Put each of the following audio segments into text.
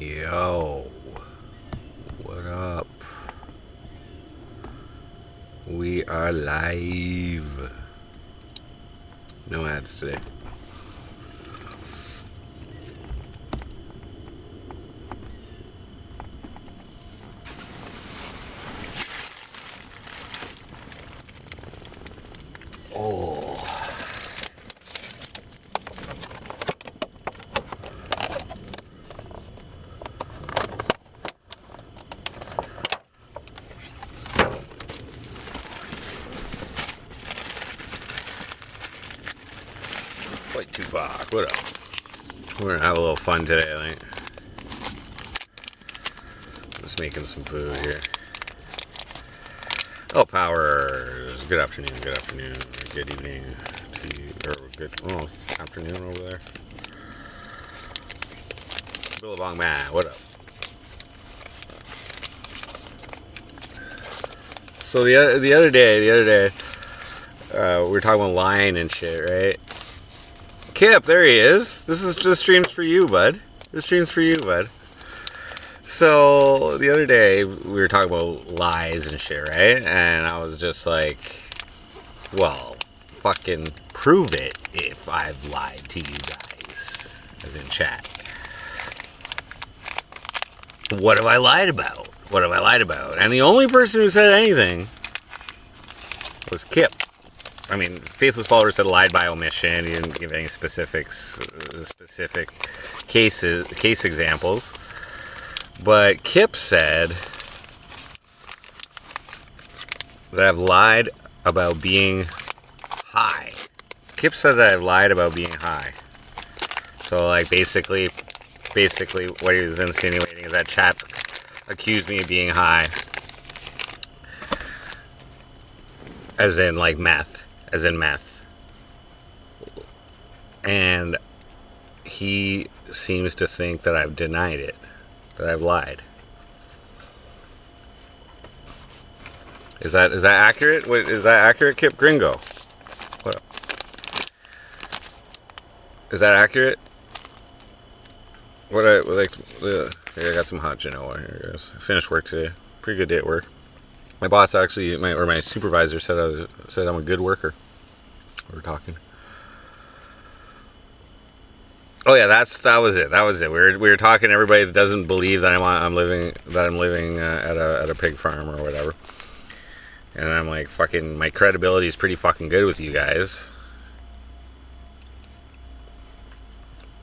Yo, what up? We are live. No ads today. Oh. White Tupac, what up? We're gonna have a little fun today, I think. Just making some food here. Oh, Powers. Good afternoon, good evening to you, or good afternoon over there. Billabong Man, what up? So the other day, we were talking about lying and shit, right? Kip, there he is. This stream's for you, bud. This stream's for you, bud. So the other day we were talking about lies and shit, right? And I was just like, well, fucking prove it if I've lied to you guys, as in chat. What have I lied about? What have I lied about? And the only person who said anything was Kip. I mean, Faithless Follower said lied by omission. He didn't give any specific case examples. But Kip said that I've lied about being high. Kip said that I've lied about being high. So, like, basically what he was insinuating is that chat's accused me of being high. As in, like, meth. As in meth. And he seems to think that I've denied it. That I've lied. Is that accurate? Wait, is that accurate, Kip Gringo? What up? Is that accurate? Here, I got some hot Genoa here, guys. I finished work today. Pretty good day at work. My boss actually, my supervisor said I'm a good worker. We were talking. Oh yeah, that was it. We were talking to everybody that doesn't believe that I'm living at a pig farm or whatever. And I'm like, fucking, my credibility is pretty fucking good with you guys.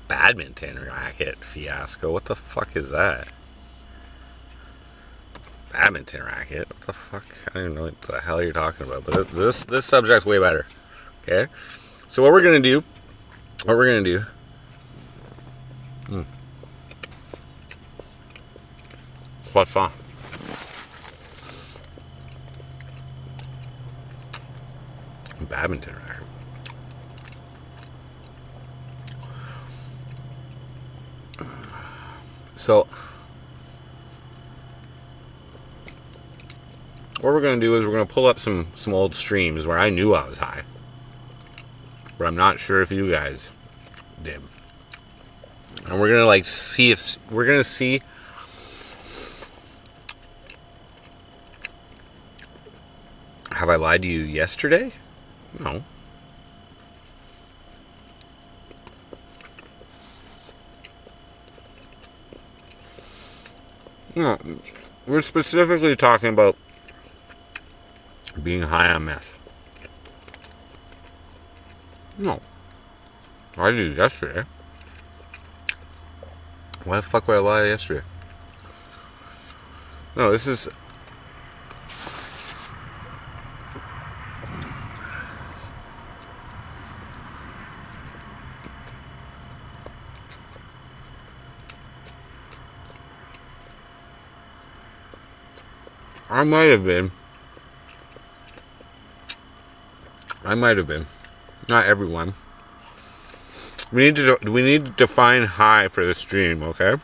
Badminton racket fiasco. What the fuck is that? Badminton racket. What the fuck? I don't even know what the hell you're talking about. But this subject's way better. Okay. So what we're gonna do. Croissant. Badminton racket. So what we're going to do is we're going to pull up some old streams where I knew I was high. But I'm not sure if you guys did. And we're going to like see if we're going to see have I lied to you yesterday? No. No. We're specifically talking about being high on meth. No. I did yesterday. Why the fuck would I lie yesterday? No, this is... I might have been. Not everyone. We need to define high for the stream, okay?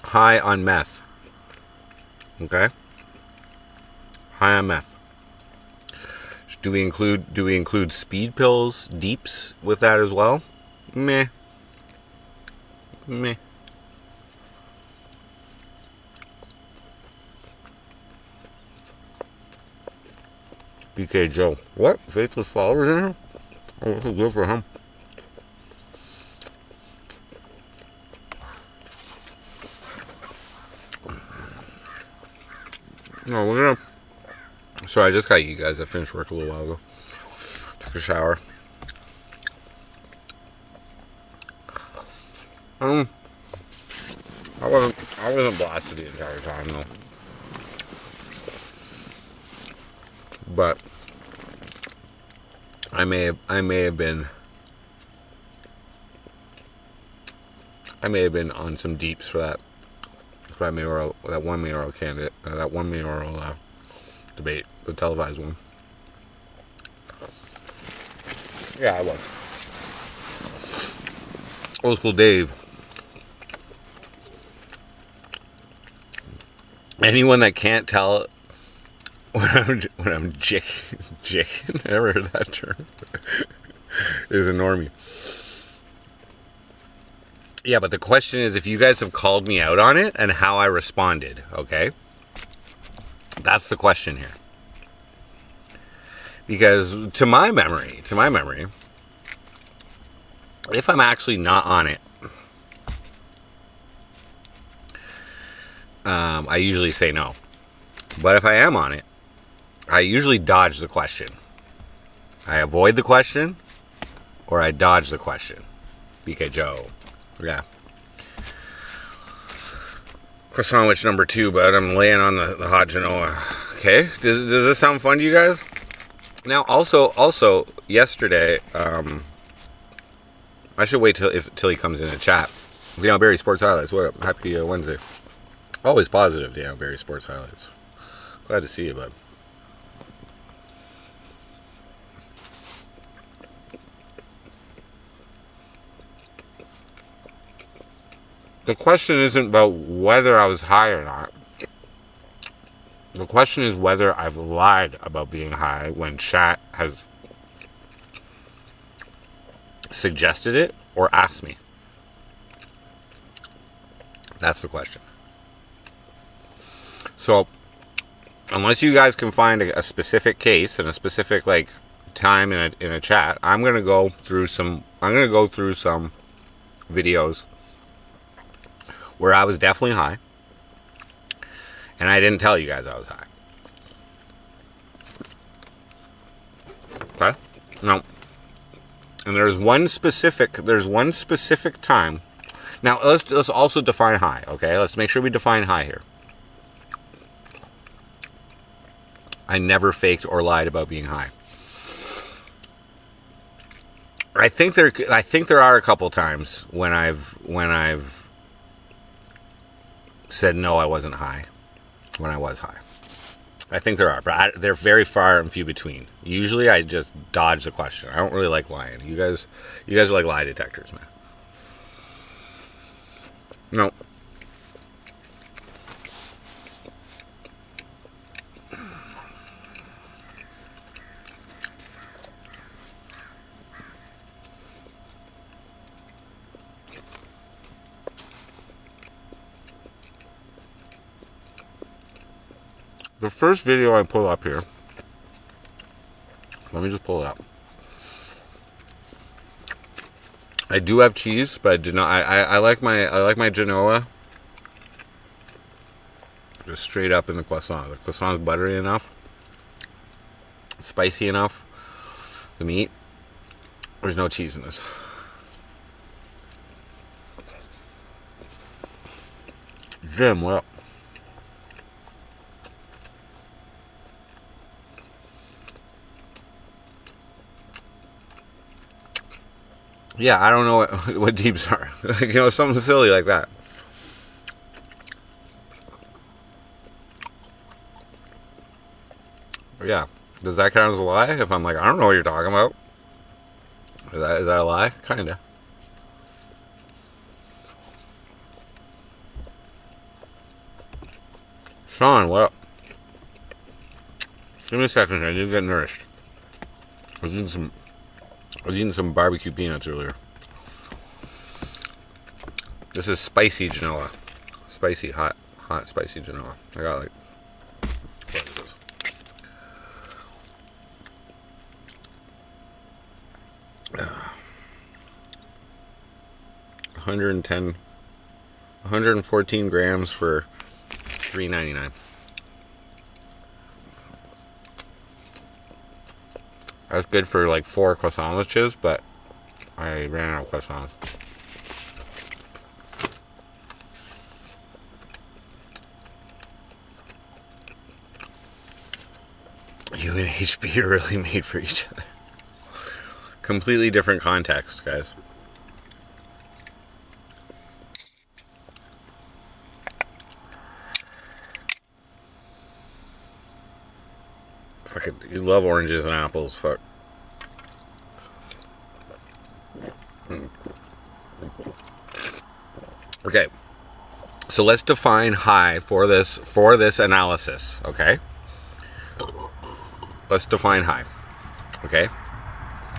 High on meth. Okay? High on meth. Do we include speed pills, deeps with that as well? Meh. BK Joe. What? Faithless followers in here? Oh, this is good for him. No, we're gonna. Sorry, I just got you guys. I finished work a little while ago. Took a shower. I wasn't blasted the entire time though. But I may have been on some deeps for that one mayoral candidate, that one mayoral debate, the televised one. Yeah, I was. Old school Dave. Anyone that can't tell when I'm jick, never heard that term, is a normie. Yeah, but the question is if you guys have called me out on it and how I responded, okay? That's the question here. Because to my memory, if I'm actually not on it, I usually say no. But if I am on it, I usually dodge the question. I avoid the question, or I dodge the question. BK Joe. Yeah. Croissant witch number 2, but I'm laying on the hot Genoa. Okay. Does this sound fun to you guys? Now, also yesterday, I should wait till he comes in and chat. Barry Sports Highlights. What up? Happy Wednesday. Always positive, Barry Sports Highlights. Glad to see you, bud. The question isn't about whether I was high or not. The question is whether I've lied about being high when chat has suggested it or asked me. That's the question. So, unless you guys can find a specific case and a specific time in a chat, I'm gonna go through some videos where I was definitely high, and I didn't tell you guys I was high. Okay? No. And there's one specific time. Now let's also define high. Okay? Let's make sure we define high here. I never faked or lied about being high. I think there are a couple times when I've said no, I wasn't high when I was high. I think there are, but they're very far and few between. Usually, I just dodge the question. I don't really like lying. You guys are like lie detectors, man. No. The first video I pull up here, let me just pull it up. I do have cheese, but I did not. I like my Genoa just straight up in the croissant. The croissant is buttery enough, spicy enough. The meat, there's no cheese in this. Jim, what up? Yeah, I don't know what deeps are. Something silly like that. Yeah. Does that count as a lie? If I'm like, I don't know what you're talking about. Is that a lie? Kinda. Sean, what up? Give me a second here. I need to get nourished. I was eating some barbecue peanuts earlier. This is spicy Genoa. Spicy, hot, spicy Genoa. I got what is this? 110, 114 grams for $3.99. That's good for like 4 croissant sandwiches, but I ran out of croissants. You and HB are really made for each other. Completely different context, guys. Fucking, you love oranges and apples, fuck. Okay, so let's define high for this analysis. Okay, let's define high. Okay,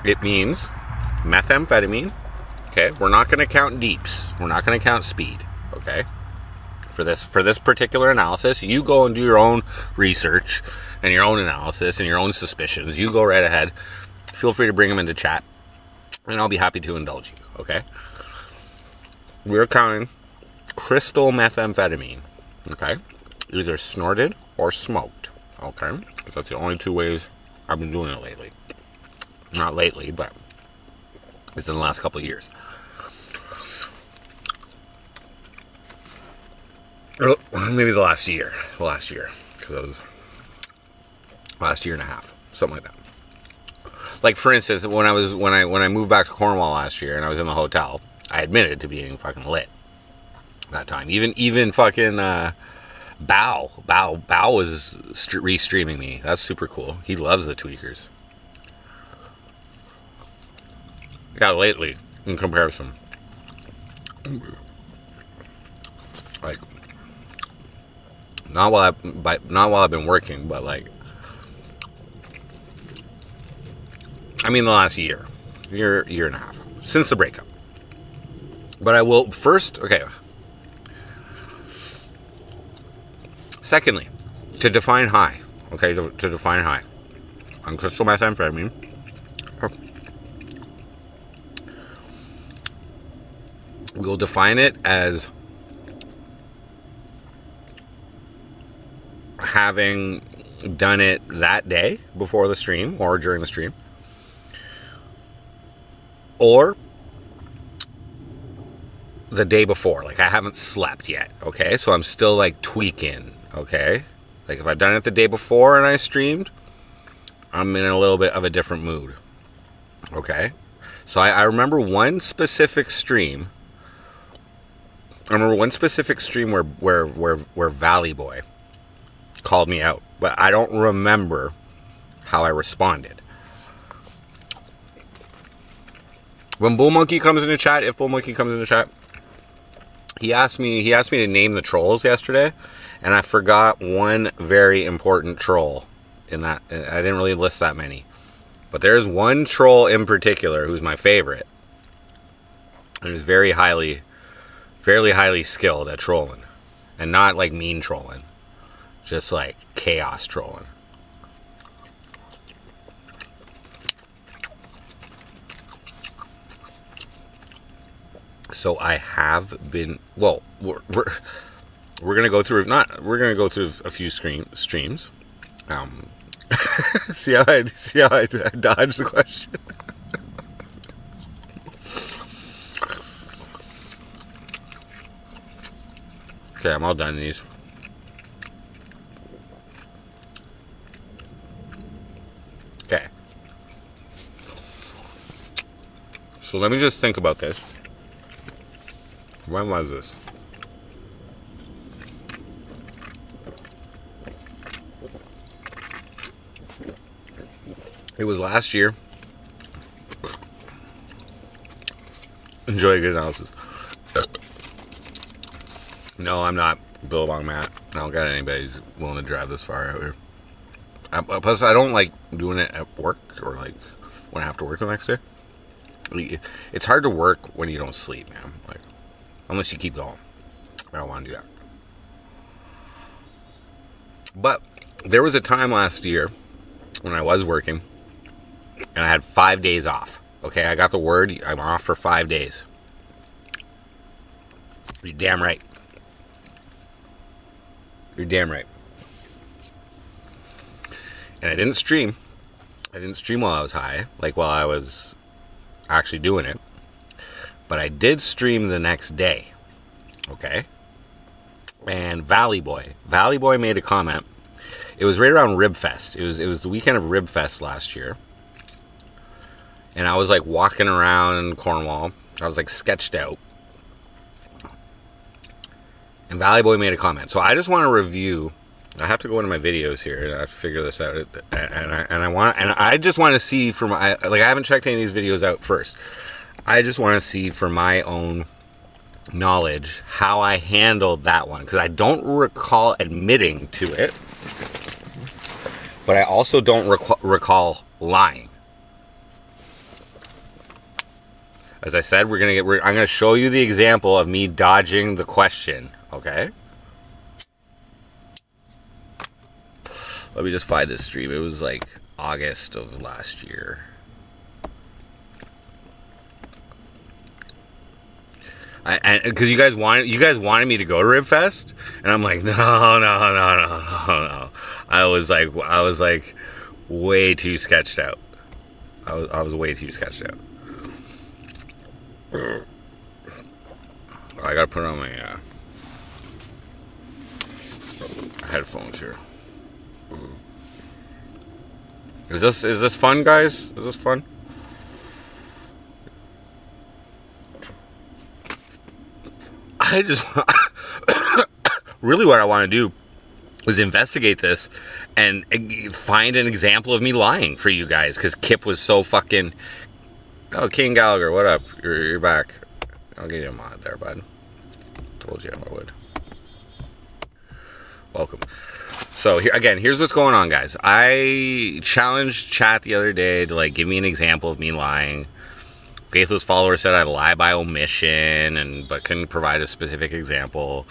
it means methamphetamine. Okay, we're not going to count deeps. We're not going to count speed. Okay, for this particular analysis, you go and do your own research and your own analysis and your own suspicions. You go right ahead. Feel free to bring them into chat, and I'll be happy to indulge you. Okay, we're counting crystal methamphetamine. Okay, either snorted or smoked. Okay, so that's the only 2 ways I've been doing it lately. Not lately, but it's in the last couple of years. Maybe the last year, because it was last year and a half, something like that. Like, for instance, when I moved back to Cornwall last year and I was in the hotel, I admitted to being fucking lit that time. Even fucking Bao was restreaming me. That's super cool. He loves the tweakers. Yeah, lately, in comparison, like, not while I've been working, but like, I mean, the last year and a half since the breakup. But I will first, okay. Secondly, to define high, okay, to define high on crystal methamphetamine, we will define it as having done it that day before the stream or during the stream, or the day before. Like, I haven't slept yet, okay? So I'm still like tweaking, okay? Like, if I've done it the day before and I streamed, I'm in a little bit of a different mood, okay? So I remember one specific stream. where Valley Boy called me out, but I don't remember how I responded. When Bull Monkey comes into chat, if Bull Monkey comes into chat, he asked me to name the trolls yesterday, and I forgot one very important troll in that. I didn't really list that many, but there's one troll in particular who's my favorite, and who's fairly highly skilled at trolling, and not like mean trolling, just like chaos trolling. So I have been, well, we're gonna go through a few streams. See how I dodged the question. Okay, I'm all done in these. Okay. So let me just think about this. When was this? It was last year. Enjoy a good analysis. No, I'm not Billabong Matt. I don't got anybody who's willing to drive this far out here. Plus, I don't like doing it at work or like when I have to work the next day. It's hard to work when you don't sleep, man. Like, unless you keep going. I don't want to do that. But there was a time last year when I was working and I had 5 days off. Okay, I got the word, I'm off for 5 days. You're damn right. You're damn right. And I didn't stream. I didn't stream while I was high, like while I was actually doing it. But I did stream the next day. Okay? And Valley Boy made a comment. It was right around Ribfest. It was the weekend of Ribfest last year. And I was like walking around Cornwall. I was like sketched out. And Valley Boy made a comment. So I just want to review. I have to go into my videos here and I have to figure this out. And I just want to see for my, like, I haven't checked any of these videos out first. I just want to see for my own knowledge how I handled that one, because I don't recall admitting to it, but I also don't recall lying. As I said, I'm gonna show you the example of me dodging the question. Okay. Let me just find this stream. It was like August of last year. And because you guys wanted me to go to Ribfest, and I'm like, no. I was like way too sketched out. I was way too sketched out. I gotta put on my headphones here. Is this fun, guys? Is this fun? I just really what I want to do is investigate this and find an example of me lying for you guys, because Kip was so fucking. Oh, King Gallagher, what up? You're back. I'll give you a mod there, bud. Told you I would. Welcome. So here's what's going on, guys. I challenged chat the other day to like give me an example of me lying. Faithless follower said I lie by omission, but couldn't provide a specific example.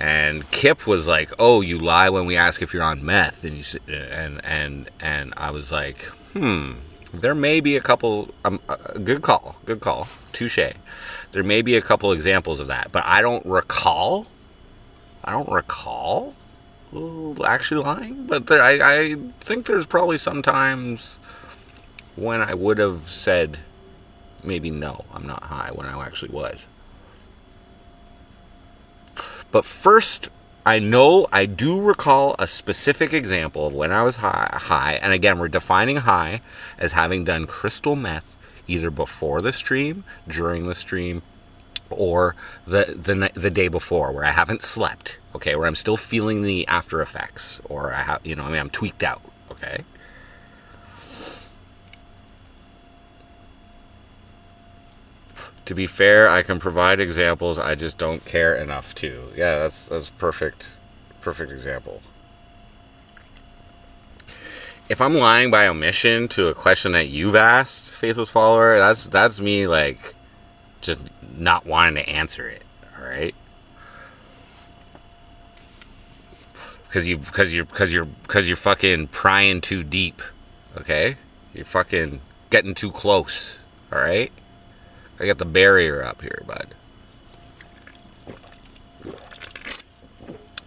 And Kip was like, "Oh, you lie when we ask if you're on meth," and I was like, there may be a couple. Good call, touche. There may be a couple examples of that, but I don't recall actually lying. But I think there's probably some times when I would have said, maybe no, I'm not high, when I actually was. But first, I do recall a specific example of when I was high. And again, we're defining high as having done crystal meth either before the stream, during the stream, or the day before, where I haven't slept, okay, where I'm still feeling the after effects, or I'm tweaked out, okay. To be fair, I can provide examples. I just don't care enough to. Yeah, that's perfect example. If I'm lying by omission to a question that you've asked, faithless follower, that's me like just not wanting to answer it. All right, because you're fucking prying too deep. Okay, you're fucking getting too close. All right. I got the barrier up here, bud.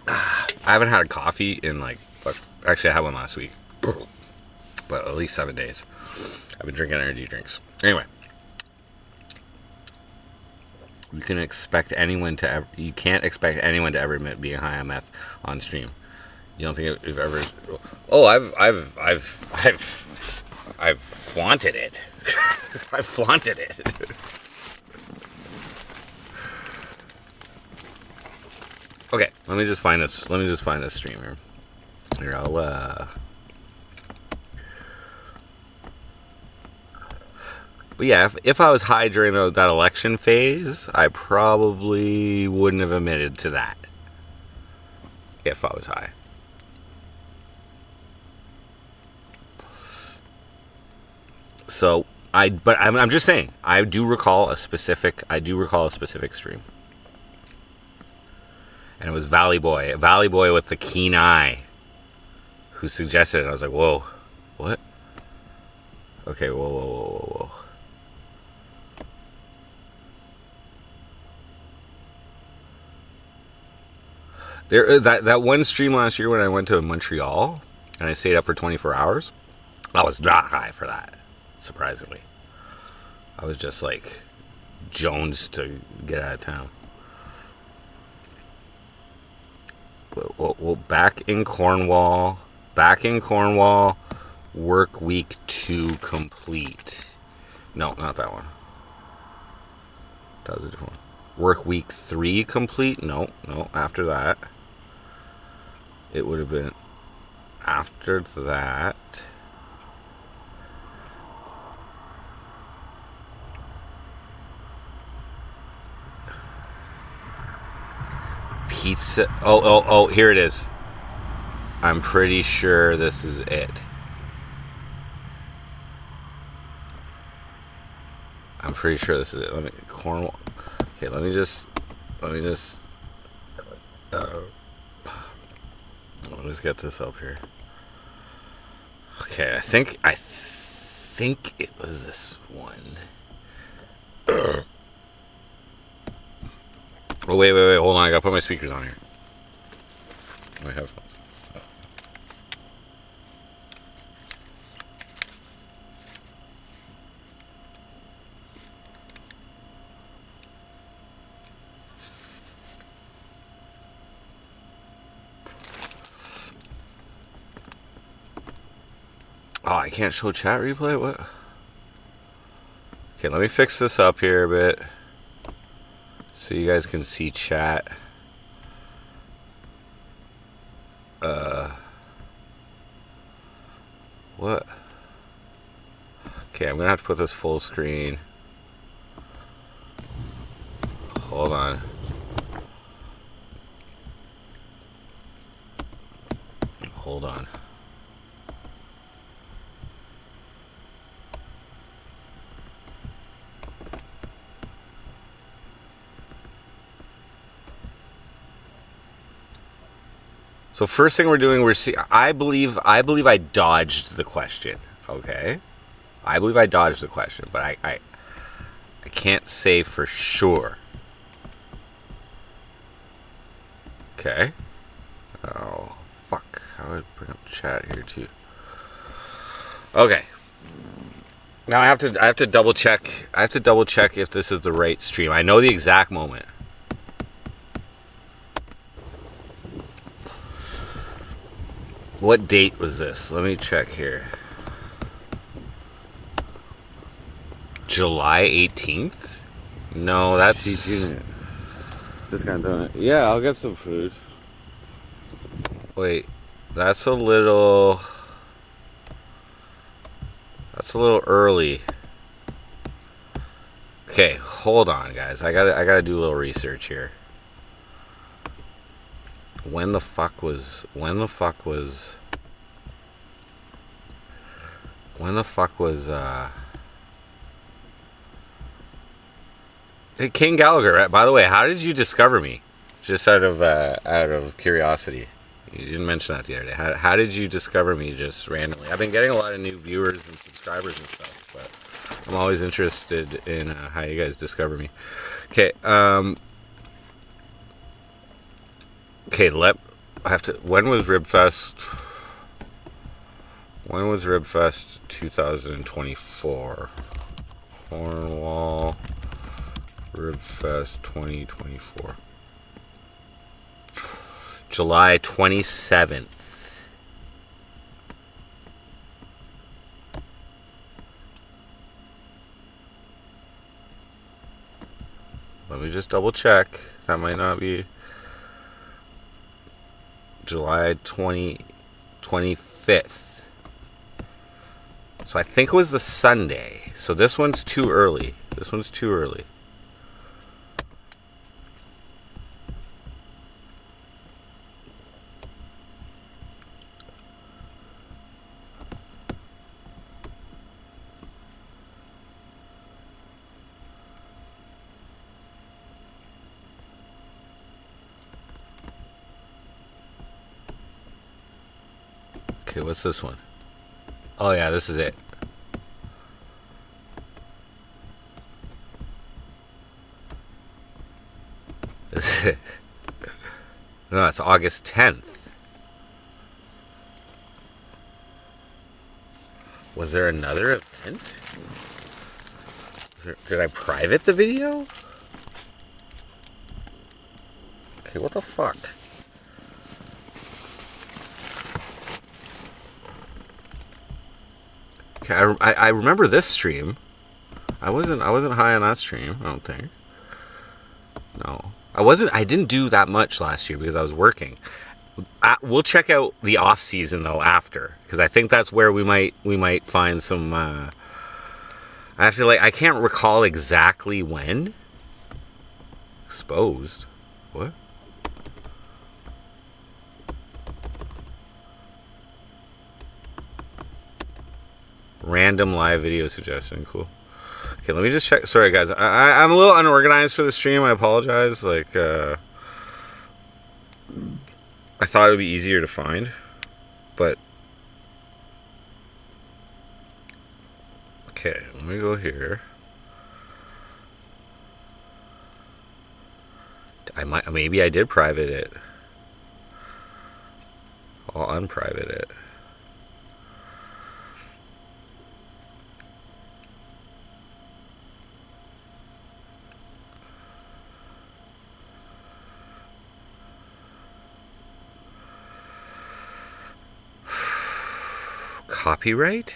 I haven't had a coffee in actually I had one last week. But at least 7 days. I've been drinking energy drinks. Anyway. You can't expect anyone to ever admit being high on meth on stream. You don't think you've ever? Oh, I've flaunted it. I flaunted it. Okay, let me just find this stream here. Here, But yeah, if I was high during that election phase, I probably wouldn't have admitted to that. If I was high. So I'm just saying, I do recall a specific stream. And it was Valley Boy with the keen eye, who suggested it. I was like, whoa, what? Okay, whoa. That one stream last year when I went to Montreal and I stayed up for 24 hours, I was not high for that, surprisingly. I was just like Jones to get out of town. Well, back in Cornwall, work week 2 complete. No, not that one. That was a different one. Work week 3 complete? No, after that. It would have been after that. Pizza. Oh, here it is. I'm pretty sure this is it. I'm pretty sure this is it. Let me Cornwall. Okay, let me just let's get this up here. Okay, I think it was this one. Oh, wait, hold on, I gotta put my speakers on here. My headphones. Oh, I can't show chat replay? What? Okay, let me fix this up here a bit so you guys can see chat. What? Okay, I'm gonna have to put this full screen. Hold on. Hold on. So first thing we're doing, I believe I dodged the question. Okay, I believe I dodged the question, but I can't say for sure. Okay. Oh fuck! How do I bring up chat here too? Okay. Now I have to double check. I have to double check if this is the right stream. I know the exact moment. What date was this? Let me check here. July 18th? No, that's... Just kind of doing it. Yeah, I'll get some food. Wait, that's a little early. Okay, hold on, guys. I gotta do a little research here. When the fuck was Hey, King Gallagher, by the way, how did you discover me? Just out of curiosity. You didn't mention that the other day. How did you discover me just randomly? I've been getting a lot of new viewers and subscribers and stuff, but I'm always interested in how you guys discover me. Okay, when was Ribfest? When was Ribfest 2024? Cornwall Ribfest 2024. July 27th. Let me just double check. That might not be July 25th. So I think it was the Sunday. So this one's too early. Okay, what's this one? Oh yeah, this is it. No, it's August 10th. Was there another event? Did I private the video? Okay, what the fuck? Okay, I remember this stream. I wasn't high on that stream, I don't think. No. I didn't do that much last year because I was working. We'll check out the off season though after, because I think that's where we might find some I have to I can't recall exactly when. Exposed. What? Random live video suggestion. Cool. Okay, let me just check. Sorry, guys. I'm a little unorganized for the stream. I apologize. I thought it would be easier to find, but okay. Let me go here. Maybe I did private it. I'll unprivate it. Copyright?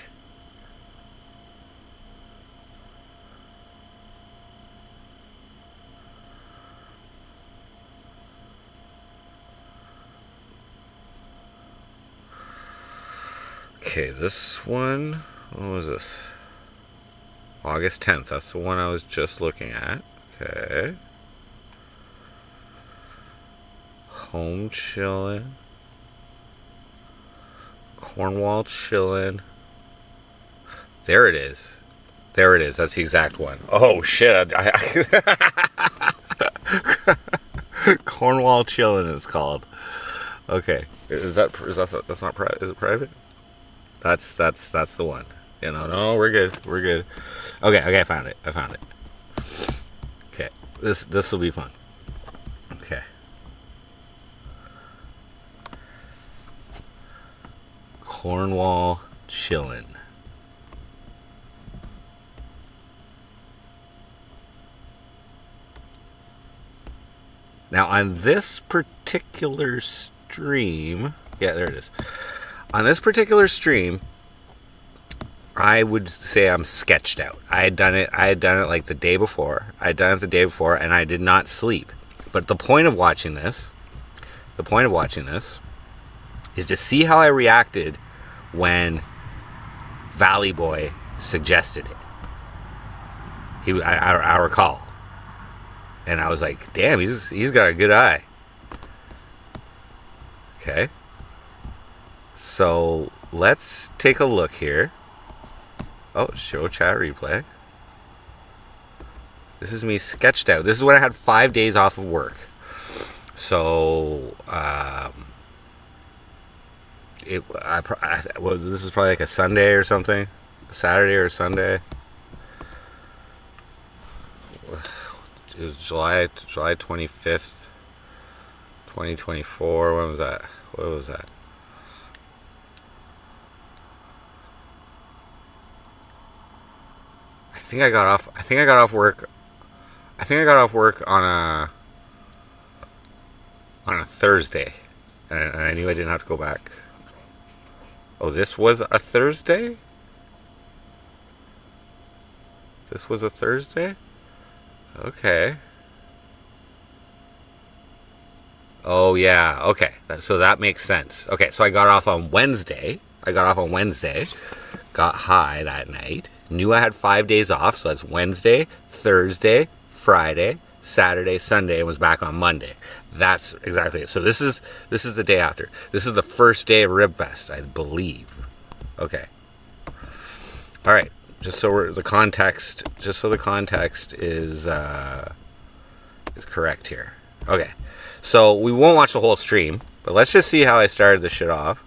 Okay, this one, what was this? August 10th, that's the one I was just looking at. Okay. Home chillin'. Cornwall chillin'. There it is. There it is. That's the exact one. Oh shit! Cornwall chillin' is called. Okay, that's not private? Is it private? That's the one. You know, no, we're good. We're good. Okay, I found it. Okay, this will be fun. Okay. Cornwall chillin'. Now on this particular stream, yeah, there it is. On this particular stream, I would say I'm sketched out. I had done it like the day before. And I did not sleep. But the point of watching this is to see how I reacted when Valley Boy suggested it. I recall, and I was like, "Damn, he's got a good eye." Okay, so let's take a look here. Oh, show chat replay. This is me sketched out. This is when I had 5 days off of work. So, this is probably like a Sunday or something, a Saturday or Sunday. It was July 25th, 2024. When was that? What was that? I think I got off work on a Thursday, and I knew I didn't have to go back. Oh, this was a Thursday? This was a Thursday? Okay. Oh, yeah. Okay. So that makes sense. Okay, so I got off on Wednesday. Got high that night. Knew I had 5 days off, so that's Wednesday, Thursday, Friday, Saturday, Sunday, and was back on Monday. That's exactly it. So this is the day after. This is the first day of Ribfest, I believe. Okay. All right. Just so the context is correct here. Okay. So we won't watch the whole stream, but let's just see how I started this shit off.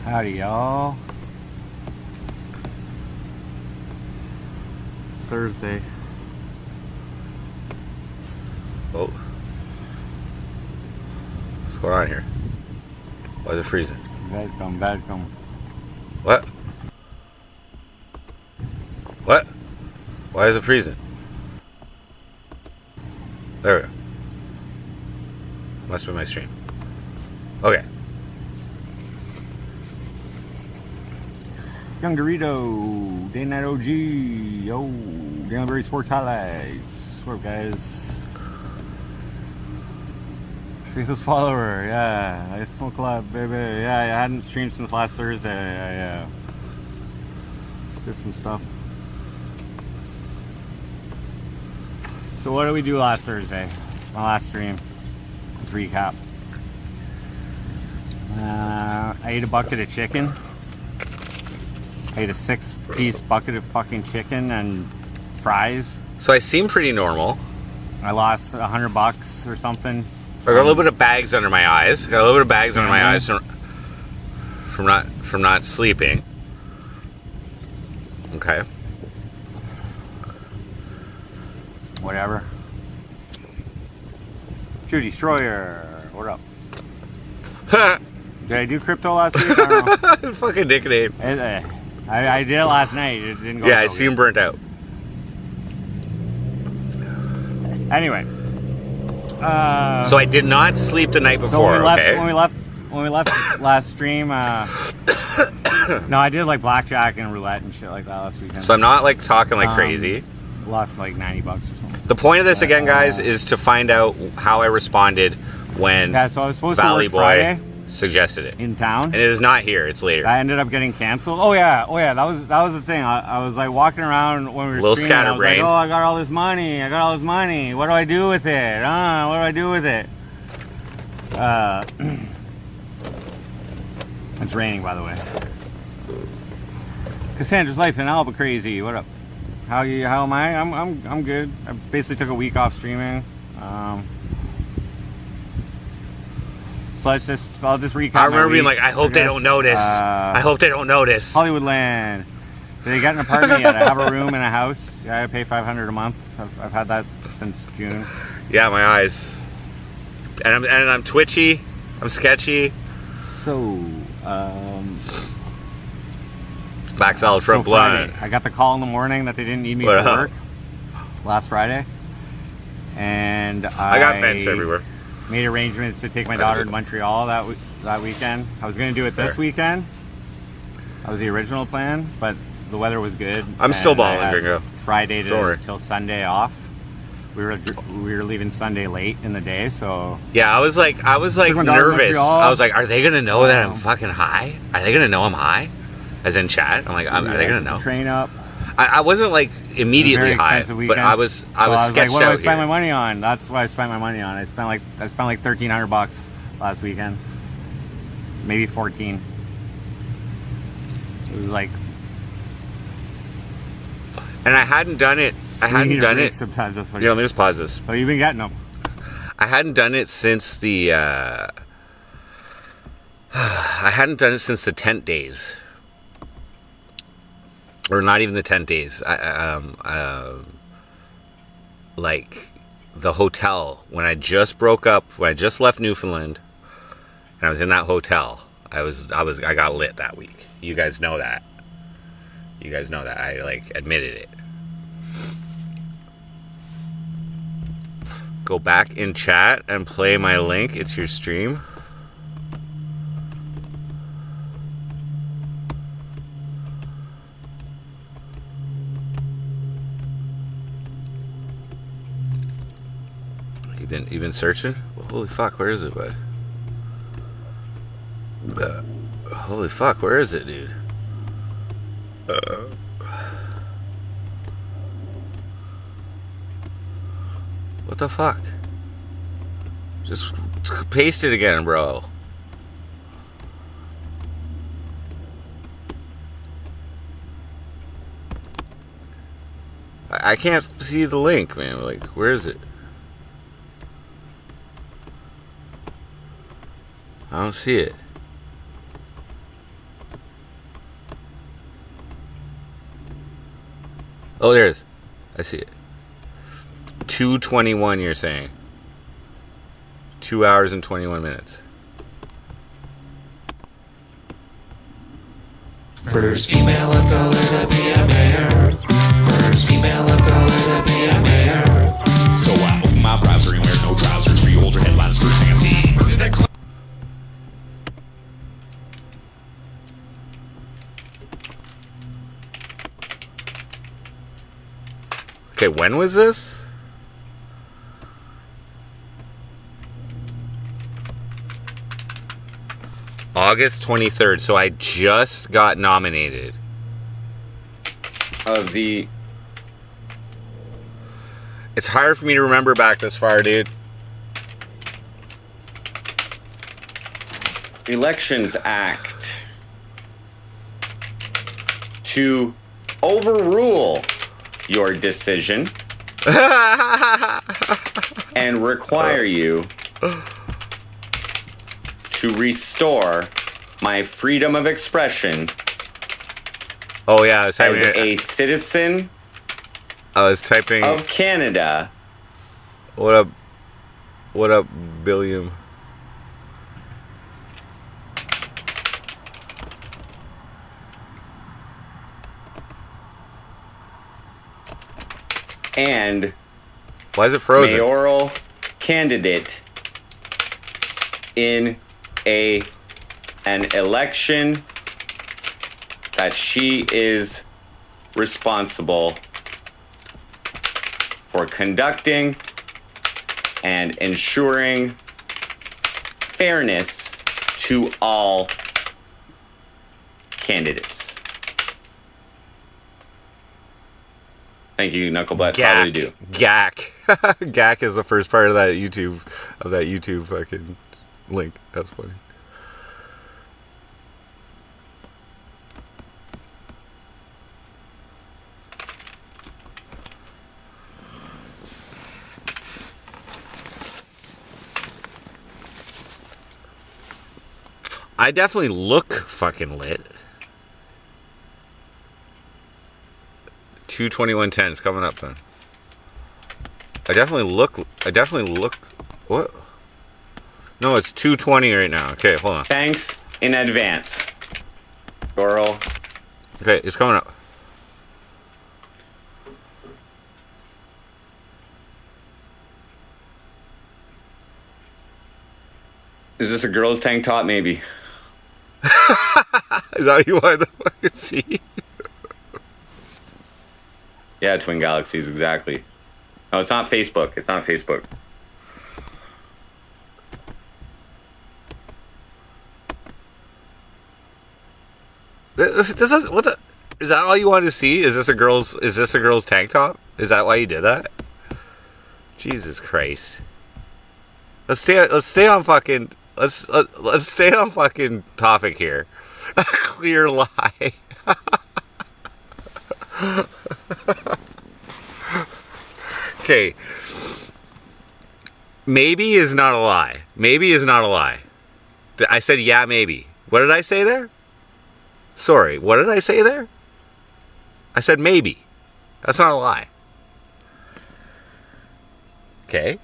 Howdy, y'all. Thursday. going on here? Why is it freezing? Bad come. What? What? Why is it freezing? There we go. Must be my stream. Okay. Young Dorito, Day Night OG, yo, Gambleberry Sports Highlights. What's up, guys? Faceless follower, yeah. I smoke a lot, baby. Yeah, I hadn't streamed since last Thursday. I did some stuff. So what did we do last Thursday? My last stream. Let's recap. I ate a bucket of chicken. I ate a 6-piece bucket of fucking chicken and fries. So I seem pretty normal. I lost $100 or something. I got a little bit of bags under my eyes. Got a little bit of bags under my eyes from not sleeping. Okay. Whatever. True Destroyer, what up? Did I do crypto last week? I don't know. Fucking nickname. I did it last night. It didn't go. Yeah, I see him burnt out. Anyway. So I did not sleep the night before. When we left last stream, no, I did like blackjack and roulette and shit like that last weekend. So I'm not like talking like crazy. Lost like $90 or something. The point of this again, guys, is to find out how I responded when so I was supposed Valley to work Friday suggested it. in town. And it is not here, it's later. I ended up getting canceled. Oh yeah, that was the thing. I was like walking around when we were Little streaming. I was like, scatterbrained. oh, I got all this money. What do I do with it? What do I do with it? It's raining, by the way. Cassandra's life in Albuquerque. What up? How am I? I'm good. I basically took a week off streaming. So I'll just recap. I remember being like, I hope they don't notice. I hope they don't notice. Hollywoodland. Did they get an apartment yet? I have a room in a house. Yeah, I pay $500 a month. I've had that since June. Yeah, my eyes. And I'm twitchy. I'm sketchy. So, Back salad, front blind. I got the call in the morning that they didn't need me What for up? work last Friday. And I got vents everywhere. made arrangements to take my daughter to Montreal that weekend. I was going to do it this weekend. That was the original plan, but the weather was good. I'm still and I balling, had Gringo. Friday Sorry. till Sunday off. We were leaving Sunday late in the day, so Yeah, I was like Took my daughter to nervous. Montreal. I was like, are they gonna know that I'm fucking high? Are they gonna know I'm high? As in chat? I'm like, are they gonna know? train up. I wasn't like immediately Very high, expensive but weekend. I was sketched like, what do I out spend my here. money on? That's what I spent my money on. I spent like $1,300 last weekend, maybe 14. It was like And I hadn't done it. I you hadn't need a done break it. sometimes. That's what Yeah, let me just pause this. So you've been getting them. I hadn't done it since the. I hadn't done it since the tent days, or not even the tent days. Like the hotel when I just broke up, when I just left Newfoundland, and I was in that hotel. I got lit that week. You guys know that. I like admitted it. Go back in chat and play my link. It's your stream. You've been searching? Well, holy fuck, where is it, bud? Holy fuck, where is it, dude? What the fuck? Just paste it again, bro. I can't see the link, man. Like, where is it? I don't see it. Oh, there it is. I see it. 2:21, you're saying. 2 hours and 21 minutes. First female of color to be a mayor. First female of color to be a mayor. So I open my browser and wear no trousers. Freeholder headlines first thing I see. Okay, when was this? August 23rd, so I just got nominated. Of the It's hard for me to remember back this far, dude. Elections Act to overrule your decision and require you to restore my freedom of expression Oh yeah, I was as typing. a citizen I was typing. of Canada. What up? What up, Billiam? And Why is it frozen? mayoral candidate in an election that she is responsible for conducting and ensuring fairness to all candidates. Thank you, Knucklebutt. Probably do. Gack. Gack is the first part of that YouTube fucking link. That's funny. I definitely look fucking lit. 2:21:10 is coming up then. I definitely look. What? No, it's 2:20 right now. Okay, hold on. Thanks in advance, girl. Okay, it's coming up. Is this a girl's tank top? Maybe. Is that what you wanted to fucking see? Yeah, Twin Galaxies, exactly. No, it's not Facebook. It's not Facebook. This is what the? Is that all you wanted to see? Is this a girl's tank top? Is that why you did that? Jesus Christ. Let's stay on fucking topic here. A clear lie. Okay. Maybe is not a lie. Maybe is not a lie. I said yeah, maybe. What did I say there? Sorry, what did I say there? I said maybe. That's not a lie. Okay.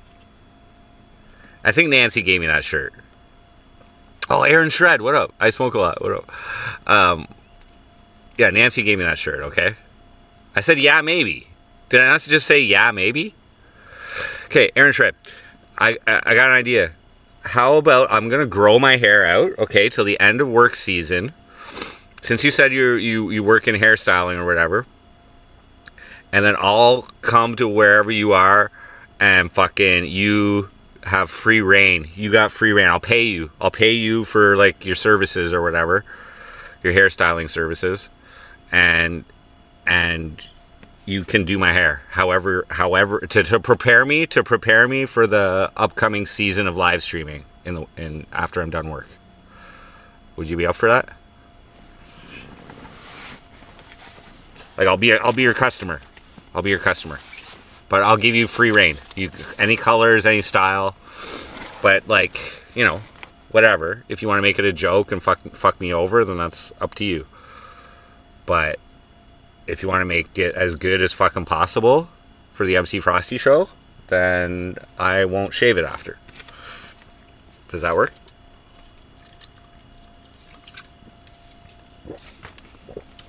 I think Nancy gave me that shirt. Oh, Aaron Shred, what up? I smoke a lot. What up? Yeah, Nancy gave me that shirt, okay? I said yeah, maybe. Did I not just say yeah, maybe? Okay, Aaron Shred. I got an idea. How about I'm gonna grow my hair out, okay, till the end of work season. Since you said you work in hairstyling or whatever, and then I'll come to wherever you are, and fucking you have free reign. You got free reign. I'll pay you. I'll pay you for like your services or whatever, your hairstyling services, and you can do my hair. However, to prepare me for the upcoming season of live streaming in after I'm done work. Would you be up for that? Like I'll be your customer. I'll be your customer. But I'll give you free reign. You any colors, any style. But like, you know, whatever. If you want to make it a joke and fuck me over, then that's up to you. But if you want to make it as good as fucking possible for the MC Frosty show, then I won't shave it after. Does that work?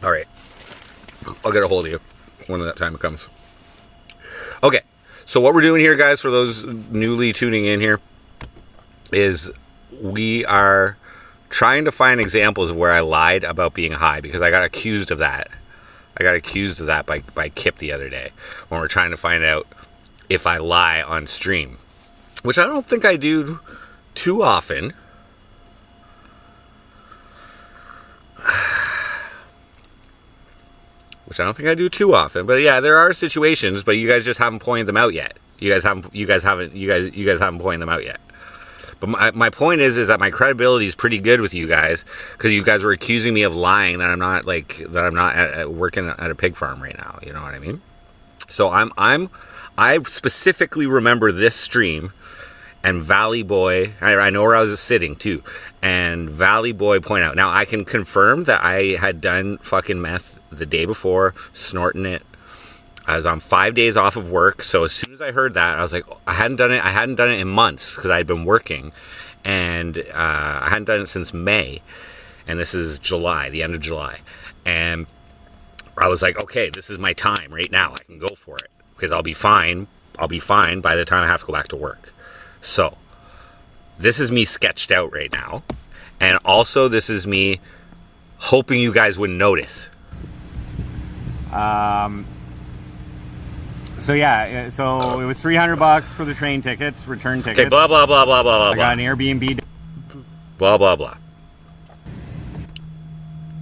All right. I'll get a hold of you when that time comes. Okay. So what we're doing here, guys, for those newly tuning in here, is we are trying to find examples of where I lied about being high, because I got accused of that. I got accused of that by Kip the other day when we're trying to find out if I lie on stream, which I don't think I do too often. Which I don't think I do too often, but yeah, there are situations, but you guys just haven't pointed them out yet. You guys haven't pointed them out yet. But my point is that my credibility is pretty good with you guys, because you guys were accusing me of lying that I'm not working at a pig farm right now. You know what I mean? So I specifically remember this stream, and Valley Boy, I know where I was sitting too, and Valley Boy pointed out. Now I can confirm that I had done fucking meth the day before, snorting it. I was on 5 days off of work, so as soon as I heard that, I was like, I hadn't done it in months, because I had been working, and I hadn't done it since May, and this is July, the end of July, and I was like, okay, this is my time right now. I can go for it, because I'll be fine by the time I have to go back to work. So this is me sketched out right now, and also this is me hoping you guys wouldn't notice. So yeah, so it was $300 for the train tickets, return tickets. Okay, blah blah blah blah blah blah. I got an Airbnb. Blah blah blah.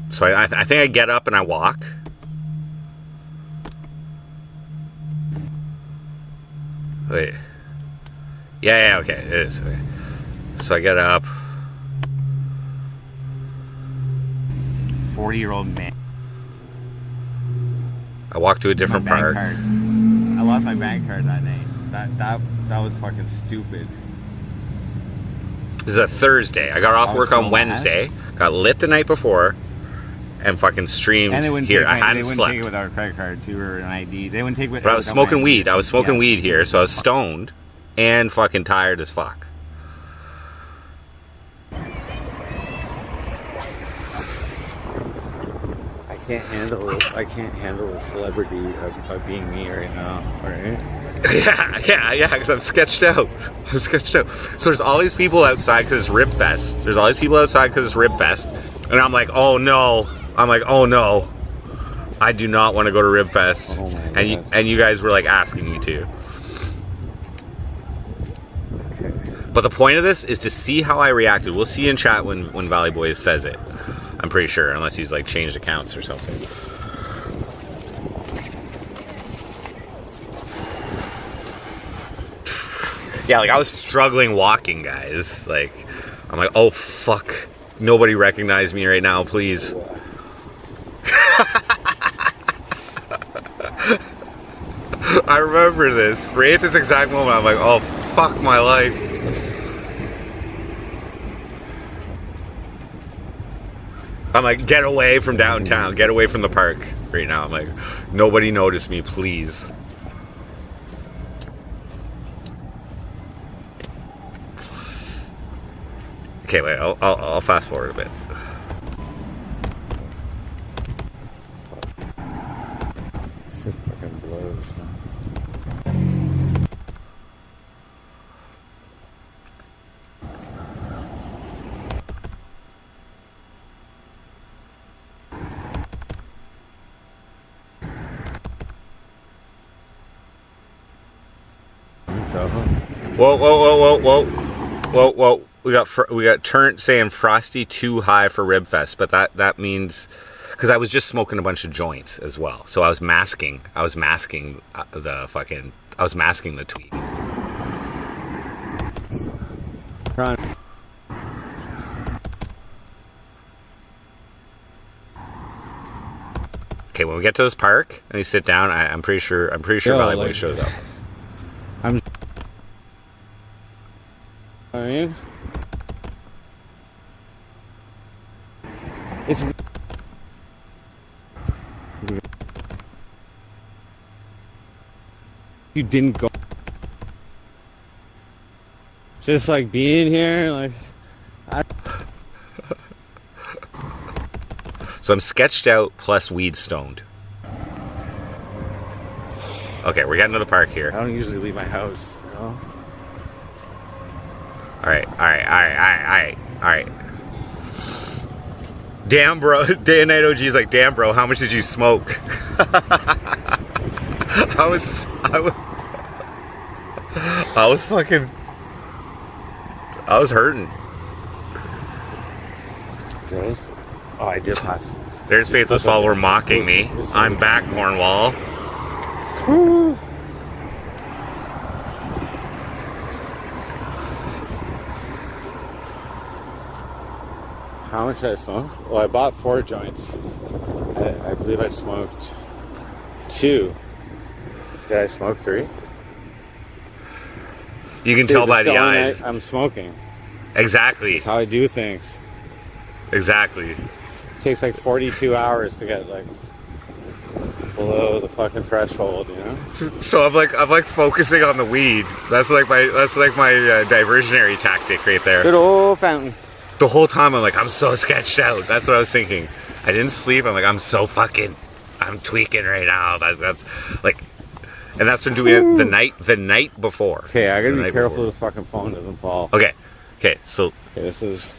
So I think I get up and I walk. Wait. Yeah, okay, it is. Okay. So I get up. 40-year-old man. I walk to a different park. I lost my bank card that night. That was fucking stupid. This is a Thursday. I got off work on Wednesday. Got lit the night before, and fucking streamed here. I hadn't slept. They wouldn't take it without a credit card too, or an ID. They wouldn't take it. But I was smoking weed. I was smoking weed here, so I was stoned and fucking tired as fuck. I can't handle the celebrity of being me right now. All right. Yeah, because I'm sketched out. So there's all these people outside because it's Ribfest. And I'm like, oh no. I do not want to go to Ribfest. Oh and you guys were like asking me to. Okay. But the point of this is to see how I reacted. We'll see in chat when Valley Boy says it. I'm pretty sure, unless he's like changed accounts or something. Yeah, like I was struggling walking, guys. Like, I'm like, oh fuck, nobody recognized me right now, please. I remember this. Right at this exact moment, I'm like, oh fuck my life. I'm like, get away from downtown, get away from the park right now. I'm like, nobody notice me, please. Okay, wait, I'll fast forward a bit. Shit fucking blows, man. Whoa. We got Turnt saying Frosty too high for Ribfest, but that means because I was just smoking a bunch of joints as well. So I was masking the tweet. Okay, when we get to this park and you sit down, I'm pretty sure Valley Boy shows up. I mean, it's you didn't go. Just like being here, like So I'm sketched out plus weed stoned. Okay, we're getting to the park here. I don't usually leave my house. You know? All right. Damn, bro. Day and Night OG's like, damn, bro. How much did you smoke? I was hurting. Girls? Oh, I did pass. There's Faithless Follower mocking me. I'm back, Cornwall. How much did I smoke? Well, I bought 4 joints. I believe I smoked 2. Did I smoke 3? You can tell by the eyes. I'm smoking. Exactly. That's how I do things. Exactly. It takes like 42 hours to get like below the fucking threshold, you know? So I'm like focusing on the weed. That's like my diversionary tactic right there. Good old fountain. The whole time I'm like, I'm so sketched out. That's what I was thinking. I didn't sleep. I'm like, I'm tweaking right now. That's like, and that's from doing it the night before. Okay, I gotta be careful this fucking phone doesn't fall. Okay, so Okay, this is.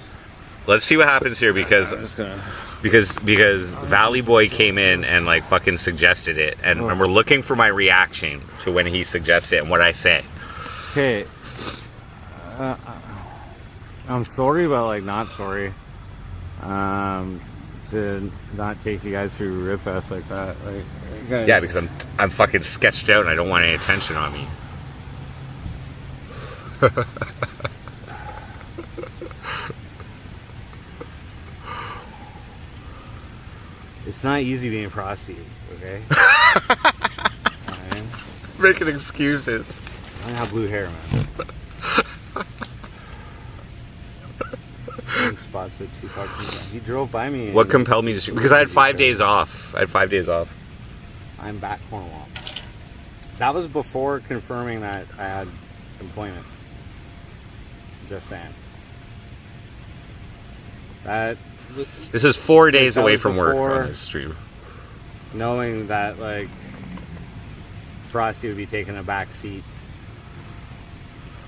let's see what happens here because I'm just gonna. because Valley Boy came in and like fucking suggested it, and we're looking for my reaction to when he suggests it and what I say. Okay. I'm sorry, but like not sorry. To not take you guys through Ribfest like that. Like, you guys, Yeah, because I'm fucking sketched out and I don't want any attention on me. it's not easy being a prostitute, okay? Alright? Making excuses. I don't have blue hair, man. Spots that she fucking. He drove by me. What compelled me to? Because I had 5 days off. I'm back Cornwall. That was before confirming that I had employment. Just saying. This is 4 days That away was from work before- on this stream. Knowing that like Frosty would be taking a back seat.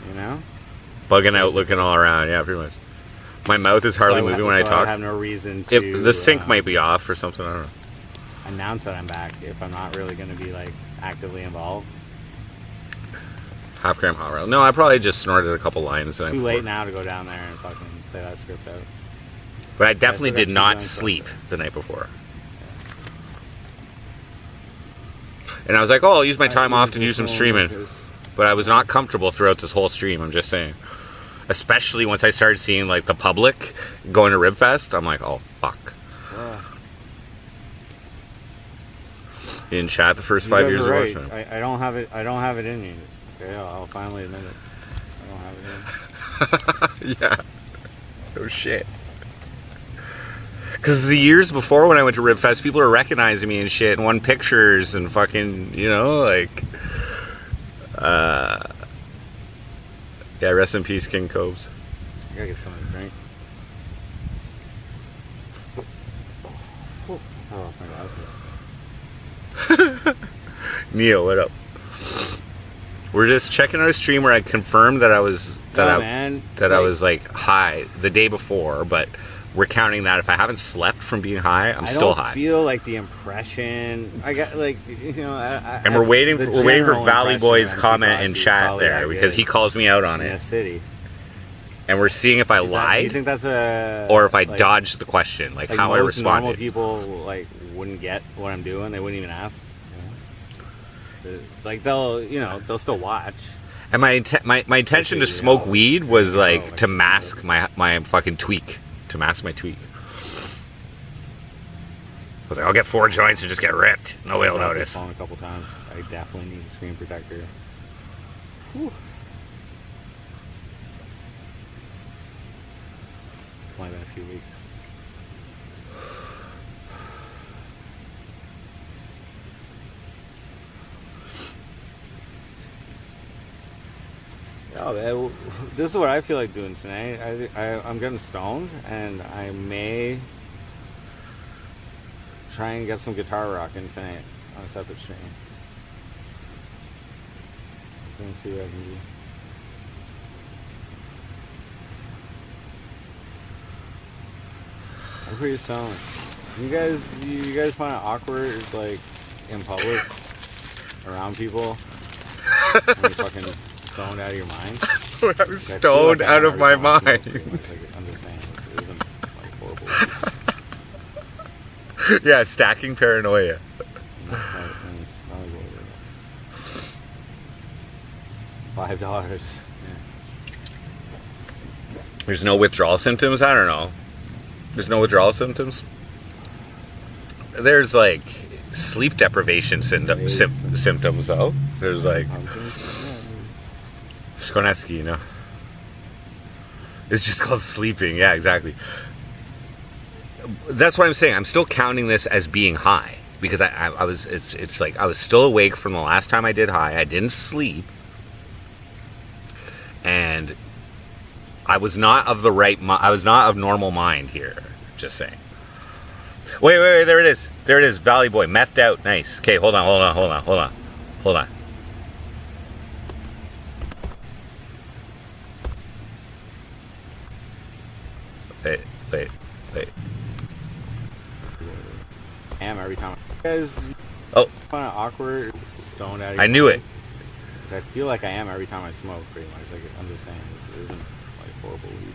You know? Bugging out, looking all around. Yeah, pretty much. My mouth is hardly moving when I talk. I have no reason to. The sync might be off or something. I don't know. Announce that I'm back if I'm not really going to be like actively involved. Half gram hot rail. No, I probably just snorted a couple lines. The night Too before. late now to go down there and fucking play that script out. But I definitely got did 2 not joints sleep the night before. And I was like, oh, I'll use my time off to do some streaming. But I was not comfortable throughout this whole stream, I'm just saying. Especially once I started seeing like the public going to Ribfest, I'm like, oh fuck. You didn't chat the first 5 years of right. watching. I don't have it. I don't have it in me. Okay, I'll finally admit it. I don't have it in. Yeah. Oh shit. Because the years before when I went to Ribfest, people were recognizing me and shit and wanting pictures and fucking, you know, like. Yeah, rest in peace, King Cobes. I gotta get something to drink. I lost my glasses. Neo, what up? We're just checking out a stream where I confirmed that I was I was like high the day before, but we're counting that if I haven't slept from being high, I'm still high. I feel like the impression I got, like, you know, And we're waiting for Valley Boy's comment in chat there because he calls me out on in it. a city. And we're seeing if I Do you lied think that's a or if I like, dodged the question, like how I most normal responded. people like wouldn't get what I'm doing. They wouldn't even ask. You know? Like they'll still watch. And my intention to smoke weed was like to mask my fucking tweak. To mask my tweak. I was like, I'll get 4 joints and just get ripped. Nobody will notice. Fallen a couple times. I definitely need a screen protector. Whew. It's only been a few weeks. Oh, this is what I feel like doing tonight. I'm getting stoned, and I may try and get some guitar rocking tonight on a separate stream. Just gonna see what I can do. I'm pretty stoned. You guys find it awkward, like, in public, around people, when you're fucking stoned out of your mind? I'm stoned out of my mind. I'm just saying, it isn't, like, horrible. Yeah, stacking paranoia. $5. Yeah. There's no withdrawal symptoms? I don't know. There's no withdrawal symptoms? There's like sleep deprivation symptoms though. There's like Skoneski, you know. It's just called sleeping. Yeah, exactly. That's what I'm saying. I'm still counting this as being high because I was. It's like I was still awake from the last time I did high. I didn't sleep, and I was not of the right. I was not of normal mind here. Just saying. Wait. There it is. Valley Boy, methed out. Nice. Okay, hold on. Wait. I am every time. You guys find it awkward, stoned out of your I knew mind? it. I feel like I am every time I smoke, pretty much. Like, I'm just saying, this isn't like horrible weed.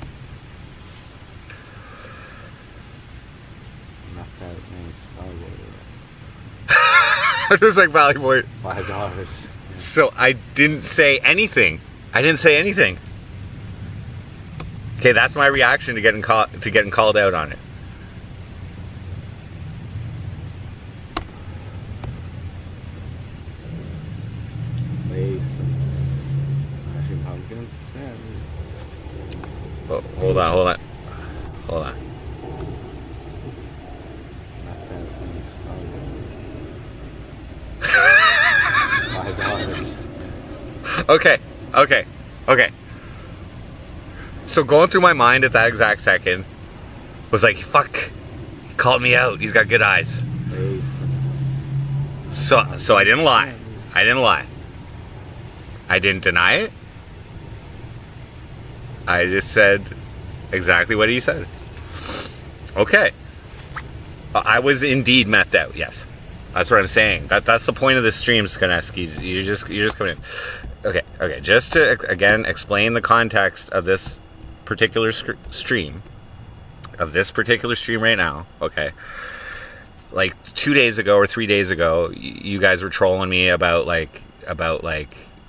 Not that nice. I'm just like Valley Boy. $5. So I didn't say anything. Okay, that's my reaction to getting called out on it. Lace, smashing pumpkins. Yeah. Oh, hold on. Not that nice. $5. Okay. So going through my mind at that exact second was like, fuck, he called me out. He's got good eyes. So I didn't lie. I didn't deny it. I just said exactly what he said. Okay. I was indeed methed out, yes. That's what I'm saying. That's the point of this stream, Skoneski. You're just coming in. Okay. Just to again explain the context of this particular stream, right now. Okay. Like 2 days ago or 3 days ago, you guys were trolling me about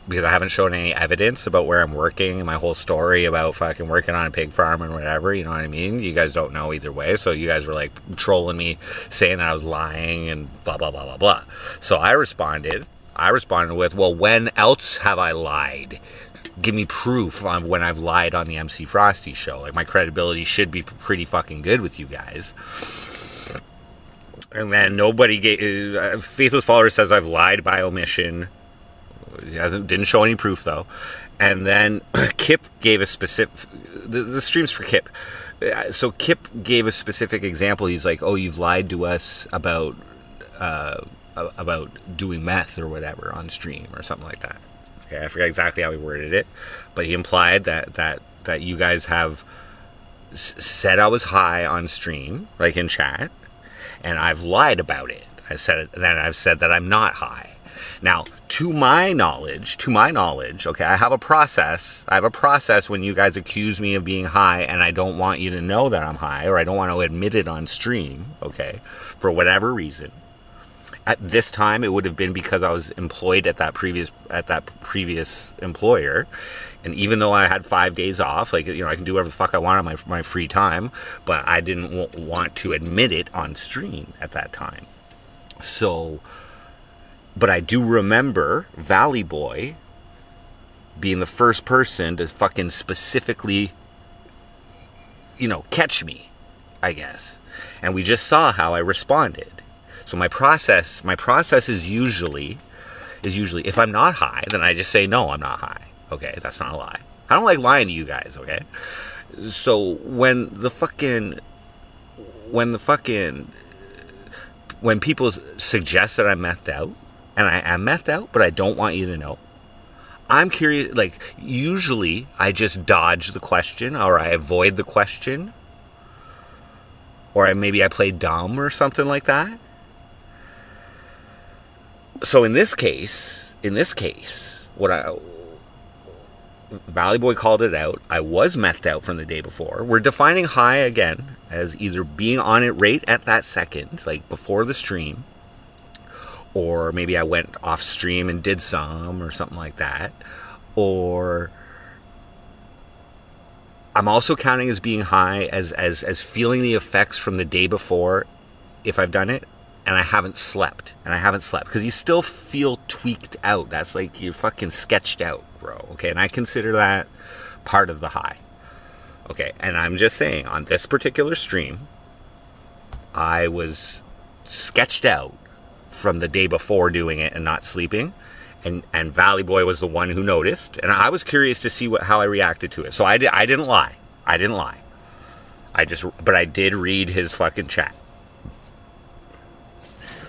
because I haven't shown any evidence about where I'm working and my whole story about fucking working on a pig farm and whatever, you know what I mean? You guys don't know either way, so you guys were like trolling me, saying that I was lying and blah, blah, blah, blah, blah. So I responded with, well, when else have I lied? Give me proof of when I've lied on the MC Frosty show. Like, my credibility should be pretty fucking good with you guys. And then nobody gave... Faithless Follower says I've lied by omission. Didn't show any proof though. And then Kip gave a specific. The stream's for Kip, so Kip gave a specific example. He's like, "Oh, you've lied to us about doing meth or whatever on stream or something like that." Okay, I forget exactly how he worded it, but he implied that you guys have said I was high on stream, like in chat, and I've lied about it. I've said that I'm not high. Now, to my knowledge, okay, I have a process when you guys accuse me of being high and I don't want you to know that I'm high, or I don't want to admit it on stream, okay, for whatever reason. At this time, it would have been because I was employed at that previous employer, and even though I had 5 days off, like, you know, I can do whatever the fuck I want on my free time, but I didn't want to admit it on stream at that time. So... But I do remember Valley Boy being the first person to fucking specifically, you know, catch me, I guess. And we just saw how I responded. So my process is usually if I'm not high, then I just say, no, I'm not high. Okay, that's not a lie. I don't like lying to you guys, okay? So when the fucking when people suggest that I'm methed out, and I am methed out, but I don't want you to know, I'm curious. Like, usually I just dodge the question, or I avoid the question, or maybe I play dumb or something like that. So in this case, Valley Boy called it out. I was methed out from the day before. We're defining high again as either being on it right at that second, like before the stream, or maybe I went off stream and did some or something like that, or I'm also counting as being high as feeling the effects from the day before if I've done it and I haven't slept because you still feel tweaked out. That's like you're fucking sketched out, bro. Okay, and I consider that part of the high. Okay, and I'm just saying, on this particular stream, I was sketched out from the day before doing it and not sleeping, and Valley Boy was the one who noticed, and I was curious to see how I reacted to it. So I didn't lie. But I did read his fucking chat.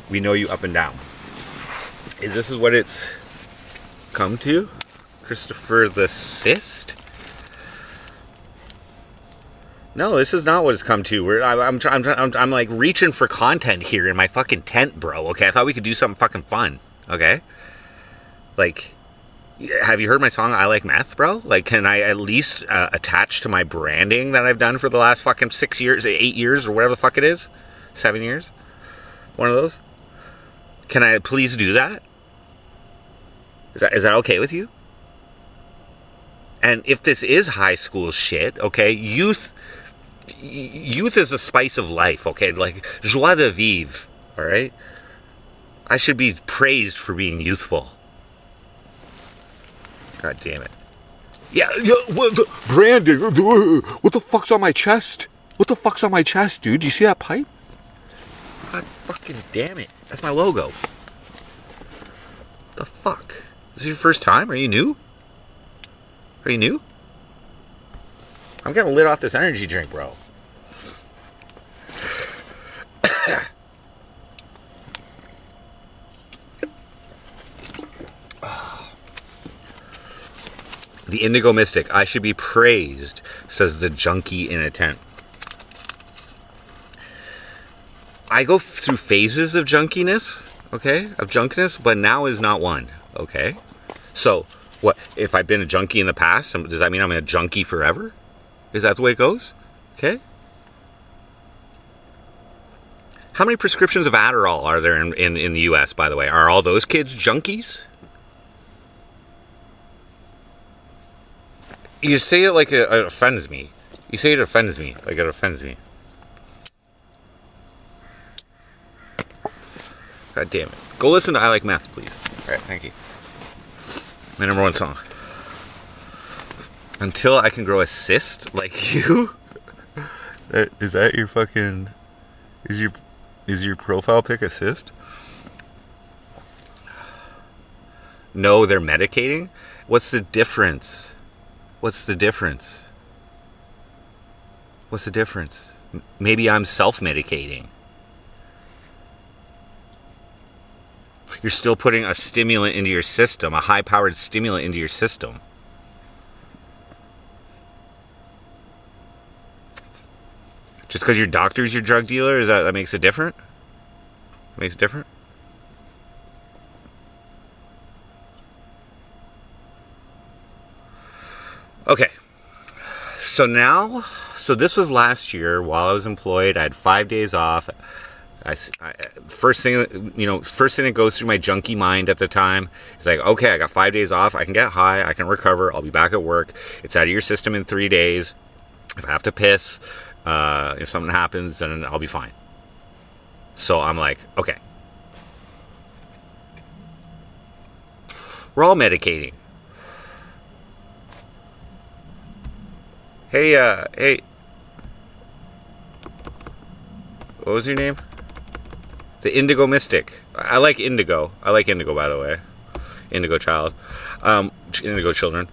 We know you up and down. This is what it's come to? Christopher the Cyst? No, this is not what it's come to. I'm like reaching for content here in my fucking tent, bro. Okay, I thought we could do something fucking fun. Okay, like, have you heard my song "I Like Meth," bro? Like, can I at least attach to my branding that I've done for the last fucking 6 years, 8 years, or whatever the fuck it is, 7 years? One of those. Can I please do that? Is that okay with you? And if this is high school shit, okay, youth is the spice of life, okay? Like, joie de vivre, all right? I should be praised for being youthful. God damn it. Yeah, what the branding? What the fuck's on my chest? What the fuck's on my chest, dude? Do you see that pipe? God fucking damn it. That's my logo. The fuck? Is this your first time? Are you new? Are you new? I'm getting lit off this energy drink, bro. The Indigo Mystic. I should be praised, says the junkie in a tent. I go through phases of junkiness, okay? Of junkiness, but now is not one, okay? So, what, if I've been a junkie in the past, does that mean I'm a junkie forever? Is that the way it goes? Okay. How many prescriptions of Adderall are there in the U.S., by the way? Are all those kids junkies? You say it like it offends me. You say it offends me, like it offends me. God damn it. Go listen to I Like Meth, please. Alright, thank you. My number one song. Until I can grow a cyst like you? Is that your fucking... Is your profile pic a cyst? No, they're medicating? What's the difference? What's the difference? What's the difference? Maybe I'm self-medicating. You're still putting a stimulant into your system, a high-powered stimulant into your system. Just because your doctor's your drug dealer, that makes it different? That makes it different? Okay. So this was last year while I was employed. I had 5 days off. First thing that goes through my junkie mind at the time is like, okay, I got 5 days off. I can get high. I can recover. I'll be back at work. It's out of your system in 3 days. If I have to piss, if something happens, then I'll be fine. So I'm like, okay. We're all medicating. Hey. What was your name? The Indigo Mystic. I like Indigo. By the way. Indigo Child. Indigo Children.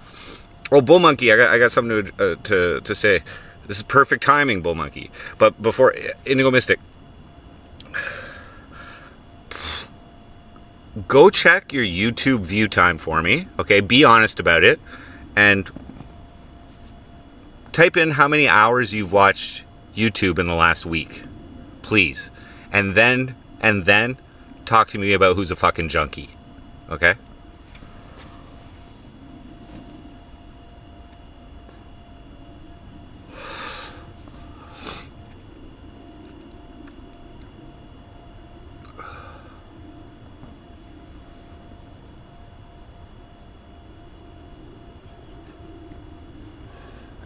Oh, Bull Monkey, I got something to say. This is perfect timing, Bull Monkey. But before, Indigo Mystic. go check your YouTube view time for me. Okay, be honest about it, and type in how many hours you've watched YouTube in the last week, please, and then talk to me about who's a fucking junkie. Okay.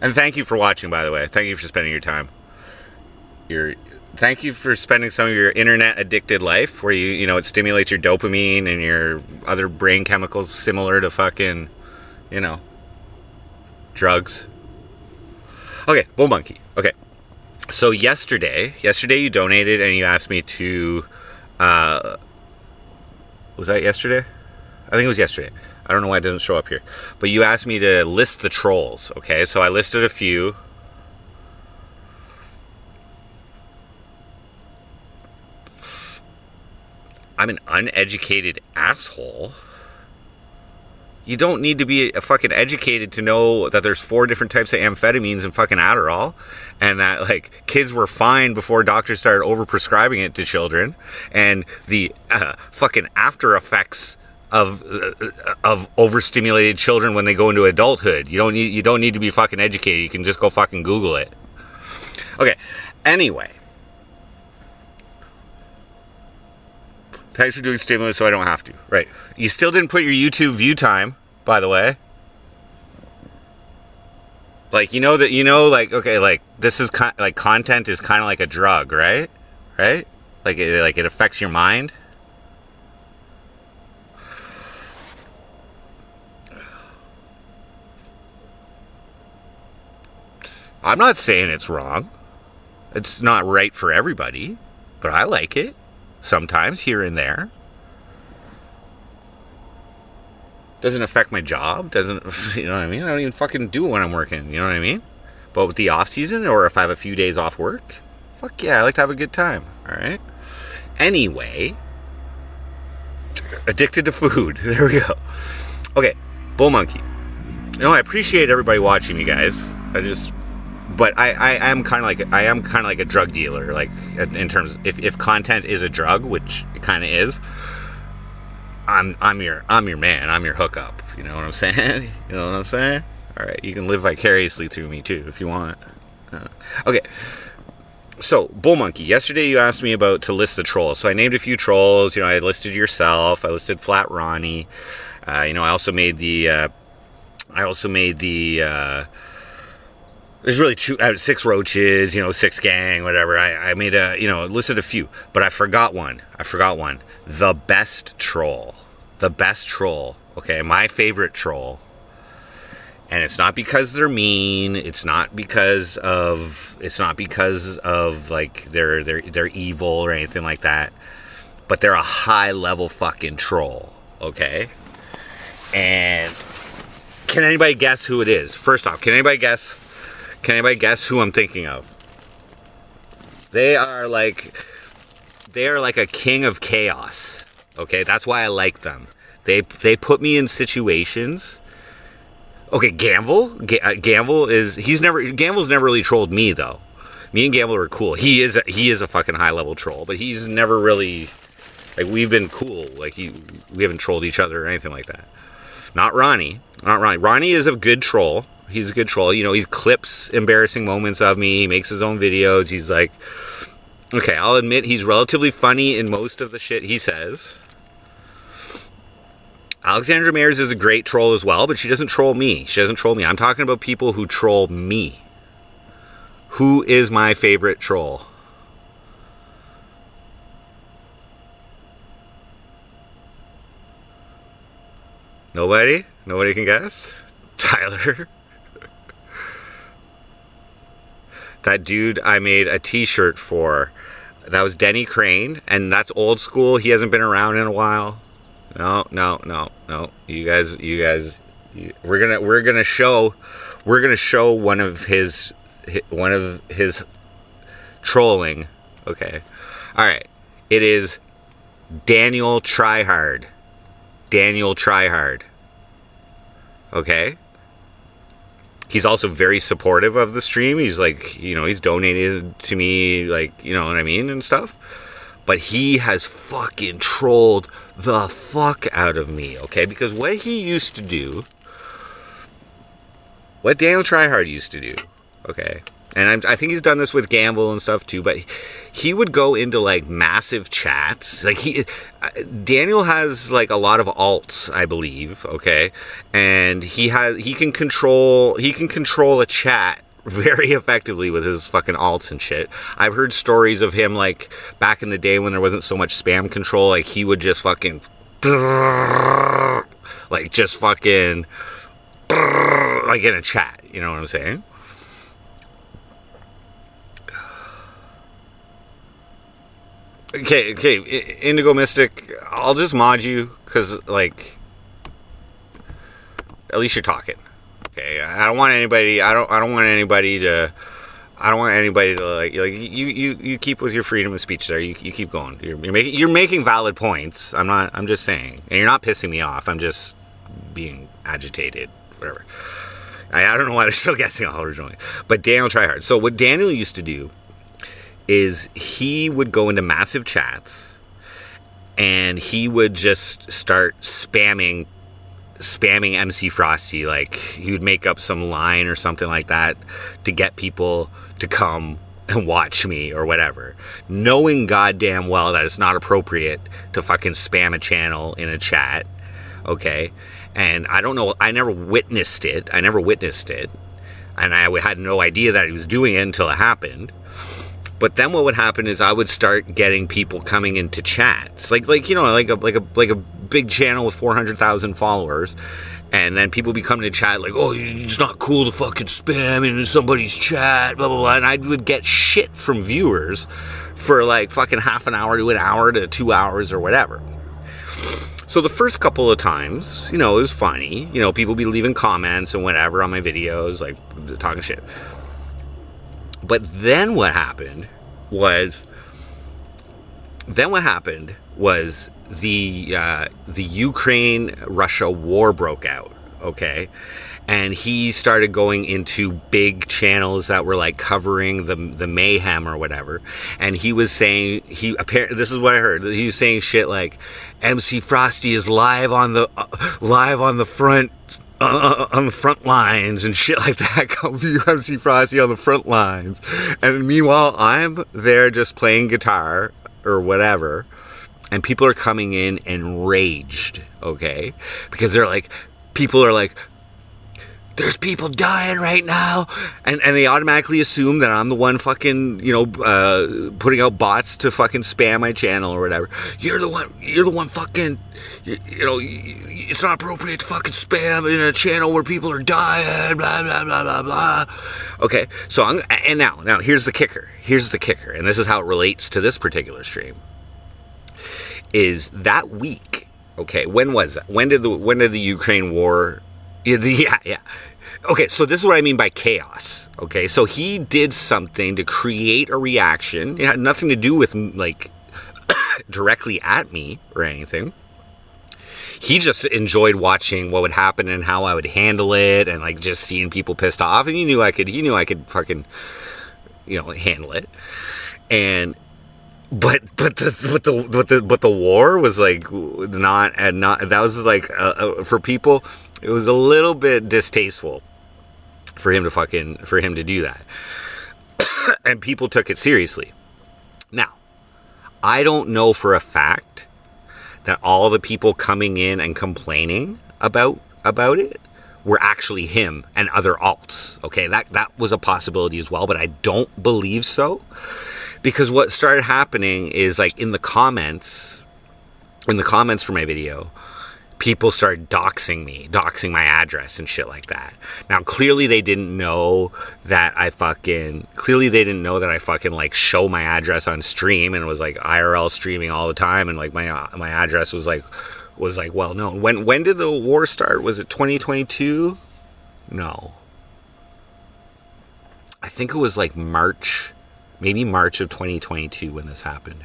And thank you for watching, by the way. Thank you for spending your time. Thank you for spending some of your internet addicted life where it stimulates your dopamine and your other brain chemicals similar to fucking, drugs. Okay, Bull Monkey. Okay. So yesterday you donated and you asked me to, was that yesterday? I think it was yesterday. I don't know why it doesn't show up here. But you asked me to list the trolls, okay? So I listed a few. I'm an uneducated asshole. You don't need to be fucking educated to know that there's 4 different types of amphetamines and fucking Adderall, and that like kids were fine before doctors started overprescribing it to children, and the fucking after effects of overstimulated children when they go into adulthood. You don't need to be fucking educated. You can just go fucking Google it. Okay. Anyway, thanks for doing stimulus so I don't have to. Right. You still didn't put your YouTube view time, by the way. Like, like this is like content is kind of like a drug, right? Right? Like it affects your mind. I'm not saying it's wrong. It's not right for everybody, but I like it sometimes here and there. Doesn't affect my job. Doesn't, you know what I mean? I don't even fucking do it when I'm working. You know what I mean? But with the off season, or if I have a few days off work, fuck yeah, I like to have a good time. All right. Anyway, addicted to food. There we go. Okay, Bull Monkey. I appreciate everybody watching, you guys. But I am kind of like a drug dealer, like in terms if content is a drug, which it kind of is. I'm your man. I'm your hookup. You know what I'm saying? You know what I'm saying? All right, you can live vicariously through me too if you want. Okay. So, Bull Monkey, yesterday you asked me to list the trolls. So I named a few trolls. I listed yourself. I listed Flat Ronnie. I also made the. There's really 6 roaches, 6 gang, whatever. I made listed a few, but I forgot one. The best troll. Okay, my favorite troll. And it's not because they're mean. It's not because of like they're evil or anything like that. But they're a high level fucking troll. Okay. And can anybody guess who it is? First off, can anybody guess who I'm thinking of? They are like a king of chaos. Okay, that's why I like them. They put me in situations. Okay, Gamble Gamble's never really trolled me though. Me and Gamble are cool. He is a fucking high level troll, but he's never really like we've been cool. Like we haven't trolled each other or anything like that. Not Ronnie. Ronnie is a good troll. He's a good troll. He clips embarrassing moments of me. He makes his own videos. He's like, okay, I'll admit he's relatively funny in most of the shit he says. Alexandra Mayers is a great troll as well, but she doesn't troll me. I'm talking about people who troll me. Who is my favorite troll? Nobody? Nobody can guess? Tyler? That dude I made a t-shirt for. That was Denny Crane, and that's old school. He hasn't been around in a while. No. You guys. We're gonna show one of his trolling. Okay. All right. It is Daniel Tryhard. Daniel Tryhard. Okay? He's also very supportive of the stream. He's like, he's donated to me, like, you know what I mean, and stuff. But he has fucking trolled the fuck out of me, okay? Because what he used to do, what Daniel Tryhard used to do, okay? And I think he's done this with Gamble and stuff too, but he would go into like massive chats. Like Daniel has like a lot of alts, I believe, okay? And he can control a chat very effectively with his fucking alts and shit. I've heard stories of him like back in the day when there wasn't so much spam control, like he would just fucking like just fucking like in a chat, you know what I'm saying? Okay, Indigo Mystic, I'll just mod you, because, like, at least you're talking. Okay, I don't want anybody to, like you keep with your freedom of speech there, you keep going. You're making valid points, I'm just saying. And you're not pissing me off, I'm just being agitated, whatever. I don't know why they're still guessing all originally. But Daniel Tryhard. So what Daniel used to do is he would go into massive chats and he would just start spamming MC Frosty. Like he would make up some line or something like that to get people to come and watch me or whatever, knowing goddamn well that it's not appropriate to fucking spam a channel in a chat, okay? And I don't know, I never witnessed it, and I had no idea that he was doing it until it happened. But then what would happen is I would start getting people coming into chats, like a big channel with 400,000 followers, and then people be coming to chat like, oh, it's not cool to fucking spam into somebody's chat, blah blah blah, and I would get shit from viewers for like fucking half an hour to an hour to 2 hours or whatever. So the first couple of times, it was funny, people be leaving comments and whatever on my videos, like talking shit. But then what happened was the Ukraine-Russia war broke out, okay? And he started going into big channels that were like covering the mayhem or whatever. And he was saying, this is what I heard, he was saying shit like, MC Frosty is live on the front on the front lines and shit like that. Come view MC Frosty on the front lines. And meanwhile, I'm there just playing guitar or whatever, and people are coming in enraged, okay? Because people are like, there's people dying right now, and they automatically assume that I'm the one fucking, putting out bots to fucking spam my channel or whatever. You're the one fucking, it's not appropriate to fucking spam in a channel where people are dying, blah, blah, blah, blah, blah. Okay, so now here's the kicker, and this is how it relates to this particular stream, is that week, okay, when was it? When did the Ukraine war, yeah. Okay, so this is what I mean by chaos. Okay, so he did something to create a reaction. It had nothing to do with, like, directly at me or anything. He just enjoyed watching what would happen and how I would handle it, and like just seeing people pissed off. And he knew I could fucking, handle it. And but the war was like not that was like for people, it was a little bit distasteful for him to do that. And people took it seriously. Now, I don't know for a fact that all the people coming in and complaining about it were actually him and other alts. Okay, that was a possibility as well, but I don't believe so. Because what started happening is, like, in the comments for my video, people started doxing my address and shit like that. Now, clearly they didn't know that I fucking like show my address on stream and was like IRL streaming all the time, and like my address was like well known. When did the war start? Was it 2022? No. I think it was like March of 2022 when this happened.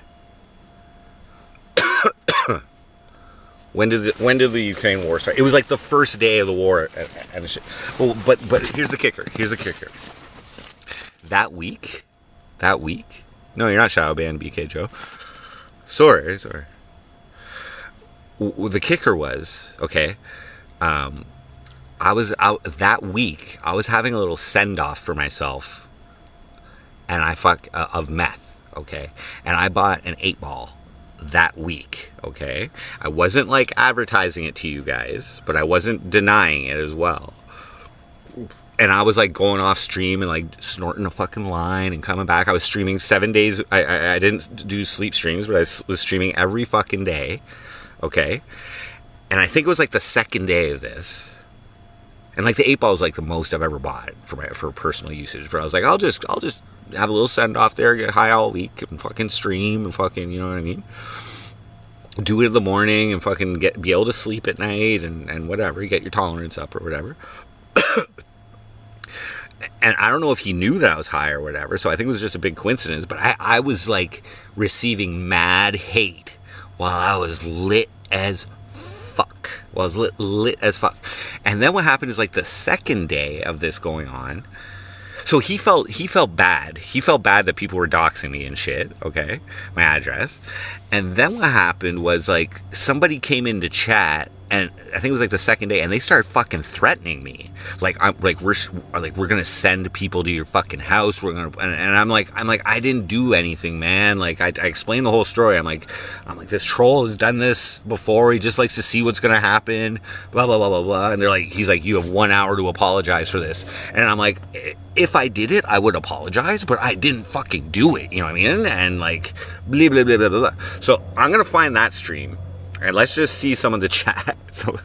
When did the Ukraine war start? It was like the first day of the war, and shit. Well, but here's the kicker. That week. No, you're not shadow banned, BK Joe. Sorry. The kicker was, okay. I was out that week. I was having a little send off for myself, and of meth, okay. And I bought an 8-ball that week, okay. I wasn't like advertising it to you guys, but I wasn't denying it as well. And I was like going off stream and like snorting a fucking line and coming back. I was streaming 7 days. I didn't do sleep streams, but I was streaming every fucking day, okay. And I think it was like the second day of this. And like the 8-ball is like the most I've ever bought for personal usage. But I was like, I'll just have a little send off there, get high all week, and fucking stream and fucking, you know what I mean? Do it in the morning and fucking be able to sleep at night and whatever. You get your tolerance up or whatever. And I don't know if he knew that I was high or whatever. So I think it was just a big coincidence. But I was like receiving mad hate while I was lit as fuck. Lit as fuck. And then what happened is like the second day of this going on. So he felt bad. He felt bad that people were doxing me and shit, okay? My address. And then what happened was like somebody came into chat, and I think it was like the second day, and they started fucking threatening me. Like we're gonna send people to your fucking house. And I'm like I didn't do anything, man. Like I explained the whole story. I'm like this troll has done this before. He just likes to see what's gonna happen. Blah blah blah blah blah. And he's like, you have 1 hour to apologize for this. And I'm like, if I did it, I would apologize, but I didn't fucking do it. You know what I mean? And like blah blah blah blah blah. So I'm gonna find that stream. And let's just see some of the chat, some of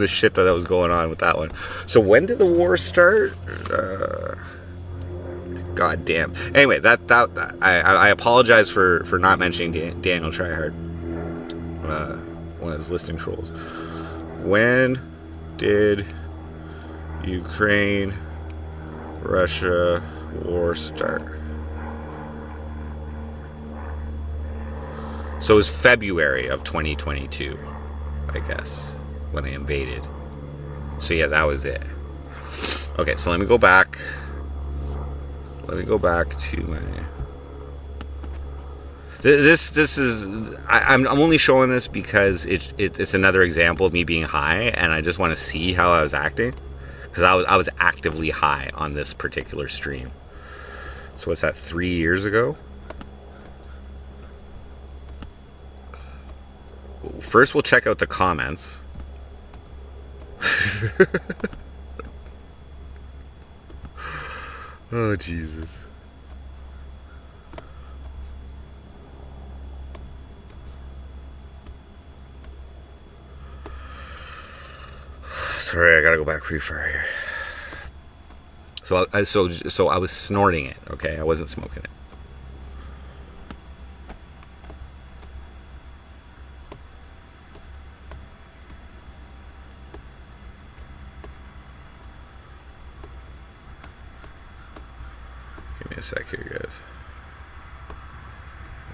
the shit that was going on with that one. So when did the war start? God damn. Anyway, I apologize for not mentioning Daniel Tryhard, one of his listing trolls. When did Ukraine-Russia war start? So it was February of 2022, I guess, when they invaded. So yeah, that was it. Okay, so let me go back. To my. This is. I'm only showing this because it's another example of me being high, and I just want to see how I was acting, because I was actively high on this particular stream. So what's that? 3 years ago. First, we'll check out the comments. Oh, Jesus. Sorry, I gotta go back pretty far here. So I was snorting it, okay? I wasn't smoking it. Give me a sec here, guys.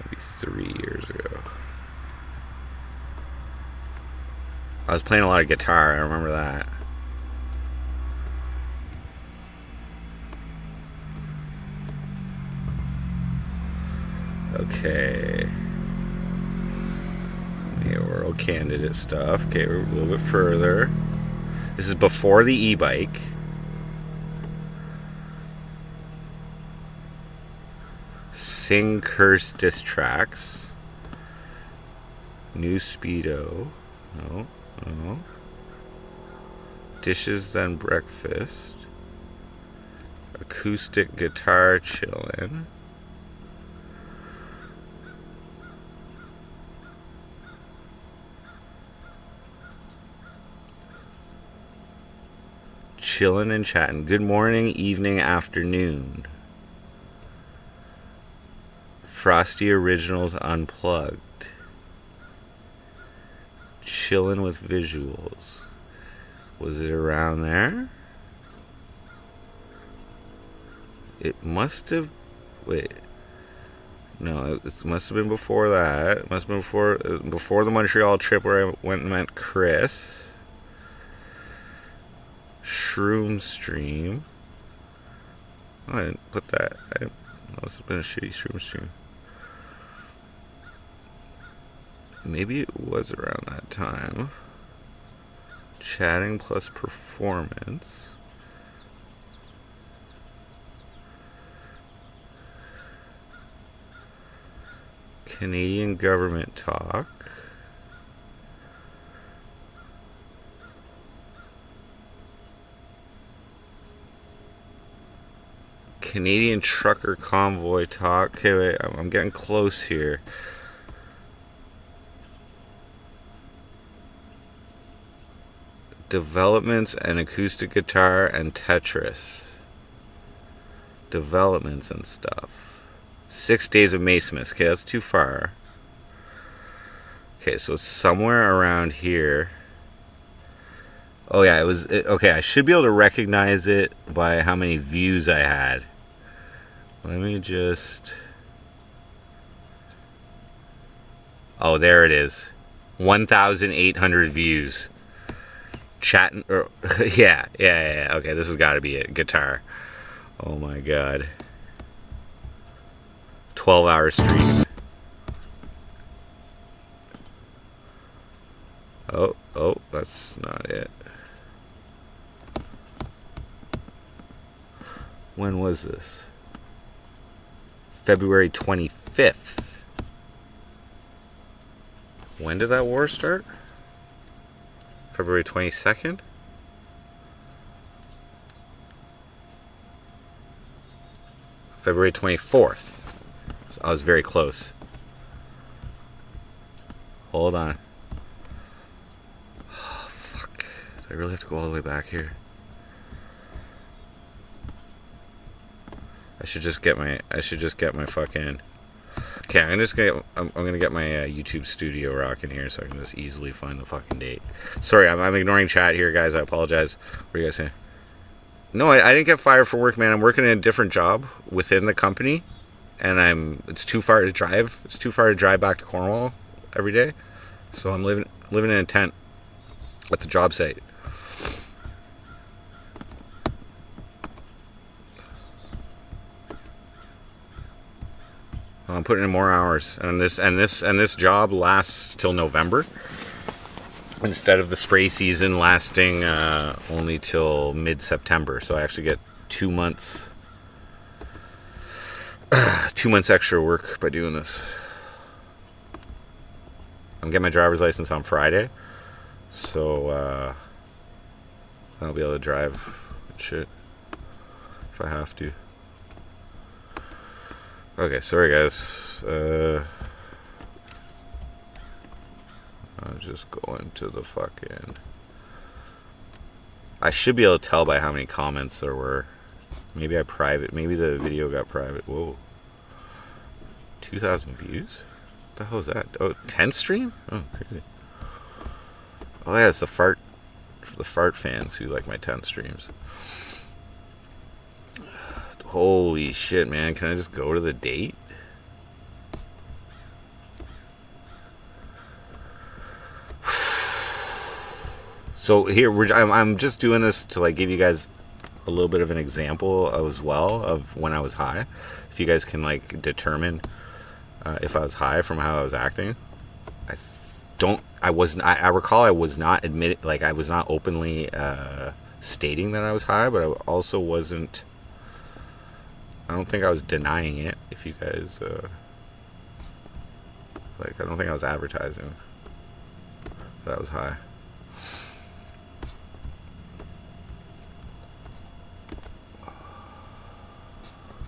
Maybe 3 years ago. I was playing a lot of guitar, I remember that. Okay. Mayoral candidate stuff. Okay, we're a little bit further. This is before the e-bike. Sing curse diss tracks. New Speedo. No. Dishes then breakfast. Acoustic guitar chillin'. Chillin' and chatting. Good morning, evening, afternoon. Frosty Originals Unplugged. Chillin' with visuals. Was it around there? It must have... Wait. No, it must have been before that. It must have been before the Montreal trip where I went and met Chris. Shroom stream. Oh, I didn't put that. That must have been a shitty shroom stream. Maybe it was around that time. Chatting plus performance. Canadian government talk. Canadian trucker convoy talk. Okay, wait, I'm getting close here. Developments and acoustic guitar and Tetris. Developments and stuff. 6 days of Macemas. Okay, that's too far. Okay, so it's somewhere around here. Oh yeah, it was... okay, I should be able to recognize it by how many views I had. Let me just... oh, there it is. 1,800 views. Chatting... yeah. Okay, this has got to be it. Guitar. Oh my god. 12-hour stream. Oh, that's not it. When was this? February 25th. When did that war start? February 22nd? February 24th. So I was very close. Hold on. Oh, fuck. Do I really have to go all the way back here? I should just get my fucking... okay, I'm gonna get my YouTube studio rocking here so I can just easily find the fucking date. Sorry, I'm ignoring chat here, guys. I apologize. What are you guys saying? No, I didn't get fired for work, man. I'm working in a different job within the company, and it's too far to drive. It's too far to drive back to Cornwall every day, so I'm living in a tent at the job site. I'm putting in more hours, and this job lasts till November instead of the spray season lasting only till mid-September. So I actually get 2 months, 2 months extra work by doing this. I'm getting my driver's license on Friday, so I'll be able to drive and shit if I have to. Okay, sorry guys. I'm just going to the fucking... I should be able to tell by how many comments there were. Maybe maybe the video got private. Whoa. 2,000 views? What the hell is that? Oh, 10th stream? Oh, crazy. Oh yeah, it's the fart fans who like my 10th streams. Holy shit, man. Can I just go to the date? So here, I'm just doing this to like give you guys a little bit of an example as well of when I was high. If you guys can like determine if I was high from how I was acting. I recall I was not I was not openly stating that I was high, but I also wasn't... I don't think I was denying it. If you guys I don't think I was advertising that I was high.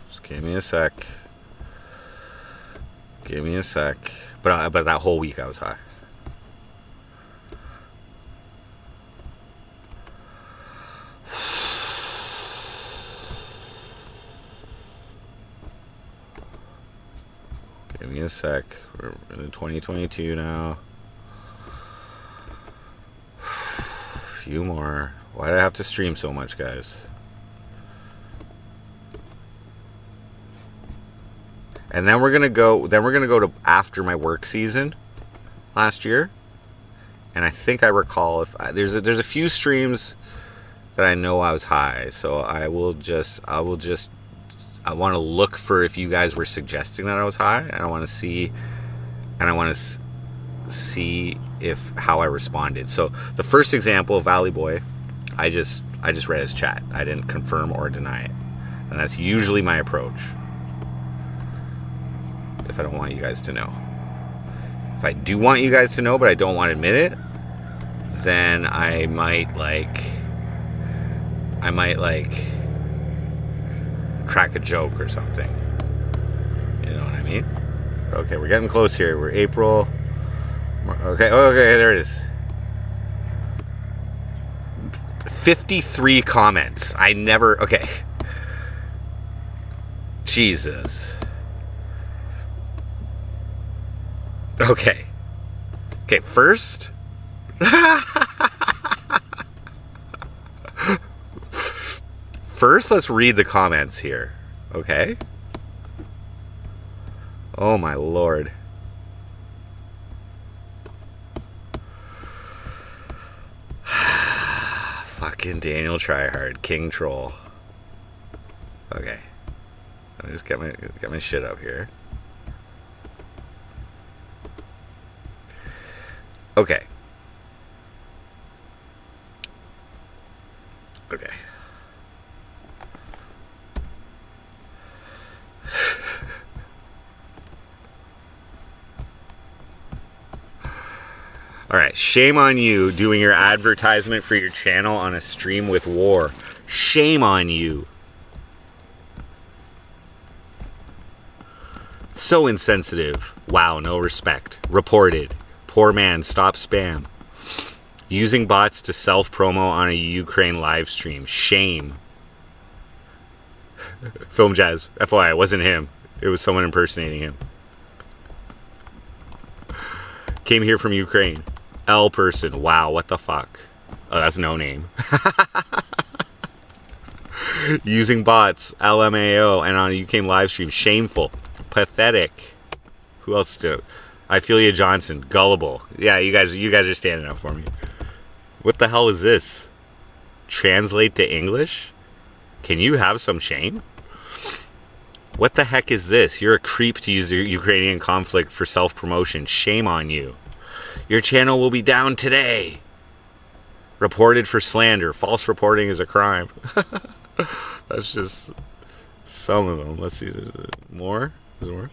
Just give me a sec. But that whole week I was high. Give me a sec. We're in 2022 now. Few more. Why do I have to stream so much, guys? And then we're gonna go to after my work season last year. And I think I recall there's a few streams that I know I was high, so I want to look for if you guys were suggesting that I was high, and I want to see if how I responded. So the first example, Valley Boy, I just read his chat. I didn't confirm or deny it, and that's usually my approach. If I don't want you guys to know, if I do want you guys to know, but I don't want to admit it, then I might crack a joke or something. You know what I mean? Okay, we're getting close here. We're April. Okay, there it is. 53 comments. Okay. Jesus. Okay, first. First, let's read the comments here, okay? Oh my lord. Fucking Daniel Tryhard, King Troll. Okay. Let me just get my shit up here. Okay. Alright, shame on you doing your advertisement for your channel on a stream with war. Shame on you. So insensitive. Wow, no respect. Reported. Poor man, stop spam. Using bots to self-promo on a Ukraine live stream. Shame. Film Jazz. FYI, it wasn't him. It was someone impersonating him. Came here from Ukraine. L person. Wow, what the fuck? Oh, that's no name. Using bots. LMAO. And on a UK live stream. Shameful. Pathetic. Who else do? Ophelia Johnson. Gullible. Yeah, you guys are standing up for me. What the hell is this? Translate to English? Can you have some shame? What the heck is this? You're a creep to use the Ukrainian conflict for self-promotion. Shame on you. Your channel will be down today. Reported for slander. False reporting is a crime. That's just some of them. Let's see. More? Is there more?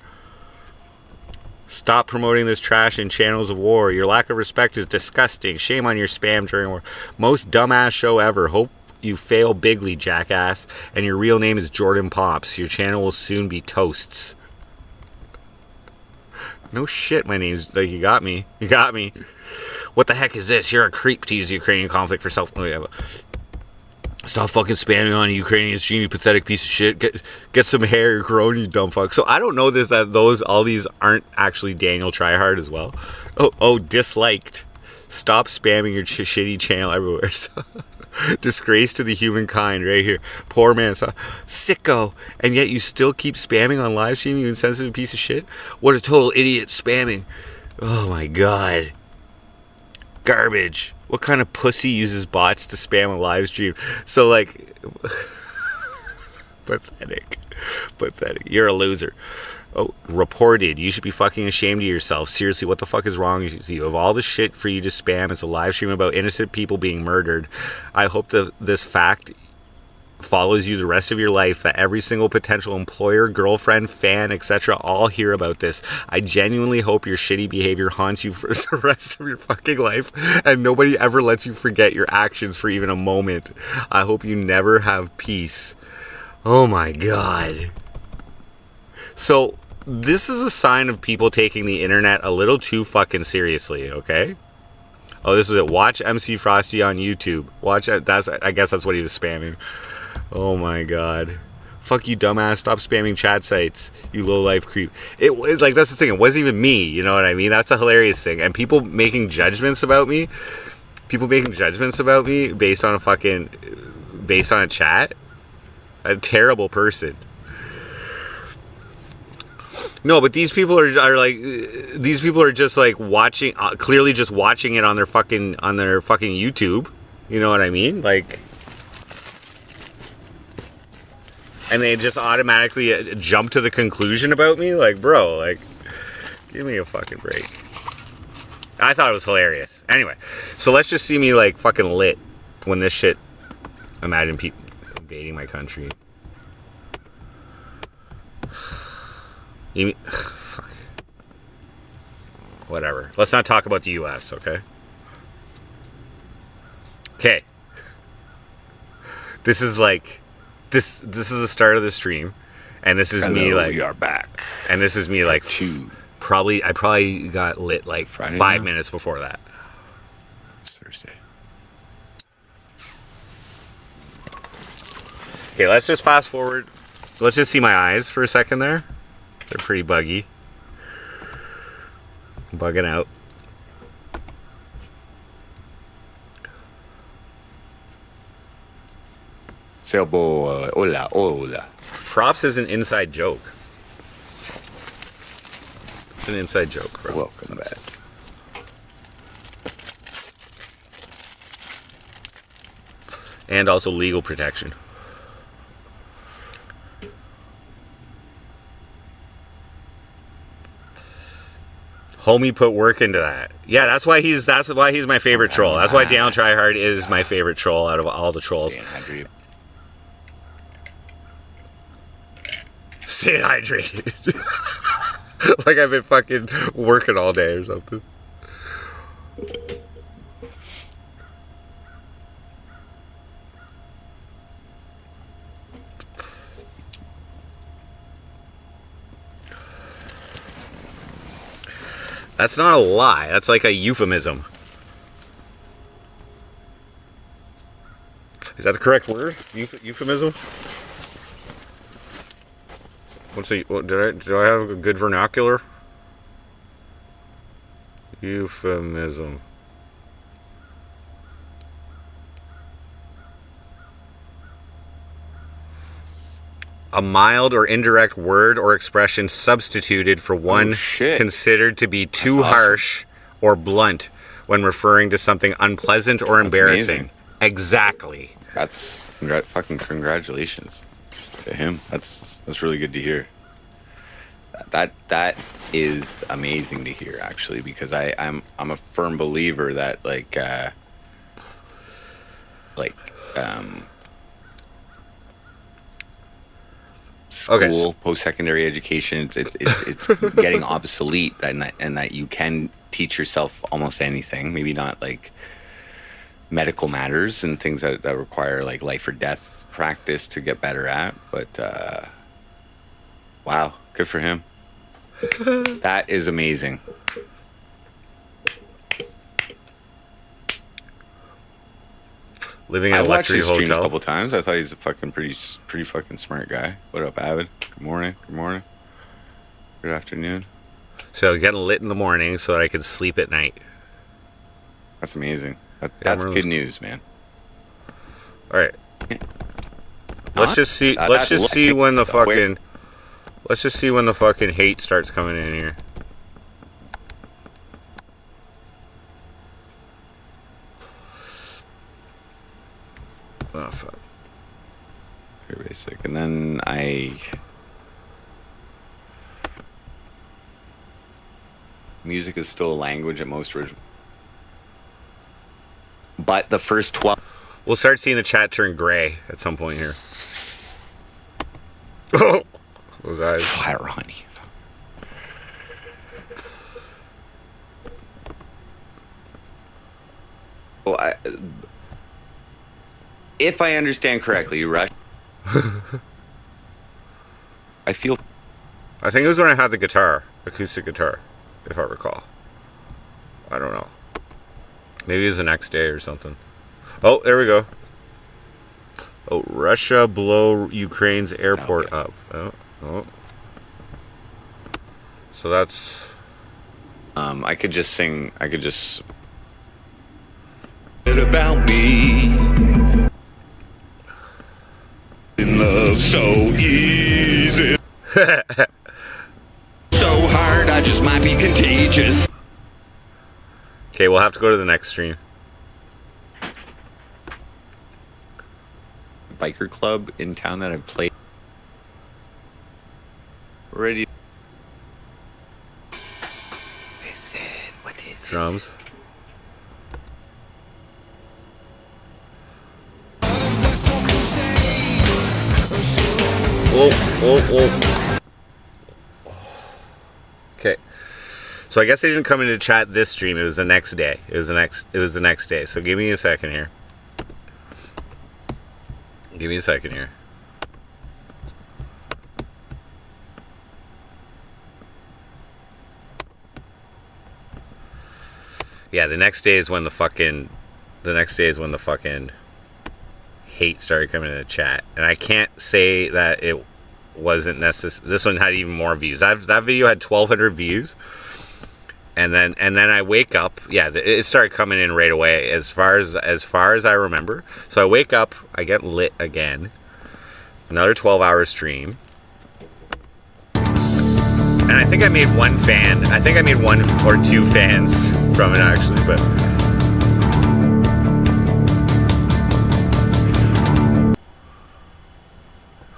Stop promoting this trash in channels of war. Your lack of respect is disgusting. Shame on your spam during war. Most dumbass show ever. Hope you fail bigly, jackass. And your real name is Jordan Pops. Your channel will soon be Toasts. No shit, my name's... Like, you got me. You got me. What the heck is this? You're a creep to use the Ukrainian conflict for self... Stop fucking spamming on a Ukrainian stream, you pathetic piece of shit. Get some hair, you're growing, you dumb fuck. So I don't know all these aren't actually Daniel Tryhard as well. Oh, disliked. Stop spamming your shitty channel everywhere. Disgrace to the humankind right here. Poor man, sicko. And yet you still keep spamming on live stream, you insensitive piece of shit. What a total idiot spamming. Oh my god. Garbage. What kind of pussy uses bots to spam a live stream? So, like, pathetic. You're a loser. Oh, reported. You should be fucking ashamed of yourself. Seriously, what the fuck is wrong with you? Of all the shit for you to spam, it's a live stream about innocent people being murdered. I hope that this fact follows you the rest of your life, that every single potential employer, girlfriend, fan, etc. all hear about this. I genuinely hope your shitty behavior haunts you for the rest of your fucking life and nobody ever lets you forget your actions for even a moment. I hope you never have peace. Oh my god. So this is a sign of people taking the internet a little too fucking seriously, okay? Oh, this is it. Watch MC Frosty on YouTube. I guess that's what he was spamming. Oh my god. Fuck you, dumbass. Stop spamming chat sites, you low-life creep. It's like, that's the thing. It wasn't even me, you know what I mean? That's a hilarious thing. And people making judgments about me based on a chat. A terrible person. No, but these people are like, these people are just like watching, clearly just watching it on their fucking YouTube. You know what I mean? Like, and they just automatically jump to the conclusion about me. Like, bro, like, give me a fucking break. I thought it was hilarious. Anyway, so let's just see me like fucking lit when this shit. Imagine people invading my country. You mean, fuck. Whatever. Let's not talk about the U.S., okay? Okay. This is like, this is the start of the stream, and this is me like. We are back. And this is me like. I probably got lit like Friday 5 now? minutes before that. It's Thursday. Okay, let's just fast forward. Let's just see my eyes for a second there. They're pretty buggy. Bugging out. Sailboat, hola, hola. Props is an inside joke. It's an inside joke, bro. Welcome back. And also legal protection. Homie put work into that. Yeah, that's why he's my favorite troll. That's why Daniel Tryhard is my favorite troll out of all the trolls. Staying hydrated. Stay hydrated. Like I've been fucking working all day or something. That's not a lie. That's like a euphemism. Is that the correct word? Euphemism? Do I have a good vernacular? Euphemism. A mild or indirect word or expression substituted for one considered to be too harsh or blunt when referring to something unpleasant or embarrassing. Amazing. Exactly. That's fucking congratulations to him. That's really good to hear. That is amazing to hear, actually, because I'm a firm believer that school, post-secondary education, it's getting obsolete, and that you can teach yourself almost anything. Maybe not like medical matters and things that require like life or death practice to get better at. But wow, good for him. That is amazing. Living in a luxury I've watched his streams a hotel. couple times. I thought he's a fucking pretty fucking smart guy. What up, Avid? Good morning. Good afternoon. So getting lit in the morning so that I could sleep at night. That's amazing. That's good news, man. All right. Let's just see when the fucking. Let's just see when the fucking hate starts coming in here. Oh fuck. Very basic. And then music is still a language at most original. But the first 12. We'll start seeing the chat turn gray at some point here. Oh, those eyes. Fire honey. Oh, if I understand correctly, Rush. I think it was when I had the guitar, acoustic guitar, if I recall. I don't know. Maybe it was the next day or something. Oh, there we go. Oh, Russia blow Ukraine's airport up. Oh. So that's... I could just sing. About me. In love so easy. So just might be contagious. Okay, we'll have to go to the next stream. Biker club in town that I played. Ready. Listen, what is Drums. Oh. Okay. So I guess they didn't come into chat this stream. It was the next day. It was the next day. So give me a second here. Give me a second here. Yeah, the next day is when the fucking hate started coming into chat. And I can't say that it wasn't necessary. This one had even more views. That video had 1,200 views. And then I wake up. Yeah, it started coming in right away as far as I remember. So I wake up, I get lit again. Another 12-hour stream. And I think I made one fan. I think I made one or two fans from it actually, but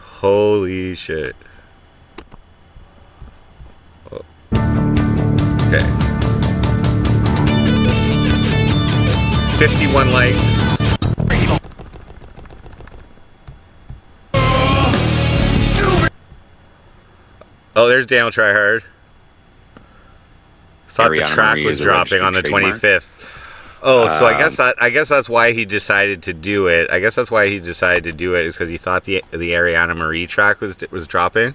holy shit. Oh. Okay. 51 likes. Oh, there's Daniel Tryhard. Thought the track was dropping on the 25th. Oh, so I guess that's why he decided to do it. I guess that's why he decided to do it is because he thought the Ariana Marie track was dropping.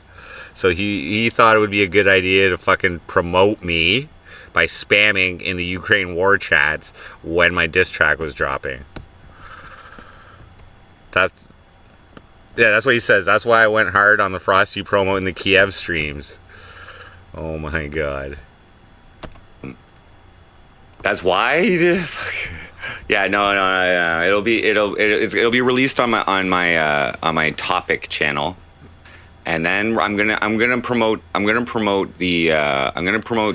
So he thought it would be a good idea to fucking promote me by spamming in the Ukraine war chats when my diss track was dropping. That's what he says. That's why I went hard on the Frosty promo in the Kiev streams. Oh my god. That's why he did. Yeah, no. It'll be released on my topic channel, and then I'm gonna promote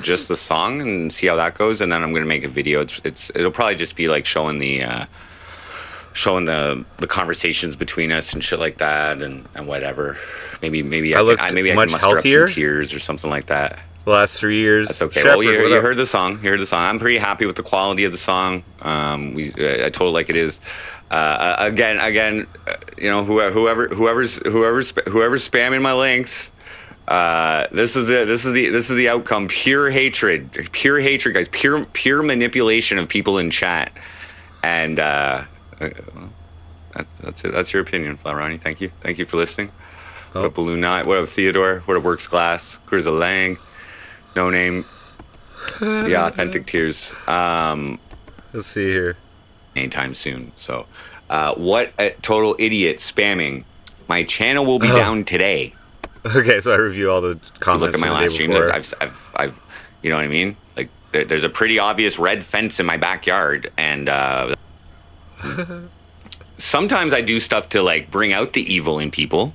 just the song and see how that goes, and then I'm gonna make a video. It'll probably just be like showing the conversations between us and shit like that, and whatever. Maybe I can muster up some tears or something like that. The last 3 years. That's okay. Well, you heard the song. I'm pretty happy with the quality of the song. I told it like it is. Again, you know, whoever's spamming my links. This is the outcome. Pure hatred, guys. Pure manipulation of people in chat. And that's it. That's your opinion, Flarani. Thank you for listening. What up, Balloon Knight? What up, Theodore? What up, Works Glass? Where's Lang? No name. Yeah, authentic tears. Let's see here. Anytime soon. So, what a total idiot spamming. My channel will be down today. Okay, so I review all the comments. Look at my last stream. I've, you know what I mean? Like, there's a pretty obvious red fence in my backyard, and sometimes I do stuff to like bring out the evil in people.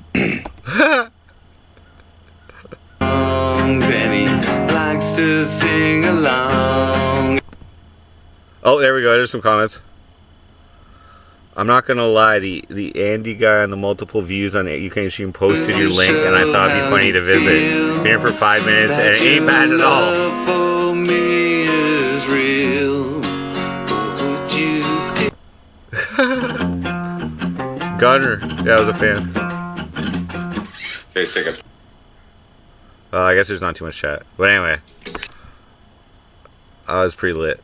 To sing along. Oh, there we go. There's some comments. I'm not gonna lie, the Andy guy on the multiple views on Ukraine stream posted your link, and I thought it'd be funny to visit. Been here for 5 minutes, and it ain't bad at all. Gunner, yeah, I was a fan. Okay, second. I guess there's not too much chat. But anyway. I was pretty lit.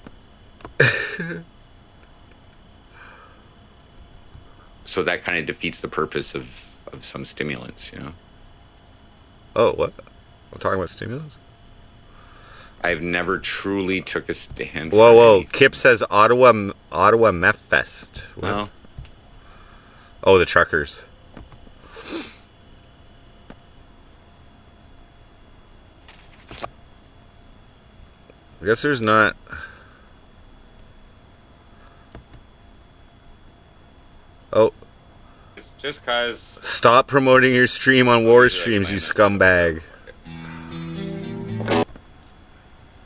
So that kind of defeats the purpose of some stimulants, you know? Oh, what? I'm talking about stimulants? I've never truly took a stand. Whoa. Kip says Ottawa Meth Fest. Well. Oh, the truckers. I guess there's not. Oh. It's just cause. Stop promoting your stream on war streams, you scumbag.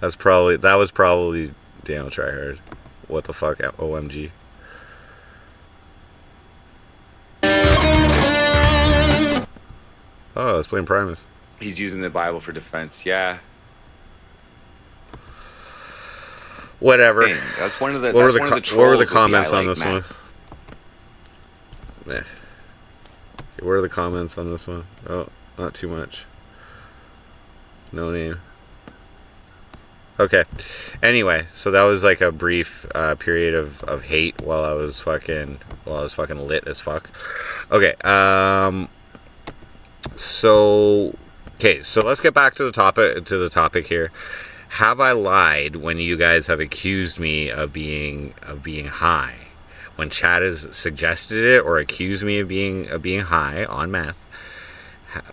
That was probably Daniel Tryhard. What the fuck? OMG. Oh, let's blame Primus. He's using the Bible for defense. Yeah. Whatever. Dang, that's one of the. What What were the comments on this one? Meh. What are the comments on this one? Oh, not too much. No name. Okay. Anyway, so that was like a brief period of hate while I was fucking lit as fuck. Okay. So let's get back to the topic here. Have I lied when you guys have accused me of being high? When Chad has suggested it or accused me of being high on meth,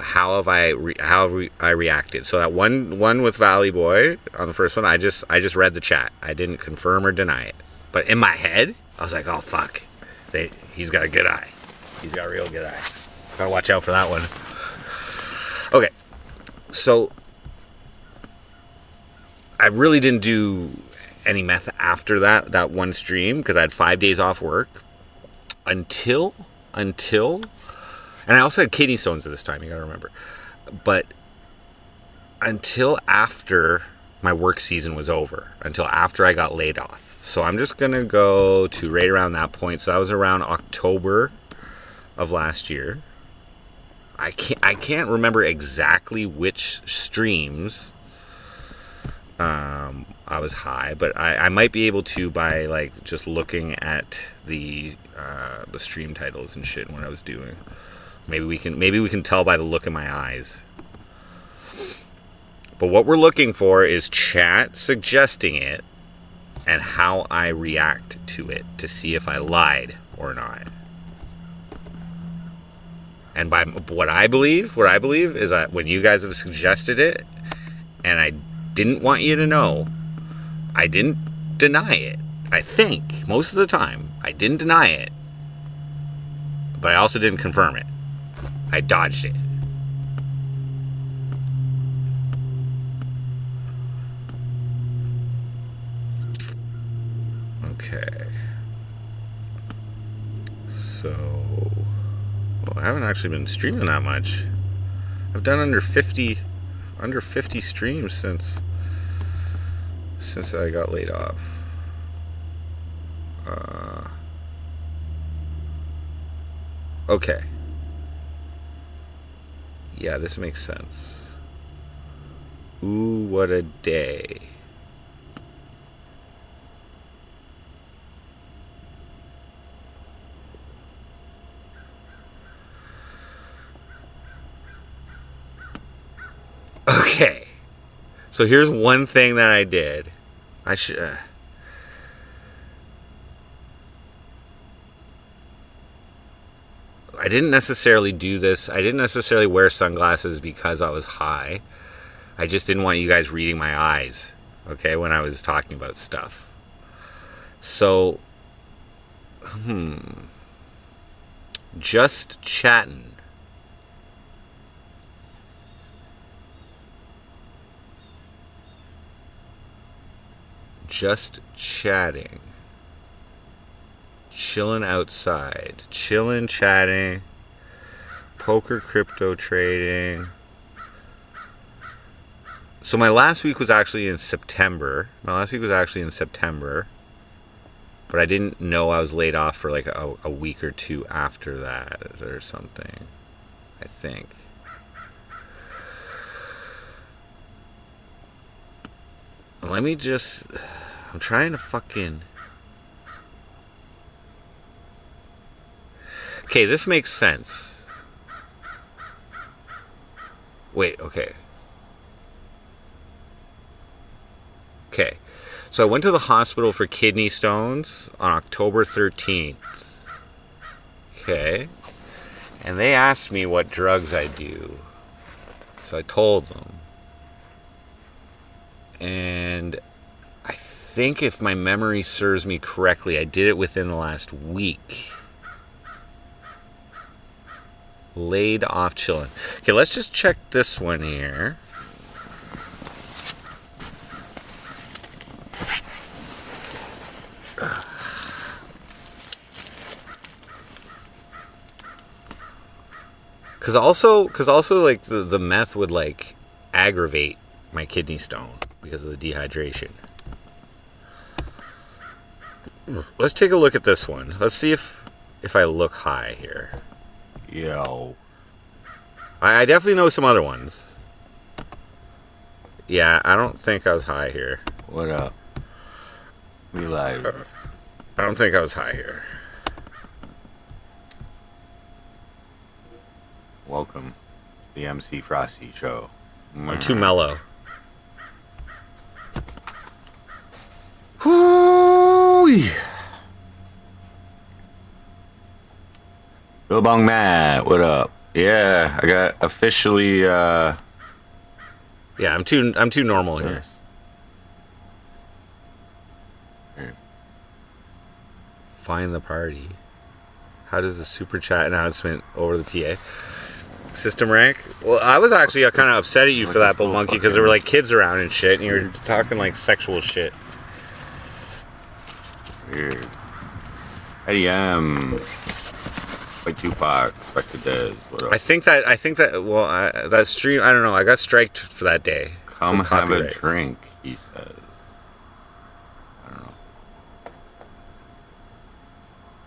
how have I reacted? So that one with Valley Boy on the first one, I just read the chat. I didn't confirm or deny it, but in my head, I was like, oh fuck, he's got a good eye. He's got a real good eye. Gotta watch out for that one. Okay, so I really didn't do any meth after that one stream because I had 5 days off work until and I also had kidney stones at this time, you gotta remember, but until after my work season was over, until after I got laid off. So I'm just gonna go to right around that point. So that was around October of last year. I can't remember exactly which streams I was high, but I might be able to by like just looking at the stream titles and shit when I was doing. Maybe we can tell by the look in my eyes. But what we're looking for is chat suggesting it and how I react to it to see if I lied or not. And by what I believe is that when you guys have suggested it and I didn't want you to know, I didn't deny it. I think most of the time I didn't deny it, but I also didn't confirm it. I dodged it. Okay. So, well, I haven't actually been streaming that much. I've done under 50 streams since I got laid off. Okay. Yeah, this makes sense. Ooh, what a day. Okay. So here's one thing that I did. I didn't necessarily do this. I didn't necessarily wear sunglasses because I was high. I just didn't want you guys reading my eyes, okay, when I was talking about stuff. So, just chatting. Just chatting. Chilling outside. Chilling, chatting. Poker, crypto trading. So my last week was actually in September. But I didn't know I was laid off for like a week or two after that or something. I think. Let me just... I'm trying to fucking... Okay, this makes sense. Wait, okay. Okay. So I went to the hospital for kidney stones on October 13th. Okay. And they asked me what drugs I do. So I told them. And I think if my memory serves me correctly, I did it within the last week. Laid off chilling. Okay, let's just check this one here. Cause also, like the meth would like aggravate my kidney stone because of the dehydration. Let's take a look at this one. Let's see if I look high here. Yo. I definitely know some other ones. Yeah, I don't think I was high here. What up? We live. I don't think I was high here. Welcome to the MC Frosty Show. I'm too mellow. Hoo-wee. Bill Bong Matt, what up? Yeah, I got officially Yeah, I'm too normal here. Yes. Find the party. How does the super chat announcement over the PA system rank? Well, I was actually kind of upset at you for that, Bull Monkey, because there were like kids around and shit, and you were talking like sexual shit. Weird. Eddie M. Like Tupac, Spectre Dez, what up? I think that well, that stream, I don't know, I got striked for that day. Come have a drink, he says. I don't know.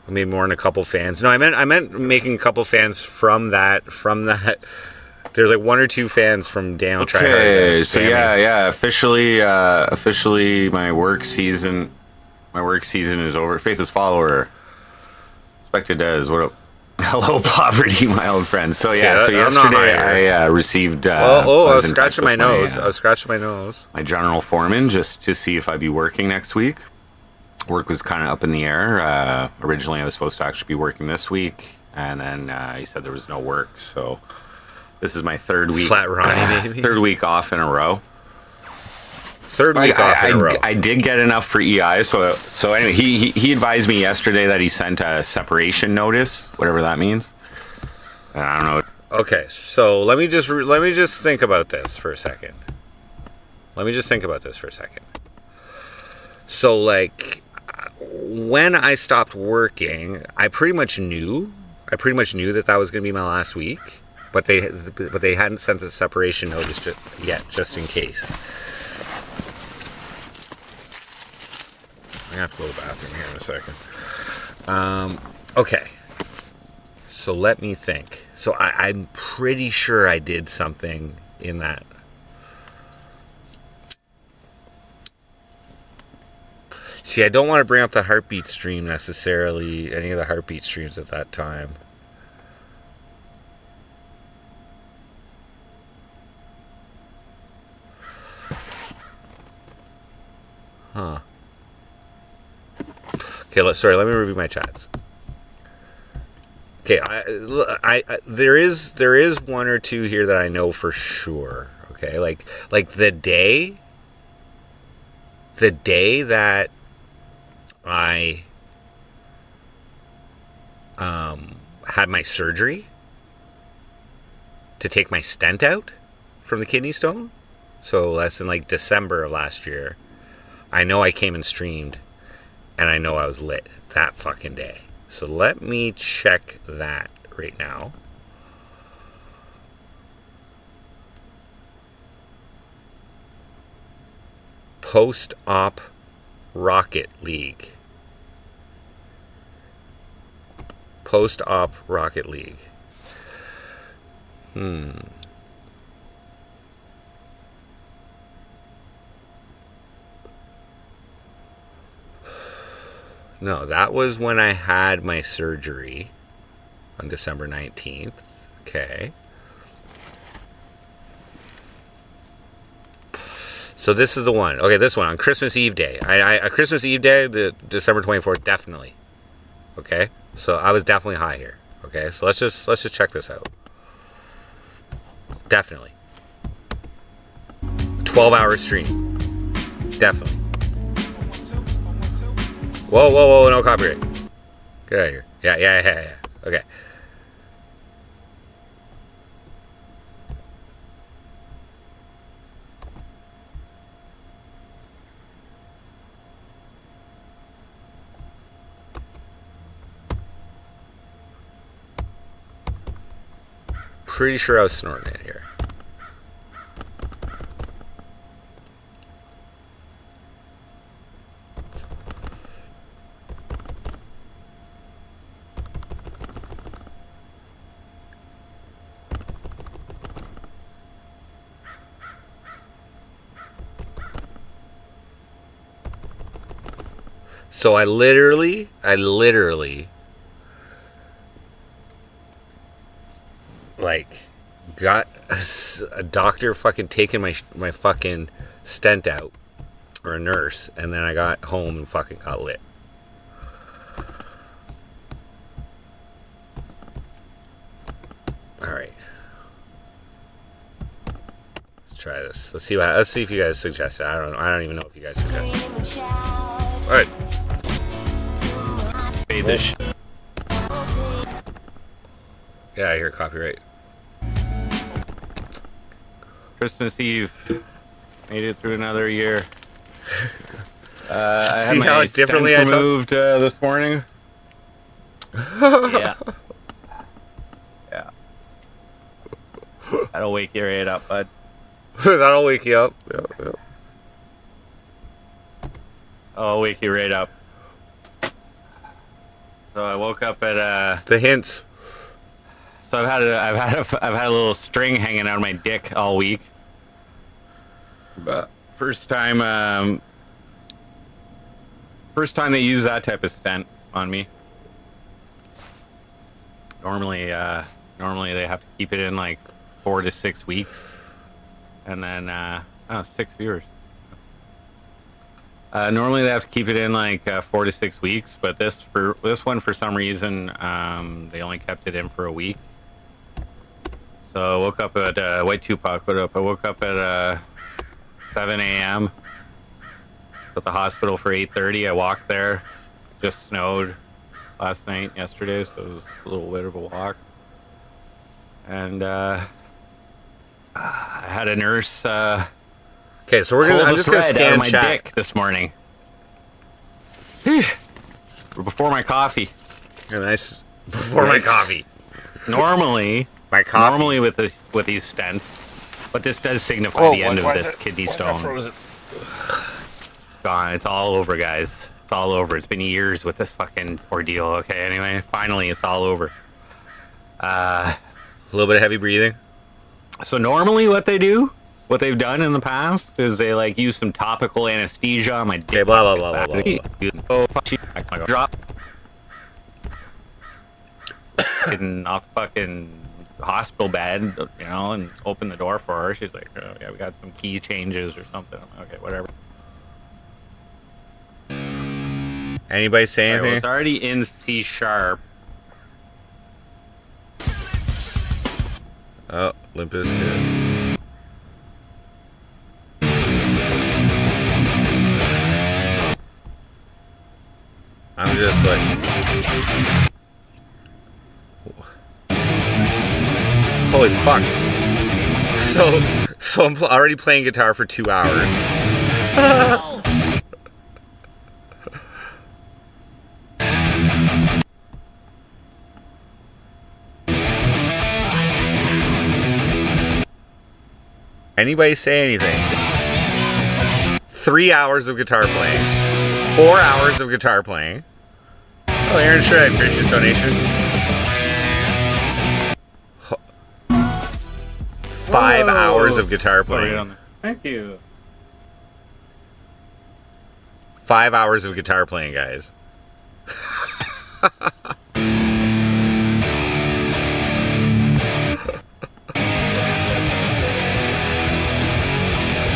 I made more than a couple fans. No, I meant making a couple fans from that. There's like one or two fans from Daniel Tryhard. Okay, so yeah, officially my work season is over. Faithless follower, Spectre Dez, what up? Hello, poverty, my old friend. So yeah, so yesterday I received. I was scratching my nose. My general foreman, just to see if I'd be working next week. Work was kind of up in the air. Originally, I was supposed to actually be working this week, and then he said there was no work. So this is my third week. Flat Ronnie, baby. Third week off in a row. Third week off in a row. I did get enough for EI, so anyway, he advised me yesterday that he sent a separation notice, whatever that means. And I don't know. Okay, so let me just think about this for a second. So like, when I stopped working, I pretty much knew that was going to be my last week, but they hadn't sent the separation notice yet, just in case. I'm gonna have to go to the bathroom here in a second. Okay. So let me think. So I'm pretty sure I did something in that. See, I don't want to bring up the heartbeat stream necessarily, any of the heartbeat streams at that time. Huh. Okay, let me review my chats. Okay, there is one or two here that I know for sure. Okay, like the day that I had my surgery to take my stent out from the kidney stone. So that's in like December of last year. I know I came and streamed. And I know I was lit that fucking day. So let me check that right now. Post-op Rocket League. Post-op Rocket League. No, that was when I had my surgery on December 19th. Okay. So this is the one. Okay, this one on Christmas Eve day. Christmas Eve day, the December 24th, definitely. Okay, so I was definitely high here. Okay, so let's just check this out. Definitely. 12-hour stream. Definitely. Whoa, no copyright. Get out of here. Yeah. Okay. pretty sure I was snorting it here. So I literally like got a doctor fucking taking my fucking stent out, or a nurse, and then I got home and fucking got lit. All right, let's try this. Let's see if you guys suggest it. I don't even know if you guys suggest it. All right. Hey, this. Yeah, I hear copyright. Christmas Eve. Made it through another year. I See had how my differently stent I talk? removed this morning. Yeah. Yeah. That'll wake you right up, bud. That'll wake you up. Yeah. I'll wake you right up. So I woke up at The hints. So I've had a little string hanging out of my dick all week. First time they use that type of stent on me. Normally they have to keep it in like 4 to 6 weeks, and then 6 viewers. Normally they have to keep it in like 4 to 6 weeks, but this one for some reason they only kept it in for a week. So I woke up at White Tupac. I woke up at 7 a.m. at the hospital for 8:30. I walked there. Just snowed last night, yesterday, so it was a little bit of a walk. And I had a nurse. Okay, so I'm just gonna scan my chat dick this morning. Before my coffee. Before my coffee. Normally with these stents, but this does signify the end of this kidney stone. Gone. It's all over, guys. It's all over. It's been years with this fucking ordeal. Okay, anyway, finally it's all over. A little bit of heavy breathing. So normally what they've done in the past is they like use some topical anesthesia on my dick. Okay, blah blah blah blah blah. Drop. Getting off the fucking hospital bed, you know, and open the door for her. She's like, oh, yeah, we got some key changes or something. Okay, whatever. Anybody say anything? Well, it's already in C sharp. Oh, Limp Bizkit. I'm just like, holy fuck. So I'm already playing guitar for 2 hours. Anybody say anything? 3 hours of guitar playing. 4 hours of guitar playing. Oh, Aaron Shred, gracious donation. 5 hours of guitar playing. Thank you. 5 hours of guitar playing, guys.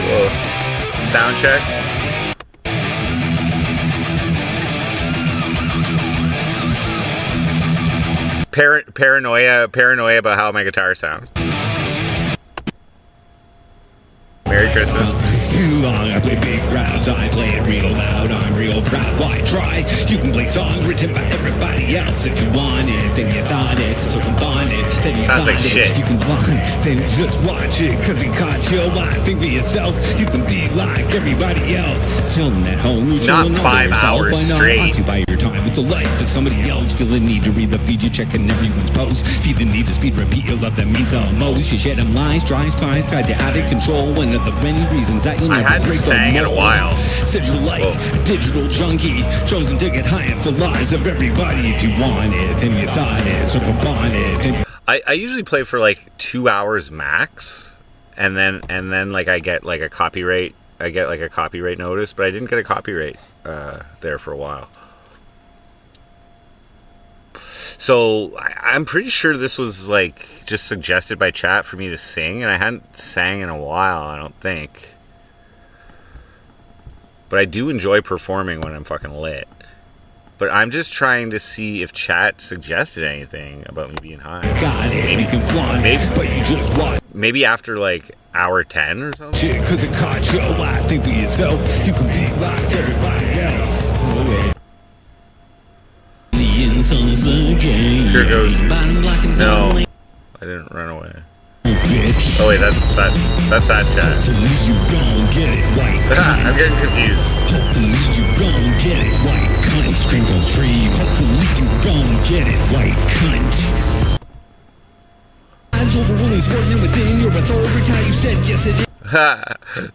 Whoa. Sound check. Paranoia about how my guitar sounds. Merry Merry Christmas. Too long, I play big crowds, I play it real loud, I'm real proud, why try? You can play songs written by everybody else. If you want it, then you thought it, so come on it, then you Sounds thought like it. shit. You can find, then just watch it, cause it caught you. Why think for yourself, you can be like everybody else. Chilling at home, you're Not chilling 5 yourself. hours Why not straight. occupy your time with the life of somebody else? Feel the need to read the feed, you checking everyone's post. Feel the need to speed, repeat your love, that means the most. You share them lies, tries, guys you're out of control. One of the many reasons that you I never hadn't break sang the in a mold. while. Said you're like Whoa. a digital junkie, chosen to get high off the lies of everybody. If you want it, then you thought it, so come on it. And I usually play for like 2 hours max, and then like I get like a copyright notice, but I didn't get a copyright there for a while. So I'm pretty sure this was like just suggested by chat for me to sing, and I hadn't sang in a while, I don't think. But I do enjoy performing when I'm fucking lit. But I'm just trying to see if chat suggested anything about me being high. got it, you can flaunt it, but you just watch Maybe after like hour 10 or something. it, cause it caught you. Why think for yourself, you can be like everybody else. Here goes. No, I didn't run away. Bitch. Oh wait, that's that chat. Hopefully you gon' get it right. I'm getting confused. Hopefully you gon' get it right. Cunt, scream from stream. Hopefully you gon' get it right. Cunt. Eyes overruling, sporting within your authority. You said yes it is.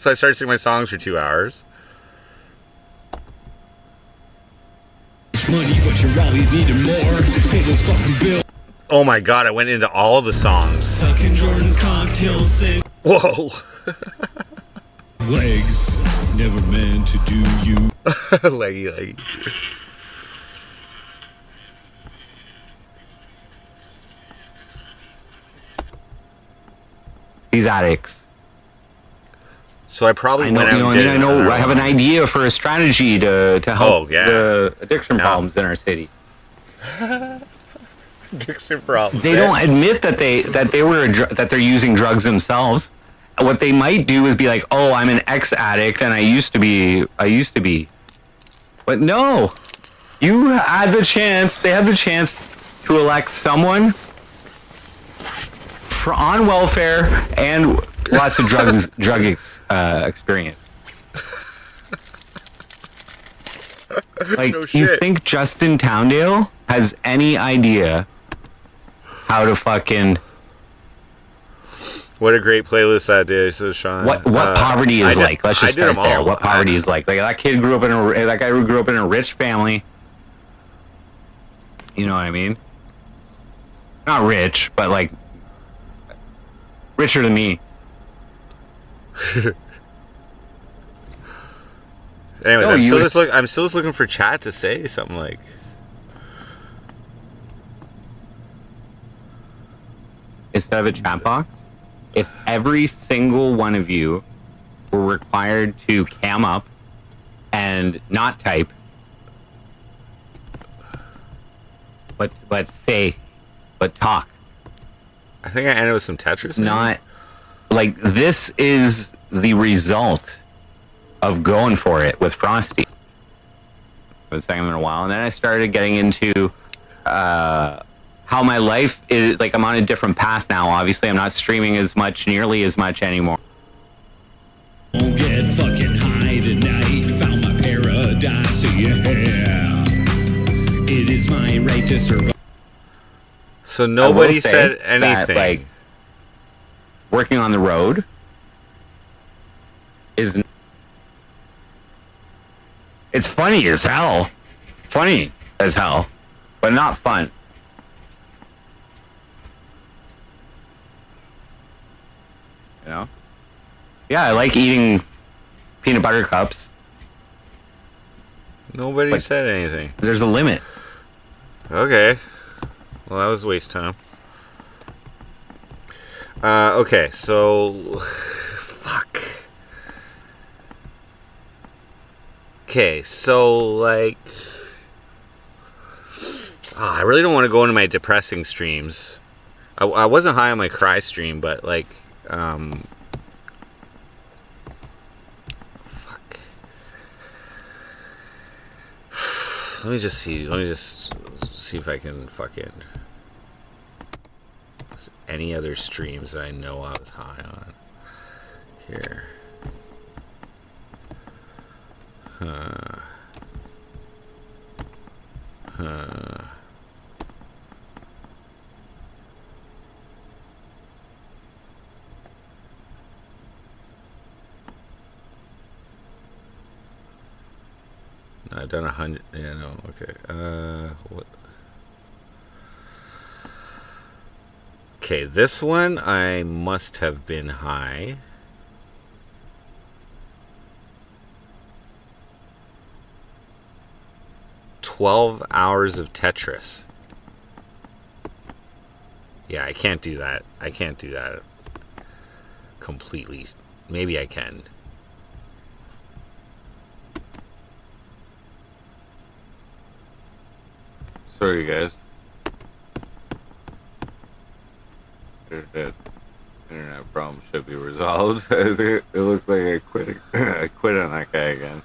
So I started singing my songs for 2 hours. Money, but you're always needing more. Pay those fucking bills. Oh my god, I went into all the songs. Sucking Jordan's cocktail sing. Whoa. Legs, never meant to do you. leggy. These addicts. So I probably I know, went out and did I it know. on I have an idea for a strategy to help Oh, yeah. the addiction Yeah. problems in our city. addiction problem. They don't admit that they're using drugs themselves. What they might do is be like, "Oh, I'm an ex-addict, and I used to be." But no, you had the chance. They had the chance to elect someone on welfare and lots of drug experience. Like, No you shit. think Justin Towndale has any idea how to fucking What a great playlist that day, says Sean. what poverty is like? Let's just I did start them there. all. What poverty is like? Like, that kid grew up in that guy who grew up in a rich family. You know what I mean? Not rich, but like richer than me. Anyways, No, I'm still just looking for chat to say something like. Instead of a chat box, if every single one of you were required to cam up and not type, but talk. I think I ended with some Tetris. maybe? Not like, this is the result of going for it with Frosty. I was saying in a while, and then I started getting into how my life is. Like, I'm on a different path now. Obviously, I'm not streaming nearly as much anymore. Don't get fucking high tonight. Found my paradise, yeah. It is my right to survive. So I will nobody say said that, anything. like, working on the road is, it's funny as hell, but not fun. You know? Yeah, I like eating peanut butter cups. Nobody Like- said anything. There's a limit. Okay. Well, that was waste time. Okay, so... Fuck. Okay, so, like... I really don't want to go into my depressing streams. I wasn't high on my cry stream, but, like... let me just see. Let me just see if I can fucking any other streams that I know I was high on here. I've done 100. Yeah, no. Okay. What? Okay, this one I must have been high. "12 hours of Tetris." Yeah, I can't do that. I can't do that completely. Maybe I can. Sorry, guys. Internet problem should be resolved. It looks like I quit. I quit on that guy again.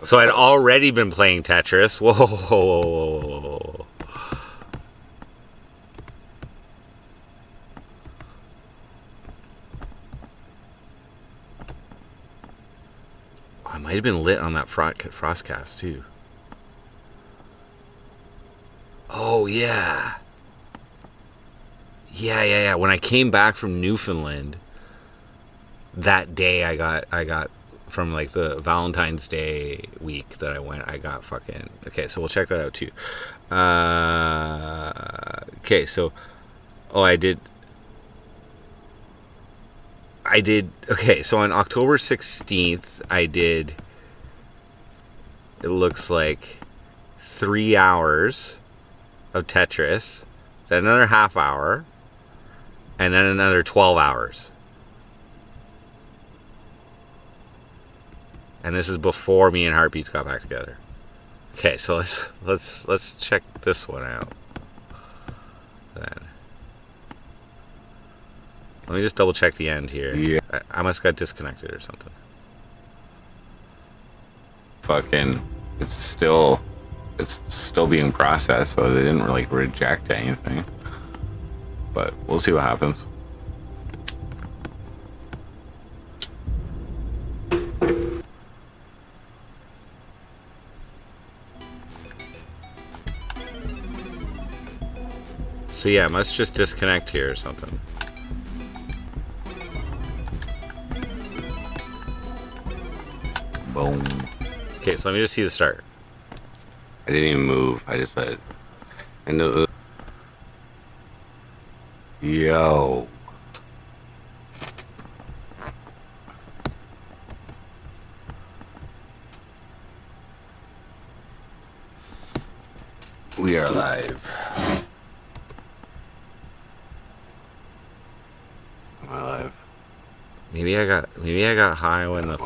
So I'd already been playing Tetris. Whoa. I might have been lit on that Frostcast too. Oh yeah. Yeah. When I came back from Newfoundland, that day I got from like the Valentine's Day week that I went, I got fucking okay. So we'll check that out too. Okay, so I did. Okay, so on October 16th, I did. It looks like 3 hours of Tetris, then another half hour, and then another 12 hours. And this is before me and Heartbeats got back together. Okay, so let's check this one out. Then let me just double check the end here. Yeah. I must got disconnected or something. Fucking, it's still being processed, so they didn't really reject anything. But we'll see what happens. So yeah, it must just disconnect here or something. Boom. Okay, so let me just see the start. I didn't even move. I just said, and yo. We are live. Am I live? Maybe I got high when the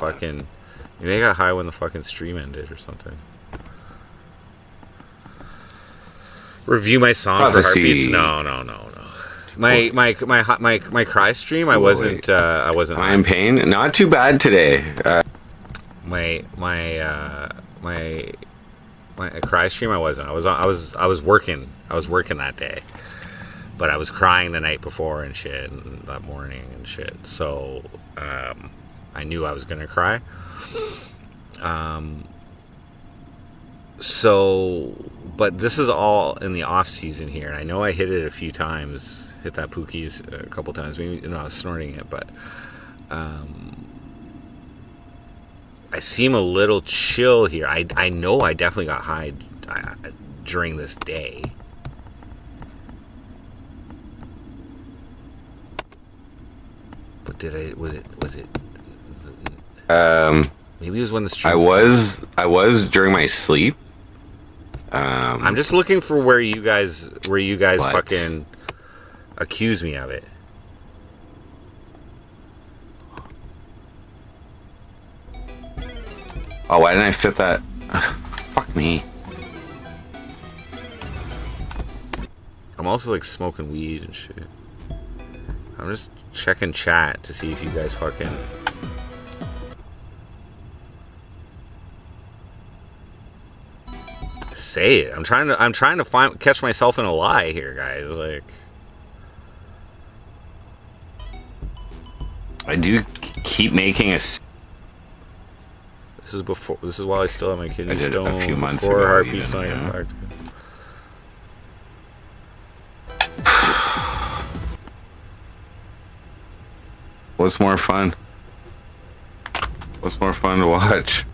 fucking stream ended or something. Review my song for Heartbeats. No. My cry stream. I wasn't. I'm in pain. Not too bad today. My cry stream. I wasn't. I was working. I was working that day, but I was crying the night before and shit, and that morning and shit. So I knew I was gonna cry. But this is all in the off season here, and I know I hit it a few times, hit that Pookie a couple times. Maybe I was snorting it, but I seem a little chill here. I know I definitely got high during this day. But was it maybe it was when the stream I was during my sleep. I'm just looking for where you guys What? fucking accuse me of it. Oh, why didn't I fit that? Fuck me. I'm also like smoking weed and shit. I'm just checking chat to see if you guys fucking. say it. I'm trying to catch myself in a lie here, guys. Like, I do keep making a. this is before. This is while I still have my kidney I did stone. a few months before ago, heartbeats even, on yeah. impact. What's more fun? What's more fun to watch?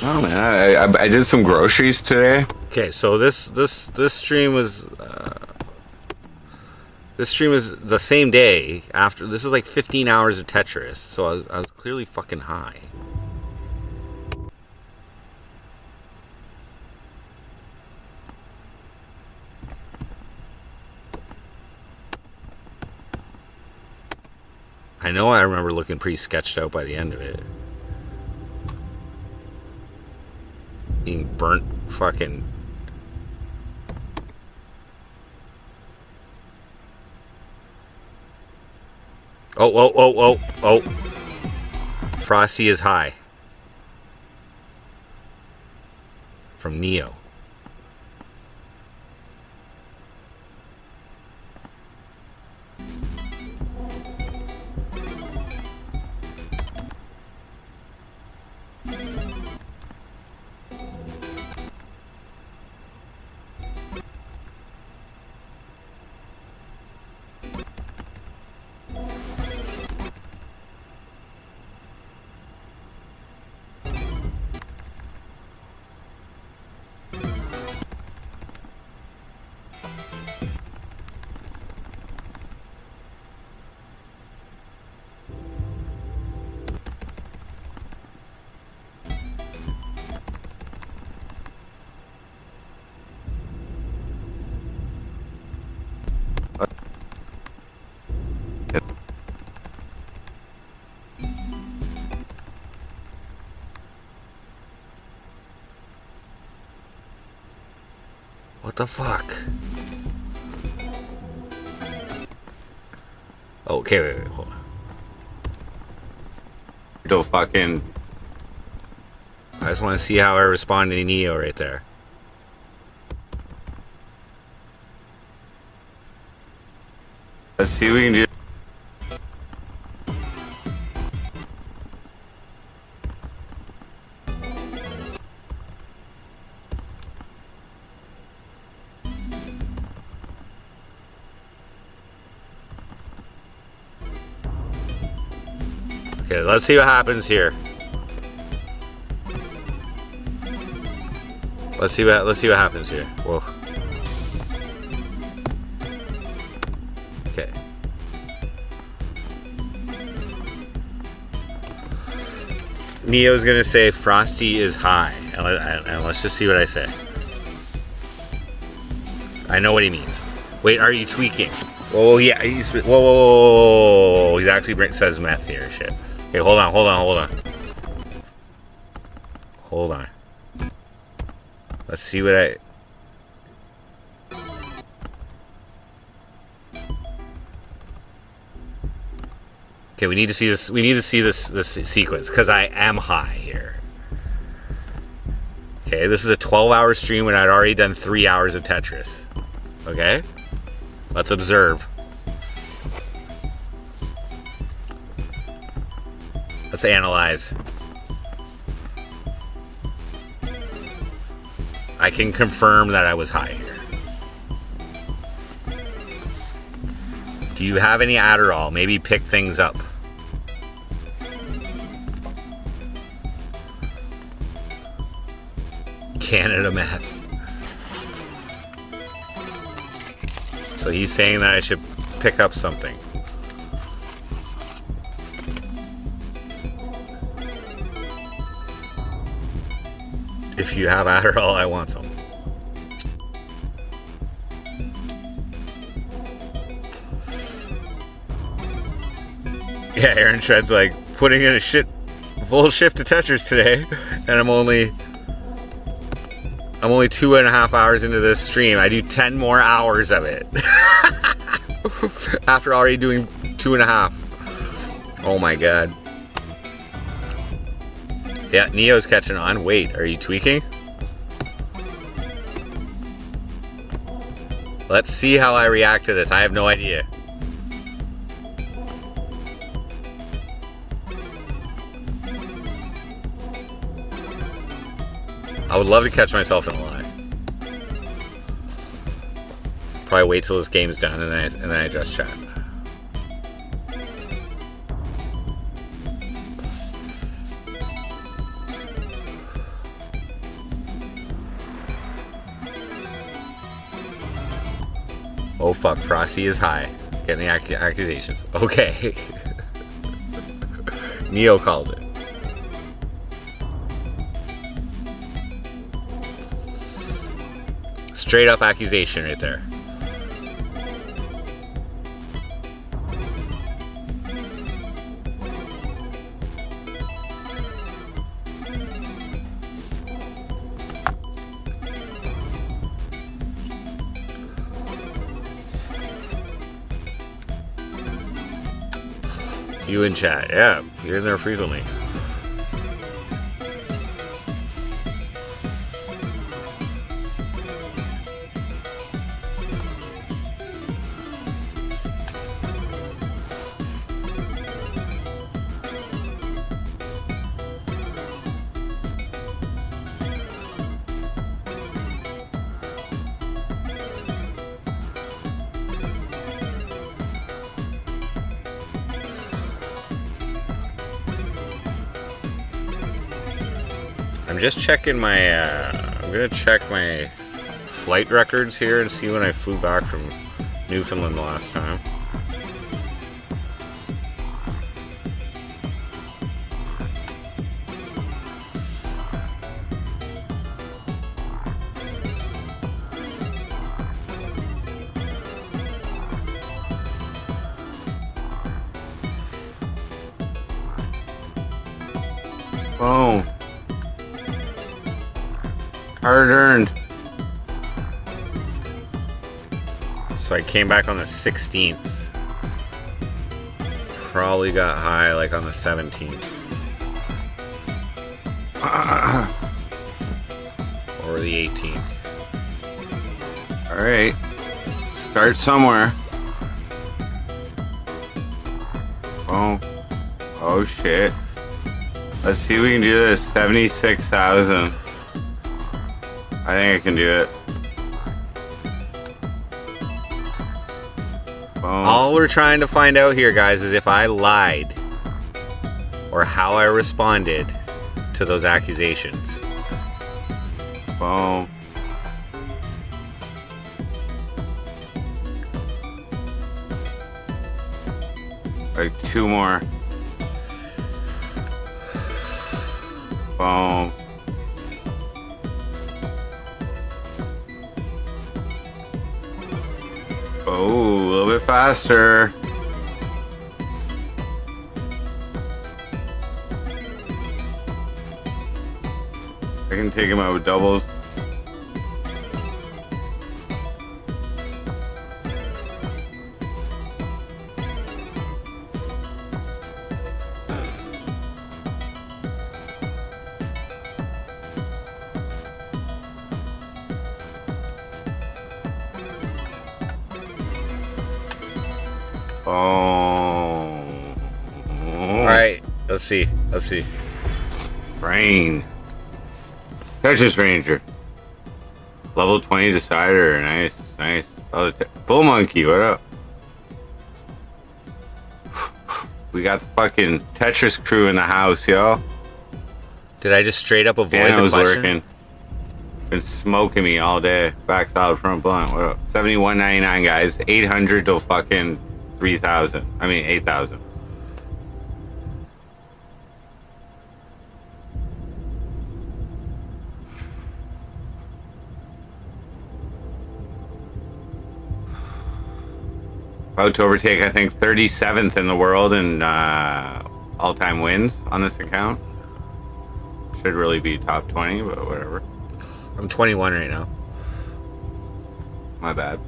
Oh man, I did some groceries today. Okay, so this stream was the same day after. This is like 15 hours of Tetris, so I was clearly fucking high. I know I remember looking pretty sketched out by the end of it. Being burnt fucking... Oh. Frosty is high. From Neo. What the fuck? Okay, wait, hold on. The fucking. I just want to see how I respond to Neo right there. Let's see what we can do. Okay, let's see what happens here. Let's see what happens here. Whoa. Okay. Neo's gonna say Frosty is high, and let's just see what I say. I know what he means. Wait, are you tweaking? Oh yeah, whoa. He actually says meth here, shit. Okay, hold on. Hold on. Let's see what I... Okay, we need to see this. We need to see this sequence because I am high here. Okay, this is a 12-hour stream and I'd already done 3 hours of Tetris. Okay, let's observe. Let's analyze. I can confirm that I was high here. Do you have any Adderall? Maybe pick things up. Canada meth. So he's saying that I should pick up something. If you have Adderall, I want some. Yeah, Aaron Shred's like putting in a full shift of Tetris today, and I'm only 2.5 hours into this stream. I do 10 more hours of it after already doing 2.5. Oh my god. Yeah, Neo's catching on. Wait, are you tweaking? Let's see how I react to this. I have no idea. I would love to catch myself in a lie. Probably wait till this game's done and then I just chat. Oh fuck, Frosty is high. Getting the accusations. Okay. Neo calls it. Straight up accusation right there. You in chat, yeah, you're in there frequently. I'm just checking my, I'm gonna check my flight records here and see when I flew back from Newfoundland the last time. Boom. Hard earned. So I came back on the 16th. Probably got high like on the 17th. Or the 18th. Alright. Start somewhere. Boom. Oh shit. Let's see if we can do this. 76,000. I think I can do it. Boom. All we're trying to find out here, guys, is if I lied or how I responded to those accusations. Boom. Like two more. Boom. Oh, a little bit faster. I can take him out with doubles. Oh. Alright, let's see. Rain. Texas Ranger. Level 20 decider. Nice. Bull Monkey, what up? We got the fucking Tetris crew in the house, yo. Did I just straight up avoid the Piano's question? working. Been smoking me all day. Back solid front blunt. What up? 71.99, guys. 800 to fucking 3,000. I mean 8,000. About to overtake, I think, 37th in the world in all-time wins on this account. Should really be top 20, but whatever. I'm 21 right now. My bad.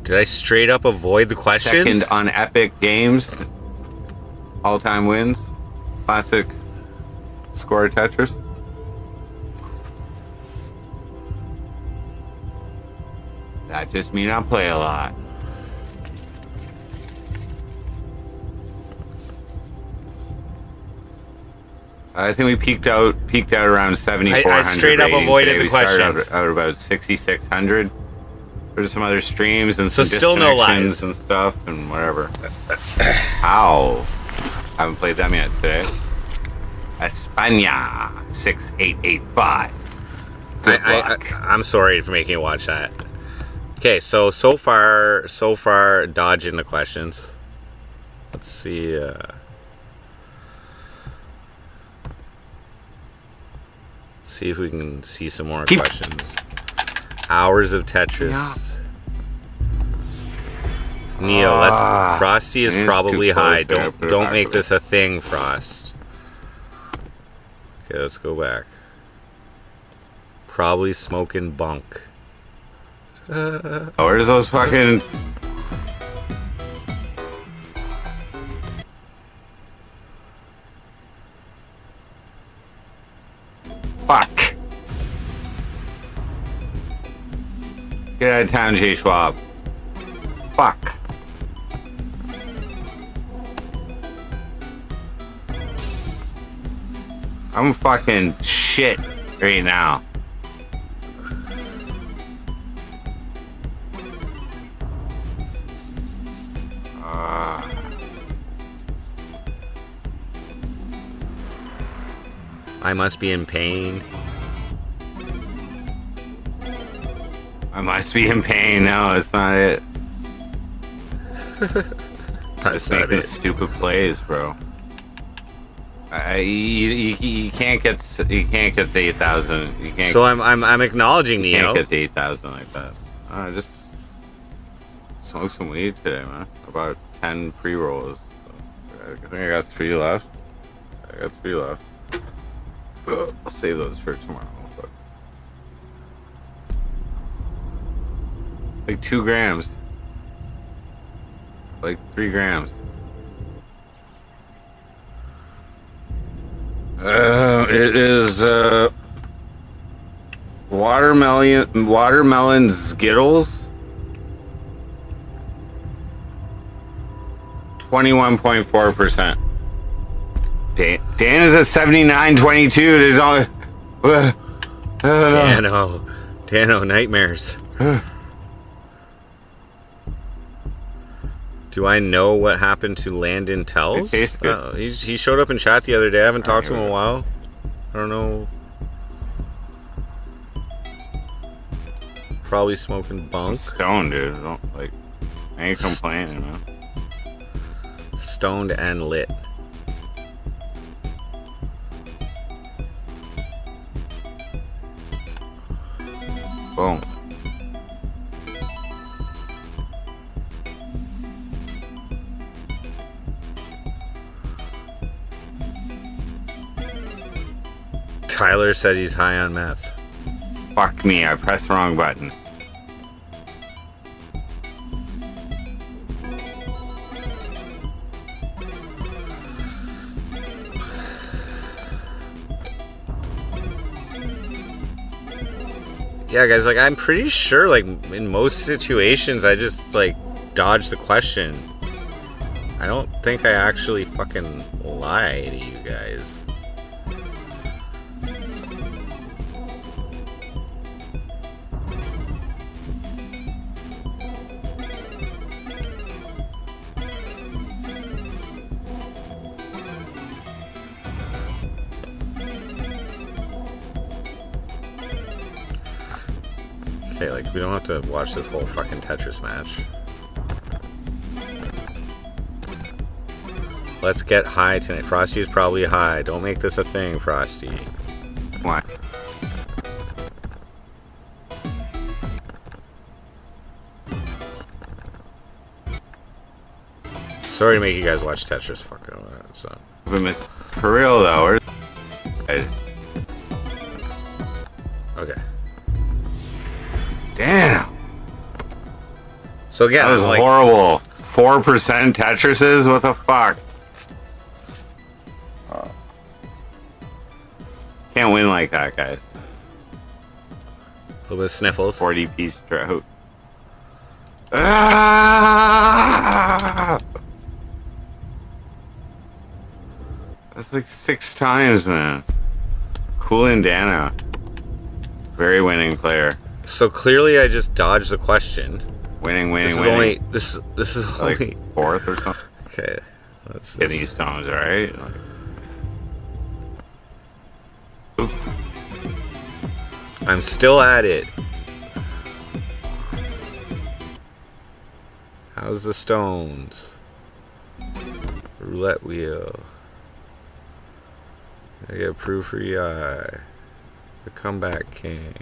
Did I straight up avoid the questions? Second on Epic Games. All-time wins. Classic score Tetris. That just means I play a lot. I think we peaked out around 7,400. I straight up avoided today. the questions. We started out at about 6,600. There's some other streams and So some still no lies. disconnections and stuff and whatever. Ow. Haven't played them yet today. España 6885. Good luck. I'm sorry for making you watch that. Okay, so far dodging the questions. Let's see. See if we can see some more questions. Hours of Tetris. Yeah. Neo, let's. Frosty is it is probably too close high. there. Don't Put it don't back make a this a thing, Frost. Okay, let's go back. Probably smoking bunk. Where's those fucking... Fuck. Get out of town, J. Schwab. Fuck. I'm fucking shit right now. I must be in pain. I must be in pain. No, it's not it. That's Just not making it. stupid plays, bro. You can't get the 8,000. You can't. So I'm acknowledging you Neo. can't get the 8,000 like that. Just smoke some weed today, man. About 10 pre-rolls. So I think I got 3 left. I'll save those for tomorrow. But like 2 grams. Like 3 grams. It is watermelon Skittles. 21.4%. Dan is at 79.22. There's only Dano nightmares. Do I know what happened to Landon Tells? It tastes good. He showed up in chat the other day. I haven't talked to him in a while. I don't know. Probably smoking bunk. stoned, dude. I ain't complaining, man. Stoned and lit. Boom. Tyler said he's high on meth. Fuck me, I pressed the wrong button. Yeah, guys, like, I'm pretty sure, like, in most situations, I just, like, dodge the question. I don't think I actually fucking lie to you guys. Okay, like, we don't have to watch this whole fucking Tetris match. Let's get high tonight. Frosty is probably high. Don't make this a thing, Frosty. What? Sorry to make you guys watch Tetris. Fuck all that. So. For real though, Okay. damn. So again, That was I'm like, horrible. 4% Tetrises? What the fuck? Can't win like that, guys. a little bit of sniffles. 40-piece drought. Ah! That's like 6 times, man. Cool Dana. Very winning player. So clearly, I just dodged the question. Winning. This is only this is like only 4th or something. okay. Let's Kidney stones, alright? Like, oops. I'm still at it. How's the stones? Roulette wheel. I get approved for EI. The comeback king.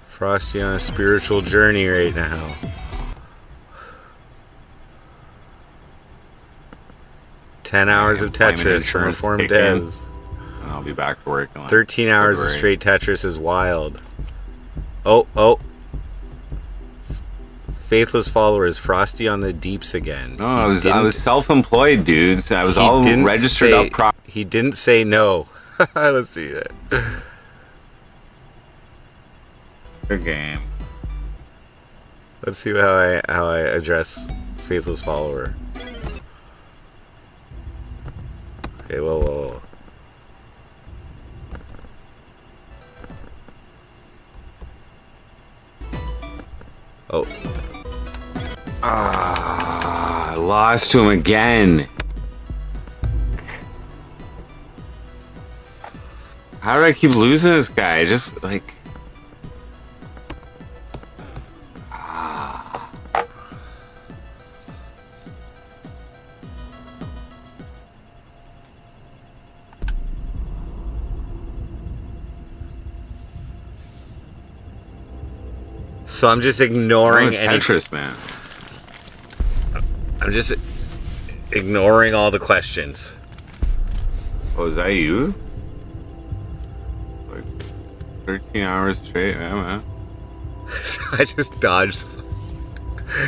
Frosty on a spiritual journey right now. $10 of Employment Tetris from insurance Reformed kick in, Dez. and I'll be back to work in like 13 hours of February. straight Tetris is wild. Oh. Faithless followers, Frosty on the deeps again. No, I was self-employed, dude. So I was all registered up properly. He didn't say no. Let's see that. Good game. Let's see how I address faithless follower. Okay, whoa. Oh. I lost to him again. How did I keep losing this guy? Just like. So I'm just ignoring any. Tetris, man. I'm just ignoring all the questions. Oh, is that you? Like 13 hours straight, yeah, man. I just dodged.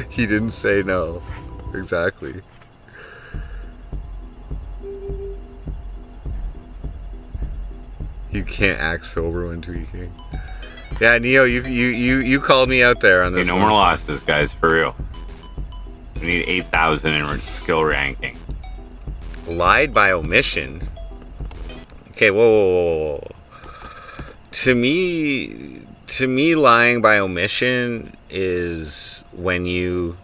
He didn't say no. Exactly. You can't act sober when tweaking. Yeah, Neo, you called me out there on this. Okay, no more losses, guys, for real. We need 8,000 in skill ranking. Lied by omission. Okay, whoa. To me, lying by omission is when you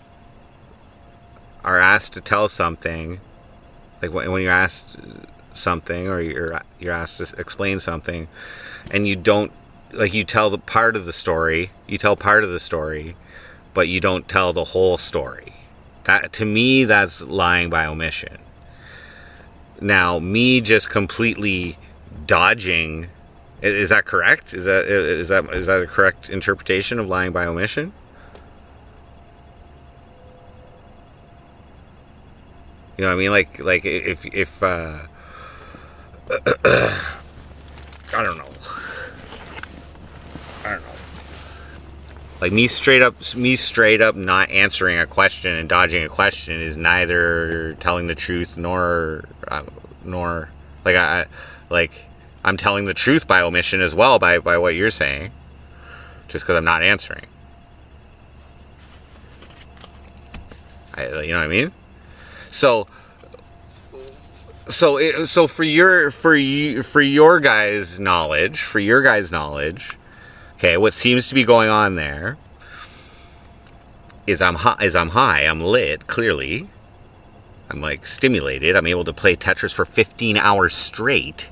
are asked to tell something, like when you're asked something or you're asked to explain something, and you don't, like, you tell part of the story, but you don't tell the whole story. That, to me, that's lying by omission. Now, me just completely dodging, is that correct? Is that a correct interpretation of lying by omission? You know what I mean? Like if I don't know. Like me straight up not answering a question and dodging a question is neither telling the truth nor I'm telling the truth by omission as well by what you're saying, just because I'm not answering. You know what I mean? So for your guys' knowledge, okay, what seems to be going on there is I'm high, I'm lit, clearly. I'm like stimulated. I'm able to play Tetris for 15 hours straight.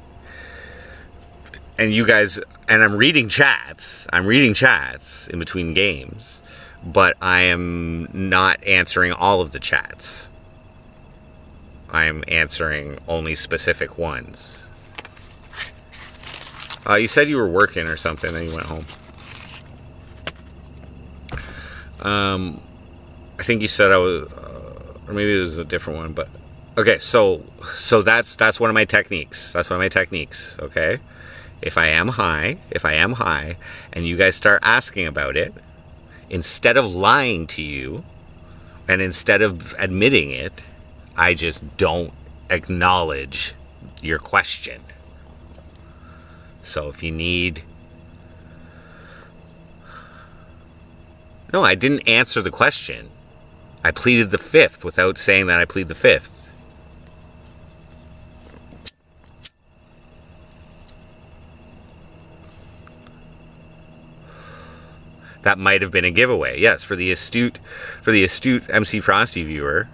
And you guys, and I'm reading chats in between games, but I am not answering all of the chats. I'm answering only specific ones. You said you were working or something, and you went home. I think you said I was, or maybe it was a different one, but okay. So that's one of my techniques. That's one of my techniques. Okay, if I am high, and you guys start asking about it, instead of lying to you, and instead of admitting it, I just don't acknowledge your question. So if you need... No, I didn't answer the question. I pleaded the fifth without saying that I plead the fifth. That might have been a giveaway. Yes, for the astute MC Frosty viewer.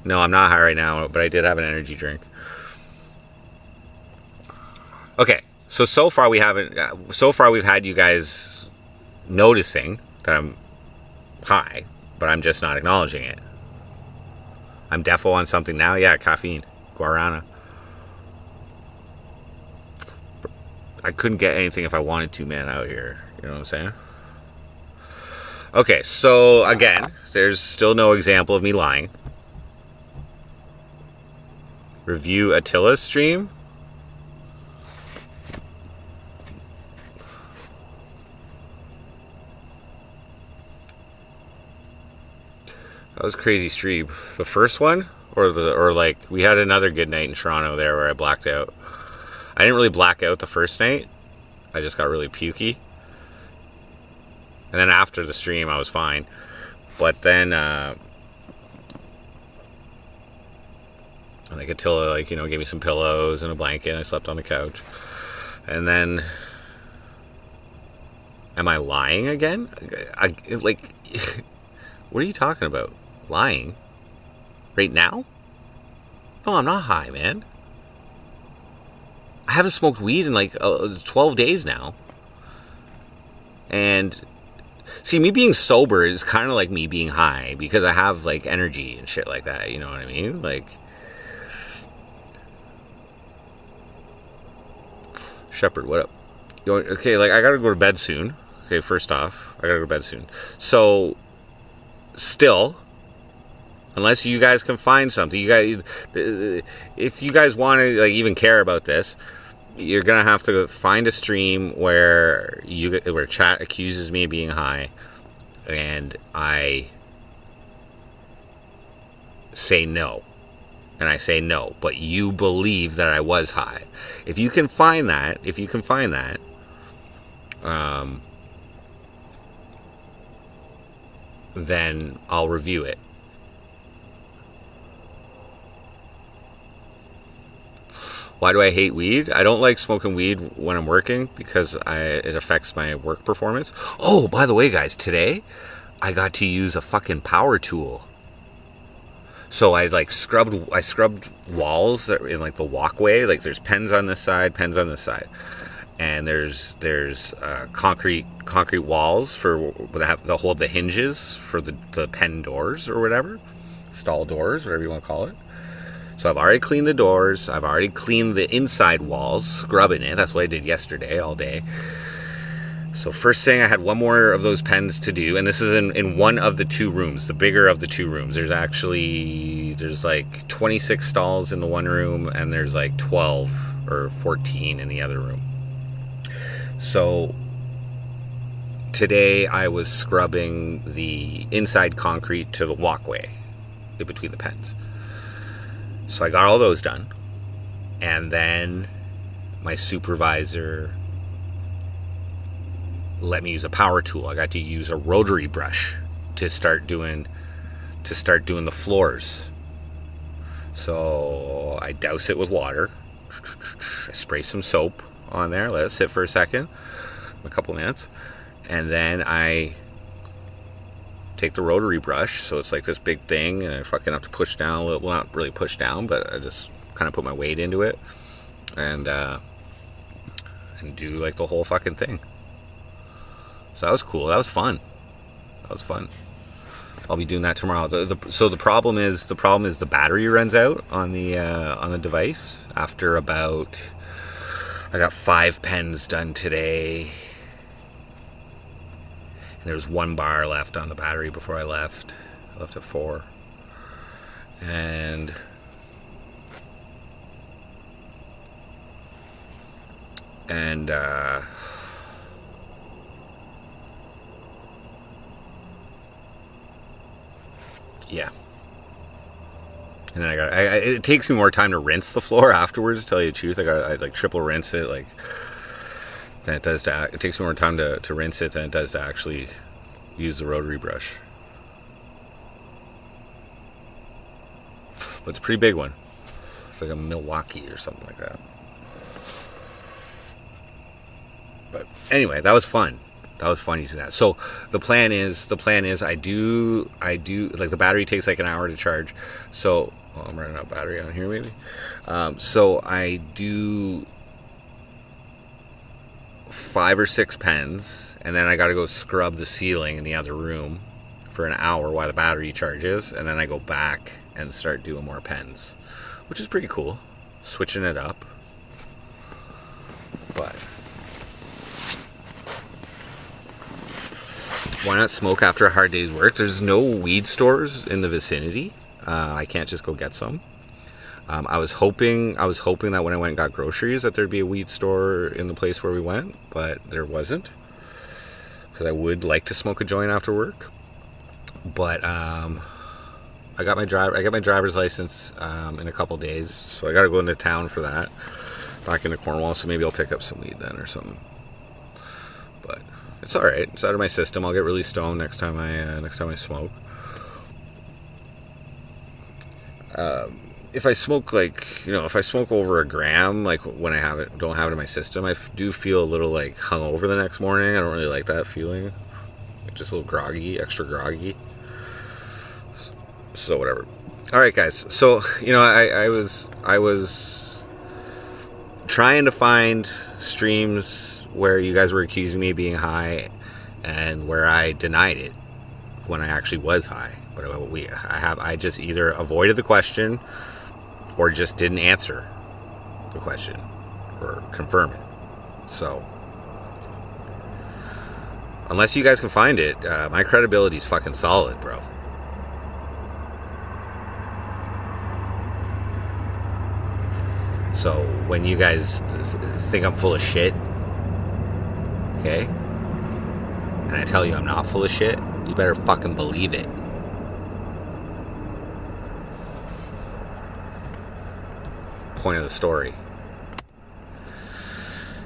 No, I'm not high right now, but I did have an energy drink. Okay, so far we've had you guys noticing that I'm high, but I'm just not acknowledging it. I'm defo on something now. Yeah, caffeine, guarana. I couldn't get anything if I wanted to, man, out here. You know what I'm saying? Okay, so again, there's still no example of me lying. Review Attila's stream. That was a crazy stream. The first one, or like we had another good night in Toronto there where I blacked out. I didn't really black out the first night. I just got really pukey. And then after the stream, I was fine. But then, like Attila, like, you know, gave me some pillows and a blanket. And I slept on the couch. And then, am I lying again? Like, what are you talking about? Lying? Right now? No, I'm not high, man. I haven't smoked weed in like 12 days now. And see, me being sober is kind of like me being high because I have like energy and shit like that. You know what I mean? Like, Shepherd, what up? Okay, like I gotta go to bed soon. Okay, first off, I gotta go to bed soon. So, still, unless you guys can find something, you guys, if you guys want to like even care about this, you're gonna have to find a stream where chat accuses me of being high, and I say no, but you believe that I was high. If you can find that, then I'll review it. Why do I hate weed? I don't like smoking weed when I'm working because it affects my work performance. Oh, by the way, guys, today I got to use a fucking power tool. So I scrubbed walls that are in like the walkway. Like there's pens on this side, and there's concrete walls that hold the hinges for the pen doors or whatever, stall doors, whatever you want to call it. So I've already cleaned the doors. I've already cleaned the inside walls, scrubbing it. That's what I did yesterday all day. So first thing, I had one more of those pens to do, and this is in one of the two rooms, the bigger of the two rooms. There's like 26 stalls in the one room, and there's like 12 or 14 in the other room. So today I was scrubbing the inside concrete to the walkway in between the pens. So I got all those done. And then my supervisor let me use a power tool. I got to use a rotary brush to start doing the floors. So I douse it with water. I spray some soap on there, let it sit for a couple minutes, and then I take the rotary brush, so it's like this big thing, and I fucking have to push down a little, well, not really push down, but I just kind of put my weight into it, and do like the whole fucking thing. So that was cool. That was fun. I'll be doing that tomorrow. So the problem is the battery runs out on the device after about I got 5 pens done today. And there was 1 bar left on the battery before I left. I left at 4. And yeah. And then it takes me more time to rinse the floor afterwards, to tell you the truth. I like triple rinse it, like, than it does to, it takes me more time to rinse it than it does to actually use the rotary brush. But it's a pretty big one. It's like a Milwaukee or something like that. But anyway, that was fun. That was fun using that. So the plan is I do like, the battery takes like an hour to charge. So I'm running out of battery on here maybe. So I do 5 or 6 pens, and then I got to go scrub the ceiling in the other room for an hour while the battery charges, and then I go back and start doing more pens, which is pretty cool, switching it up. But why not smoke after a hard day's work? There's no weed stores in the vicinity. I can't just go get some. I was hoping that when I went and got groceries that there'd be a weed store in the place where we went, but there wasn't. Because I would like to smoke a joint after work. But I got my driver's license in a couple days, so I got to go into town for that. Back into Cornwall, so maybe I'll pick up some weed then or something. But it's all right. It's out of my system. I'll get really stoned next time I smoke. If I smoke if I smoke over a gram, like when I don't have it in my system, I do feel a little like hungover the next morning. I don't really like that feeling. Just a little groggy, extra groggy. So whatever. All right, guys. So I was trying to find streams where you guys were accusing me of being high, and where I denied it when I actually was high. But I just either avoided the question or just didn't answer the question or confirm it. So unless you guys can find it, my credibility is fucking solid, bro. So when you guys think I'm full of shit, okay, and I tell you I'm not full of shit, you better fucking believe it. Point of the story.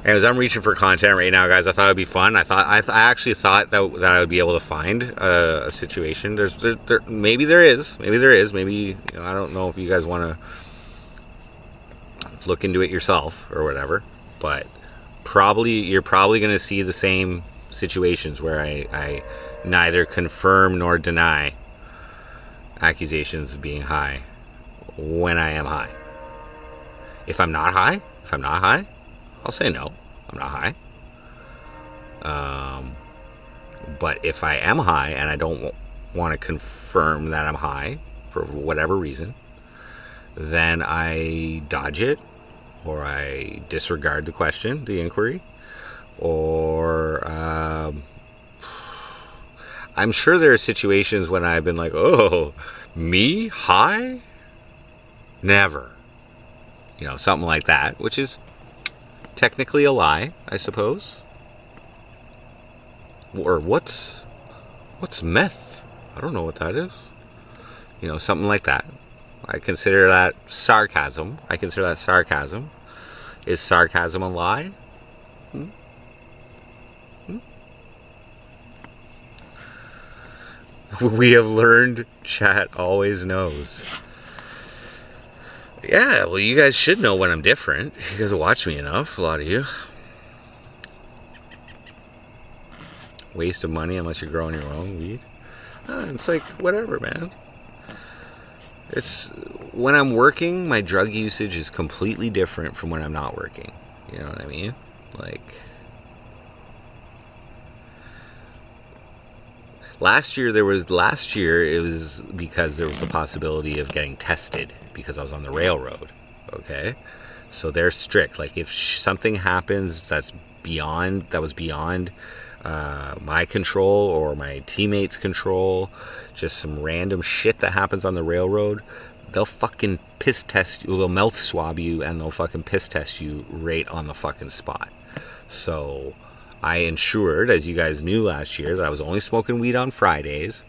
Anyways, I'm reaching for content right now, guys. I thought it'd be fun. I actually thought that I would be able to find a situation. Maybe there is. Maybe I don't know if you guys want to look into it yourself or whatever. But you're probably going to see the same situations where I neither confirm nor deny accusations of being high when I am high. If I'm not high, I'll say no, I'm not high. But if I am high and I don't want to confirm that I'm high for whatever reason, then I dodge it, or I disregard the question, the inquiry, or I'm sure there are situations when I've been like, oh, me high? Never. Something like that, which is technically a lie, I suppose. Or what's meth? I don't know what that is. Something like that. I consider that sarcasm. Is sarcasm a lie? We have learned chat always knows. Yeah, well, you guys should know when I'm different. You guys watch me enough, a lot of you. Waste of money unless you're growing your own weed. It's like, whatever, man. It's when I'm working, my drug usage is completely different from when I'm not working. You know what I mean? Like, last year it was because there was the possibility of getting tested because I was on the railroad. Okay, So they're strict. Like if something happens that was beyond my control or my teammates' control, just some random shit that happens on the railroad, they'll fucking piss test you. They'll mouth swab you and they'll fucking piss test you right on the fucking spot. So I ensured, as you guys knew last year, that I was only smoking weed on Fridays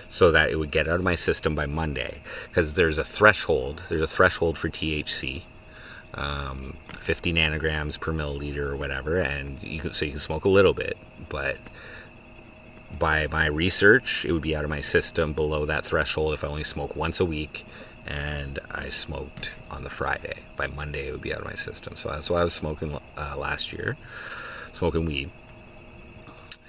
so that it would get out of my system by Monday. Because there's a threshold. There's a threshold for THC. 50 nanograms per milliliter or whatever, and you can smoke a little bit, but by my research it would be out of my system below that threshold if I only smoke once a week, and I smoked on the Friday. By Monday it would be out of my system. So that's why I was smoking last year, smoking weed.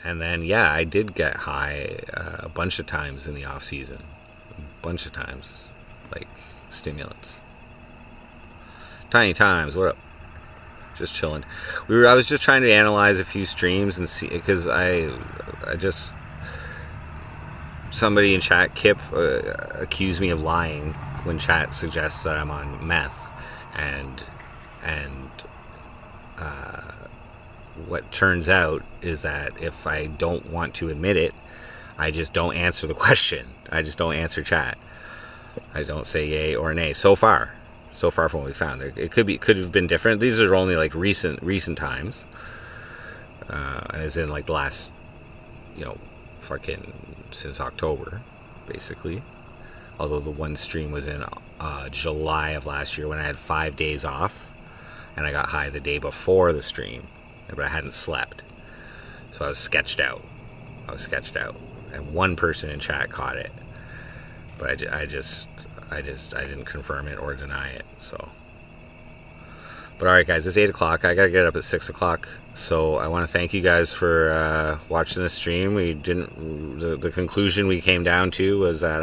And then I did get high a bunch of times in the off season, a bunch of times, like stimulants. Tiny Times, what up? Just chilling. I was just trying to analyze a few streams and see, because I just, somebody in chat, Kip, accused me of lying when chat suggests that I'm on meth, and what turns out is that if I don't want to admit it, I just don't answer the question. I just don't answer chat. I don't say yay or nay so far from what we found. It could have been different. These are only like recent times, as in like the last, fucking since October, basically. Although the one stream was in July of last year when I had 5 days off, and I got high the day before the stream, but I hadn't slept, so I was sketched out. And one person in chat caught it, but I didn't confirm it or deny it. So, but all right, guys, it's 8 o'clock. I gotta get up at 6 o'clock. So I want to thank you guys for watching the stream. The conclusion we came down to was that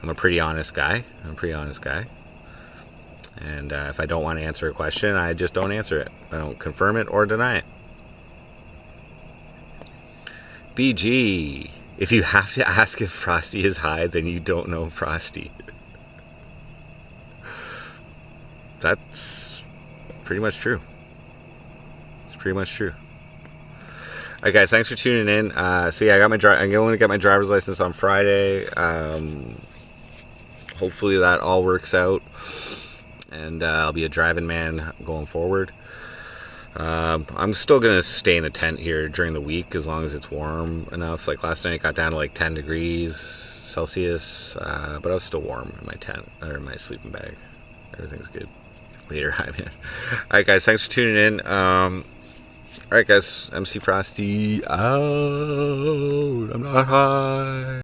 I'm a pretty honest guy. And if I don't want to answer a question, I just don't answer it. I don't confirm it or deny it. BG. If you have to ask if Frosty is high, then you don't know Frosty. That's pretty much true. It's pretty much true. All right, guys, thanks for tuning in. So yeah, I'm going to get my driver's license on Friday. Hopefully that all works out, and I'll be a driving man going forward. I'm still going to stay in the tent here during the week as long as it's warm enough. Like last night it got down to like 10 degrees Celsius, but I was still warm in my tent, or in my sleeping bag. Everything's good. Later, hi man. Alright guys, thanks for tuning in. Alright guys, MC Frosty out. I'm not high.